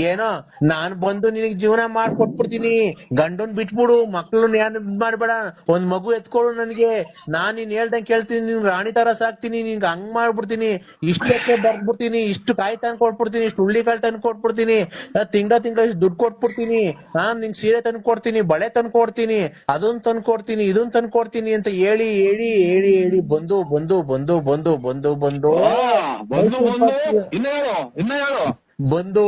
ಏನೋ ನಾನ್ ಬಂದು ನಿನಗ್ ಜೀವನ ಮಾಡ್ಕೊಟ್ಬಿಡ್ತೀನಿ, ಗಂಡನ್ ಬಿಟ್ಬಿಡು, ಮಕ್ಳನ್ ಏನ್ ಮಾಡ್ಬೇಡ, ಒಂದ್ ಮಗು ಎತ್ಕೊಳು ನನ್ಗೆ, ನಾನ್ ನೀನ್ ಹೇಳ್ದಂಗ್ ಕೇಳ್ತೀನಿ, ನೀನ್ ರಾಣಿ ತರ ಸಾಕ್ತೀನಿ, ನಿನ್ಗ ಹಂಗ್ ಮಾಡ್ಬಿಡ್ತೀನಿ, ಇಷ್ಟಕ್ಕೆ ಬರ್ದ್ಬಿಡ್ತೀನಿ, ಇಷ್ಟು ಕಾಯಿ ತಂದ್ ಕೊಟ್ಬಿಡ್ತೀನಿ, ಇಷ್ಟು ಹುಳ್ಳಿಕಾಳು ತಂದ್ ಕೊಟ್ಬಿಡ್ತೀನಿ, ತಿಂಗಳ ಇಷ್ಟು ದುಡ್ಡು ಕೊಟ್ಬಿಡ್ತೀನಿ, ನಿಂಗ್ ಸೀರೆ ತಂದ್ ಕೊಡ್ತೀನಿ, ಬಳೆ ತಂದ್ ಕೊಡ್ತೀನಿ, ಅದನ್ ತಂದ್ ಕೊಡ್ತೀನಿ, ಇದನ್ ತಂದ್ ಕೊಡ್ತೀನಿ ಅಂತ ಹೇಳಿ ಹೇಳಿ ಹೇಳಿ ಹೇಳಿ ಬಂದು ಬಂದು ಬಂದು ಬಂದು ಬಂದು ಬಂದು ಬಂದು ಬಂದ್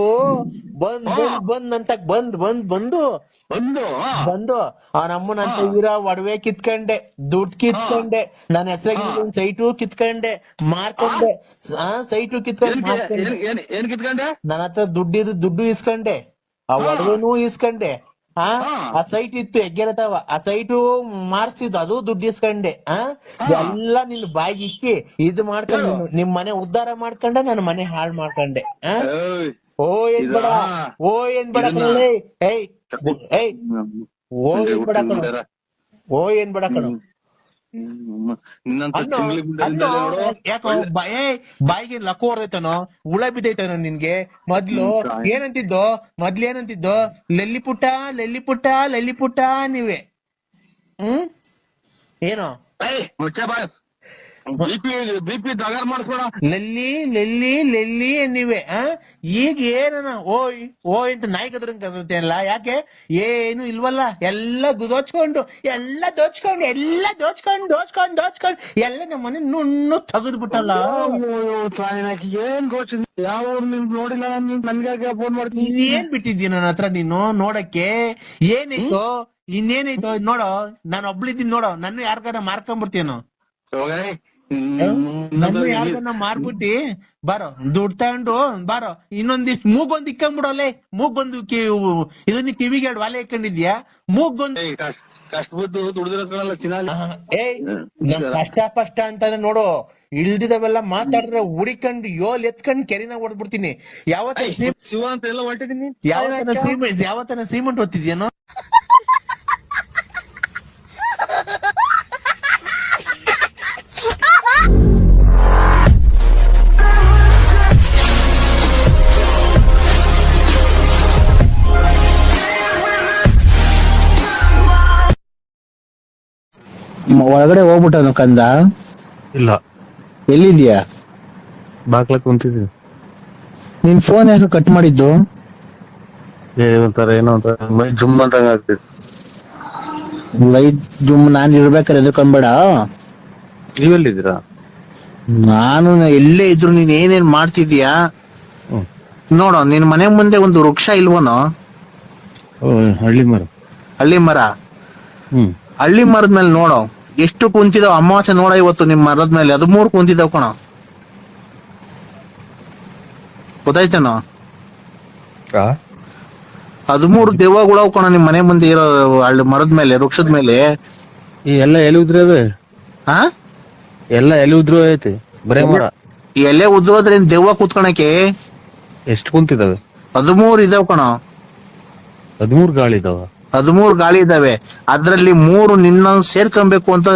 ಅಂತ ಬಂದು ಅವನಮ್ಮನ ಅಂತ ಇರೋ ಒಡವೆ ಕಿತ್ಕೊಂಡೆ, ದುಡ್ಡು ಕಿತ್ಕೊಂಡೆ, ನನ್ನ ಹೆಸರಾಗಿ ಒಂದ್ ಸೈಟು ಕಿತ್ಕೊಂಡೆ, ಮಾರ್ಕೊಂಡೆ, ಸೈಟು ಕಿತ್ಕೊಂಡೆ, ನನ್ನ ಹತ್ರ ದುಡ್ಡು ಇಸ್ಕೊಂಡೆ, ಆ ಒಡವೆನೂ ಇಸ್ಕೊಂಡೆ, ಆ ಸೈಟ್ ಇತ್ತು ಹೆಗ್ಗೆರತಾವ, ಆ ಸೈಟು ಮಾರ್ಸಿದ್ದು, ಅದು ದುಡ್ಡು ಇಸ್ಕೊಂಡೆ, ಎಲ್ಲ ನಿನ್ ಬಾಯಿಗೆ ಇಕ್ಕಿ ಇದು ಮಾಡ್ಕೊಂಡು ನಿಮ್ ಮನೆ ಉದ್ಧಾರ ಮಾಡ್ಕೊಂಡೆ, ನನ್ನ ಮನೆ ಹಾಳ್ ಮಾಡ್ಕೊಂಡೆ. ಓ ಏನ್ ಬೇಡ ಕಣೋ ಯಾಕೋ ಬಾಯಿಗೆ ಲಕ್ಕು ಹೊಡೆದೈತನೋ, ಹುಳ ಬಿದ್ದೈತನೋ ನಿನ್ಗೆ? ಮೊದ್ಲು ಏನಂತಿದ್ದೋ ಲಲ್ಲಿ ಪುಟ್ಟ ನೀವೇ ಏನೋ ಬಿಪಿ ದಗಾರ್ ಮಾಡಿಸ್ಬೇಡ, ಲಲ್ಲಿ ನೀವೇ. ಈಗ ಏನನ ಓಯ್ ಅಂತ ನಾಯಿ ಕದ್ರಂಗಲ್ಲ, ಯಾಕೆ ಏನು ಇಲ್ವಲ್ಲ, ಎಲ್ಲ ದೋಚ್ಕೊಂಡು ಎಲ್ಲ ನಮ್ಮ ಮನೆ ನುಣ್ಣು ತೆಗೆದ್ಬಿಟ್ಟಲ್ಲ. ಏನ್ ಗೋಚ ಯಾವ ನೋಡಿಲ್ಲ, ನನ್ಗೆ ಫೋನ್ ಮಾಡ್ತೀನಿ. ಏನ್ ಬಿಟ್ಟಿದ್ದೀಯ ನನ್ನ ಹತ್ರ ನೀನು ನೋಡಕ್ಕೆ? ಏನಿತ್ತು ಇನ್ನೇನೈತೋ ನೋಡೋ, ನಾನು ಒಬ್ಳಿದ್ದೀನಿ ನೋಡೋ, ನನ್ನ ಯಾರ್ಗಾರ ಮಾರ್ಕೊಂಡ್ಬಿಡ್ತೀನೋ, ನನ್ನ ಯಾರ್ಗನ್ನ ಮಾರ್ಬಿಟ್ಟಿ ಬಾರೋ, ದುಡ್ಡು ತಗೊಂಡು ಬಾರೋ, ಇನ್ನೊಂದಿಷ್ಟು ಮೂಗೊಂದ್ ಇಕ್ಕೊಂಡ್ಬಿಡೋಲೆ, ಮೂಗೊಂದು ಇದನ್ನ ಕಿವಿಗೆ 2 ವಾಲೆ ಇಕ್ಕೊಂಡಿದ್ಯಾ, ಮೂಗೊಂದು ಕಷ್ಟಬಿದ್ದು ದುಡ್ದಿರೋದ್ರಲ್ಲ ಚಿನ್ನ. ಕಷ್ಟ ಅಂತಾನೆ ನೋಡು, ಇಲ್ದಿದವೆಲ್ಲ ಮಾತಾಡಿದ್ರೆ ಹುಡಿಕೊಂಡು ಎತ್ಕೊಂಡು ಕೆರಿನ ಹೊಡ್ಬಿಡ್ತೀನಿ. ಶಿವ ಅಂತ ಎಲ್ಲ ಹೊರಟಿದೀನಿ, ಯಾವತ್ತನ ಸಿಮೆಂಟ್ ಹೊತ್ತಿದ್ಯಾನೋ? ಒಳಗಡೆ ಹೋಗ್ಬಿಟ್ಟನು ಕಂದ? ಇಲ್ಲ. ಎಲ್ಲಿದ್ಯಾ? ಬಾಕ್ಲ ಕುಂತಿದ್ದೀನಿ. ನಿನ್ ಫೋನ್ ಯಾರು ಕಟ್ ಮಾಡಿದ್ದು? ಏನೋ ಮೈ ಜುಮ್ ಅಂತ ಆಗ್ತಿದೆ. ಲೈಟ್ ಜುಮ್. ನಾನ್ ಇರ್ಬೇಕಾರೆ ಎದ್ಕೊಂಬೇಡ. ನೀವೆಲ್ಲಿದ್ದೀರಾ? ನಾನು ಎಲ್ಲೇ ಇದ್ರು ನೀನ್ ಏನೇನ್ ಮಾಡ್ತಿದ್ಯಾ ನೋಡೋ. ನಿನ್ ಮನೆ ಮುಂದೆ ಒಂದು ವೃಕ್ಷ ಇಲ್ವನೋ? ಹಳ್ಳಿ ಮರ. ಹಳ್ಳಿ ಮರ. ಹಳ್ಳಿ ಮರದ ಮೇಲೆ ನೋಡು ಎಷ್ಟು ಕುಂತಿದಾವ. ಅಮಾವಾಸ್ಯೆ ನೋಡ ಇವತ್ತು ನಿಮ್ ಮರದ ಮೇಲೆ 13 ಕುಂತಿದಾವ್ ಕಣ. ಗೊತ್ತಾಯ್ತೇನೋ? 13 ದೆವ್ವಗಳು ಕಣ ನಿಮ್ ಮನೆ ಮುಂದೆ ಇರೋ ಹಳ್ಳಿ ಮರದ ಮೇಲೆ, ವೃಕ್ಷದ ಮೇಲೆ. ಈ ಎಲ್ಲ ಎಲೆ ಉದ್ರವೆ. ಹಾ, ಎಲ್ಲ ಎಲೆ ಉದ್ರ ಐತಿ, ಬರೇ ಮರ. ಎಲೆ ಉದ್ರೋದ್ರೆ ದೆವ್ವ ಕೂತ್ಕೊಳಕ್ಕೆ. ಎಷ್ಟು ಕುಂತಿದಾವೆ? 13 ಇದಾವ್ ಕಣ. 13 ಗಾಳಿ ಇದಾವ. 13 ಗಾಳಿ ಇದಾವೆ. ಅದ್ರಲ್ಲಿ 3 ನಿನ್ನ ಸೇರ್ಕೊಬೇಕು ಅಂತ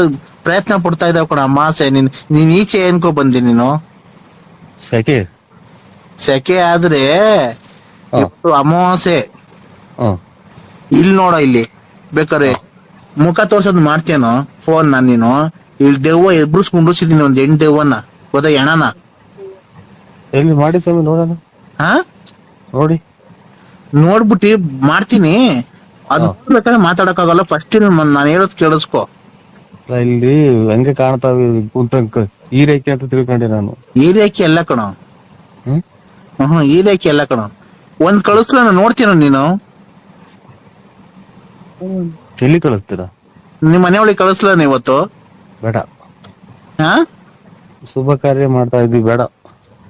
ಪ್ರಯತ್ನ ಪಡ್ತಾ ಇದಾವ್ ಕಣ. ಅಮಾಸೆ ನೀನ್ ಈಚೆ ಏನ್ಕೋ ಬಂದಿ ನೀನು? ಸೆಕೆ ಆದ್ರೆ ಅಮಾವಾಸ್ಯೆ. ಇಲ್ಲಿ ನೋಡ, ಇಲ್ಲಿ ಬೇಕಾರೆ ಮುಖ ತೋರ್ಸೋದ್ ಮಾಡ್ತೇನೋ ಫೋನ್ ನೀನು. ಇಲ್ಲಿ ದೆವ್ವ ಎಬ್ರುಸ್ಕೊಂಡಿದ್ದೀನಿ, ಒಂದ್ ಹೆಣ್ ದೆವ್ವನ, ಗೊತ್ತಾ, ಎಣನ. ಎಲ್ಲಿ ಮಾಡಿ ಸ್ವಾಮಿ ನೋಡೋಣ. ಹಾ, ನೋಡಿ ನೋಡ್ಬಿಟ್ಟಿ ಮಾಡ್ತೀನಿ. ಅದು ಬೇಕಾದ್ರೆ ಮಾತಾಡಕ್ಕಾಗಲ್ಲ. ಫಸ್ಟ್ ನಾನು ಹೇಳೋದ್ ಕೇಳಿಸ್ಕೊ. ಇಲ್ಲಿ ಹಂಗೆ ಕಾಣ್ತಾವ ಕುಂತಂಕ ಈರೇಕೆ ಅಂತ ತಿಳ್ಕೊಂಡೆ ನಾನು. ಈರೇಕೆ ಎಲ್ಲ ಕಣ. ಈರೇಕೆ ಎಲ್ಲ ಕಣ. ಒಂದ್ ಕಳಿಸ್ಲ ನೋಡ್ತೀನ ನೀನು. ಎಲ್ಲಿ ಕಳಿಸ್ತೀರಾ? ನಿಮ್ ಮನೆಯೊಳಗೆ ಕಳಿಸ್ಲ ಇವತ್ತು? ಬೇಡ. ಹಾ, ಶುಭ ಕಾರ್ಯ ಮಾಡ್ತಾ ಇದ್ವಿ, ಬೇಡ.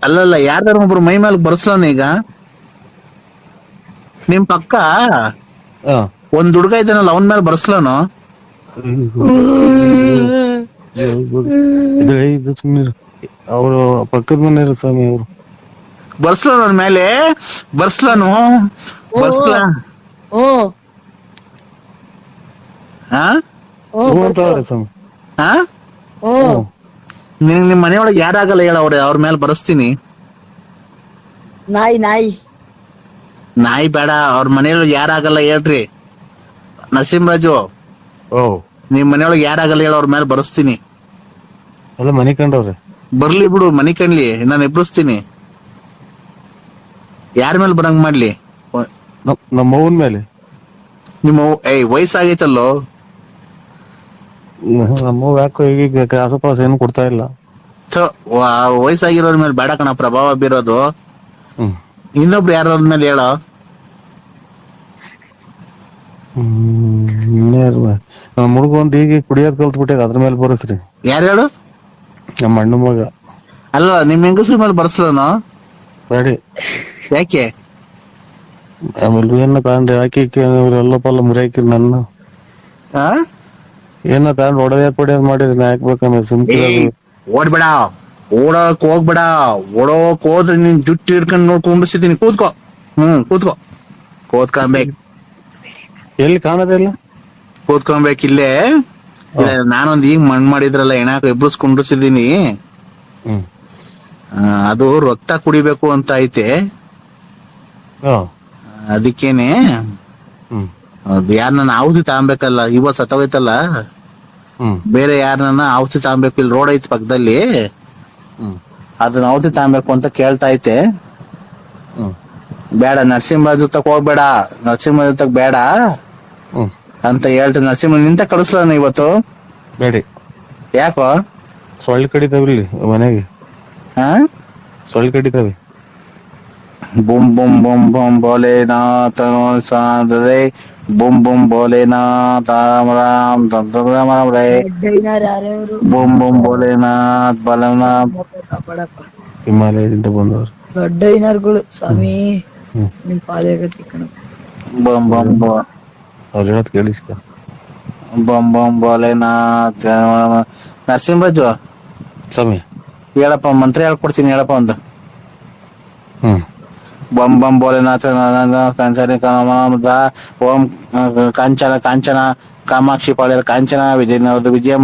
ಅಲ್ಲಲ್ಲ, ಯಾರ್ದಾರ ಒಬ್ರು ಮೈ ಮೇಲೆ ಬರ್ಸ್ಲಾನ ಈಗ. ನಿಮ್ ಪಕ್ಕ ಒಂದ್ ಹುಡುಗ ಇದ್ದಾನಲ್ಲ, ಅವನ್ ಮೇಲೆ ಬರ್ಸ್ಲಾನು. ಅವರು ಪಕ್ಕದ ಮನೆಯವರು ಸ್ವಾಮಿ, ಅವರು ಬರ್ಸ್ಲಾನ ಅವನ್ ಮೇಲೆ. ಬರ್ಸ್ಲಾನು ಬರ್ಸ್ಲಾ. ಹಾ, ಸ್ವಾಮಿ. ಹಾ, ನಿಮ್ ಮನೆಯೊಳಗೆ ಯಾರಾಗಲ್ಲ ಹೇಳ, ಅವ್ರ ಮೇಲೆ ಬರ್ಸ್ತೀನಿ. ನಾಯಿ ಬೇಡ, ಅವ್ರ ಮನೆಯೊಳಗೆ ಯಾರಾಗಲ್ಲ ಹೇಳ್ರಿ. ನರಸಿಂಹರಾಜು, ನಿಮ್ ಮನೆಯೊಳಗೆ ಯಾರಾಗಲ್ಲ ಹೇಳ, ಅವ್ರ ಮೇಲೆ ಬರ್ಸ್ತೀನಿ. ಅಲ್ಲ, ಮನೆ ಕಂಡವ್ರೆ. ಬರ್ಲಿ ಬಿಡು, ಮನಿ ಕಣ್ಲಿ, ನಾನು ಎಬ್ಬಿಸ್ತೀನಿ. ಯಾರ ಮೇಲೆ ಬರಂಗ್ ಮಾಡ್ಲಿ? ನಮ್ಮ ಅವ್ವನ್ ಮೇಲೆ. ನಿಮ್ಮ ವಯಸ್ಸಾಗೈತಲ್ಲೋ. ನಮ್ಮ ಯಾಕೋ ಈಗ ಕಾಸಪಾಸ ಏನು ಕೊಡ್ತಾ ಇಲ್ಲ. ವಯಸ್ಸಾಗಿರೋರ್ ಮೇಲೆ ಬೇಡ ಕಣ ಪ್ರಭಾವ ಬೀರೋದು. ಇನ್ನೊಬ್ರು ಯಾರ ಮೇಲೆ ಹೇಳೋ. ನಮ್ಮ ಹುಡುಗ ಒಂದ್ ಈಗ ಕುಡಿಯೋದ್ ಕಲ್ತ್ ಬಿಟ್ಟೆ, ಅದ್ರ ಮೇಲೆ ಬರಸ್ರಿ. ಯಾರು ಹೇಳು? ನಮ್ಮ ಅಣ್ಣ ಮಗ. ಅಲ್ಲ, ನಿಮ್ ಹೆಂಗಸ್ರ ಮೇಲೆ ಬರ್ಸ್ಲನು? ಬೇಡಿ. ಯಾಕೆ? ಆಮೇಲೆ ಏನ ತಗೊಂಡ್ರೆ ಹಾಕಿ ಎಲ್ಲ ಪಲ್ಲ ಮುರಿಯಾಕಿ ನನ್ನ ಏನ ತಗೊಂಡ್ ಹೊಡೆಯೋದ್ ಮಾಡಿರಿ, ನಾ ಹಾಕ್ಬೇಕಂದ್ರೆ ಸುಮ್ಕಿರ. ಓಡ್ಬೇಡ, ಓಡಕ್ ಹೋಗ್ಬೇಡ. ಓಡೋಕ್ ಹೋದ್ರೆ ನೀನ್ ಜುಟ್ಟಿ ಹಿಡ್ಕೊಂಡ್ ನೋಡ್ಕೊಂಡಿರ್ತೀನಿ. ಕೂತ್ಕೋ. ಕೂತ್ಕೊಬೇಕು. ಎಲ್ಲಿ ಕಾಣೋದಿಲ್ಲ? ಕೂತ್ಕೊಬೇಕಿಲ್ಲೇ. ನಾನೊಂದ್ ಈಗ ಮಣ್ ಮಾಡಿದ್ರಲ್ಲ, ಎಣಾಕ ಎಬ್ಬಿಸ್ಕೊಂಡಿರ್ಸಿದೀನಿ. ಅದು ರಕ್ತ ಕುಡಿಬೇಕು ಅಂತ ಐತೆ. ಅದಕ್ಕೇನೆ ಯಾರನ್ನ ಔಷಧಿ ತಗೊಂಬೇಕಲ್ಲ. ಇವತ್ ಸತ್ತೋಯ್ತಲ್ಲ, ಬೇರೆ ಯಾರನ್ನ ಔಷಧಿ ತಗೊಂಬೇಕು. ಇಲ್ಲಿ ರೋಡ್ ಐತಿ ಪಕ್ಕದಲ್ಲಿ, ಅದನ್ನ ಔಷಧಿ ತಗೊಂಬೇಕು ಅಂತ ಕೇಳ್ತಾ ಐತೆ. ಬೇಡ, ನರಸಿಂಹರಾಜು ತಕ್ ಹೋಗ್ಬೇಡ, ನರಸಿಂಹರಾಜು ತಕ್ ಬೇಡ ಅಂತ ಹೇಳ್ತೀನಿ. ನರಸಿಂಹ ನಿಂತ ಕಳಿಸ್ಲಾನ ಇವತ್ತು. ಬೇಡಿ. ಯಾಕೋ? ಸೊಳ್ಳೆ ಕಡಿತಾವಿಲ್ಲಿ ಮನೆಗೆ. ಸೊಳ್ಳೆ ಕಡಿತಾವೆ. ಬುಮ್ ಬುಮ್ ಬುಮ್ ಬುಮ್ ಭೋಲೆನಾಥ ಸಾಂದ್ರೆ ಬುಮ್ ಬುಮ್ ಭೋಲೆನಾಥ ರಾಮ ರಾಮ್ ರಾಮ ರಾಮ ರೇ. ಬುಮ್ ಬುಮ್ ಭೋಲೆನಾಥ್ ಬಲನಾಥ್. ಹಿಮಾಲಯದಿಂದ ಬಂದವರು ದೊಡ್ಡ ಐನರ್ಗಳು ಸ್ವಾಮಿ. ನಿಮ್ ಪಾದಗತಿ ಕಣ. ಬಮ್ ಬಮ್ ಅವ್ರು ಹೇಳೋದ್ ಕೇಳಿಸ್ಕ. ಬಮ್ ಬಮ್ ಭೋಲೆನಾಥ್. ನರಸಿಂಹರಾಜು ಸ್ವಾಮಿ ಹೇಳಪ್ಪ, ಮಂತ್ರ ಹೇಳ್ಕೊಡ್ತೀನಿ, ಹೇಳಪ್ಪ ಒಂದು. ಬಂ ಬಂ ಭೋಲೆನಾಥ ಕಾಂಚನ ಓಂ ಕಾಂಚನ ಕಾಂಚನ ಕಾಮಾಕ್ಷಿ ಪಾಳ್ಯದ ಕಾಂಚನ ವಿಜಯನಗರದ ವಿಜಯ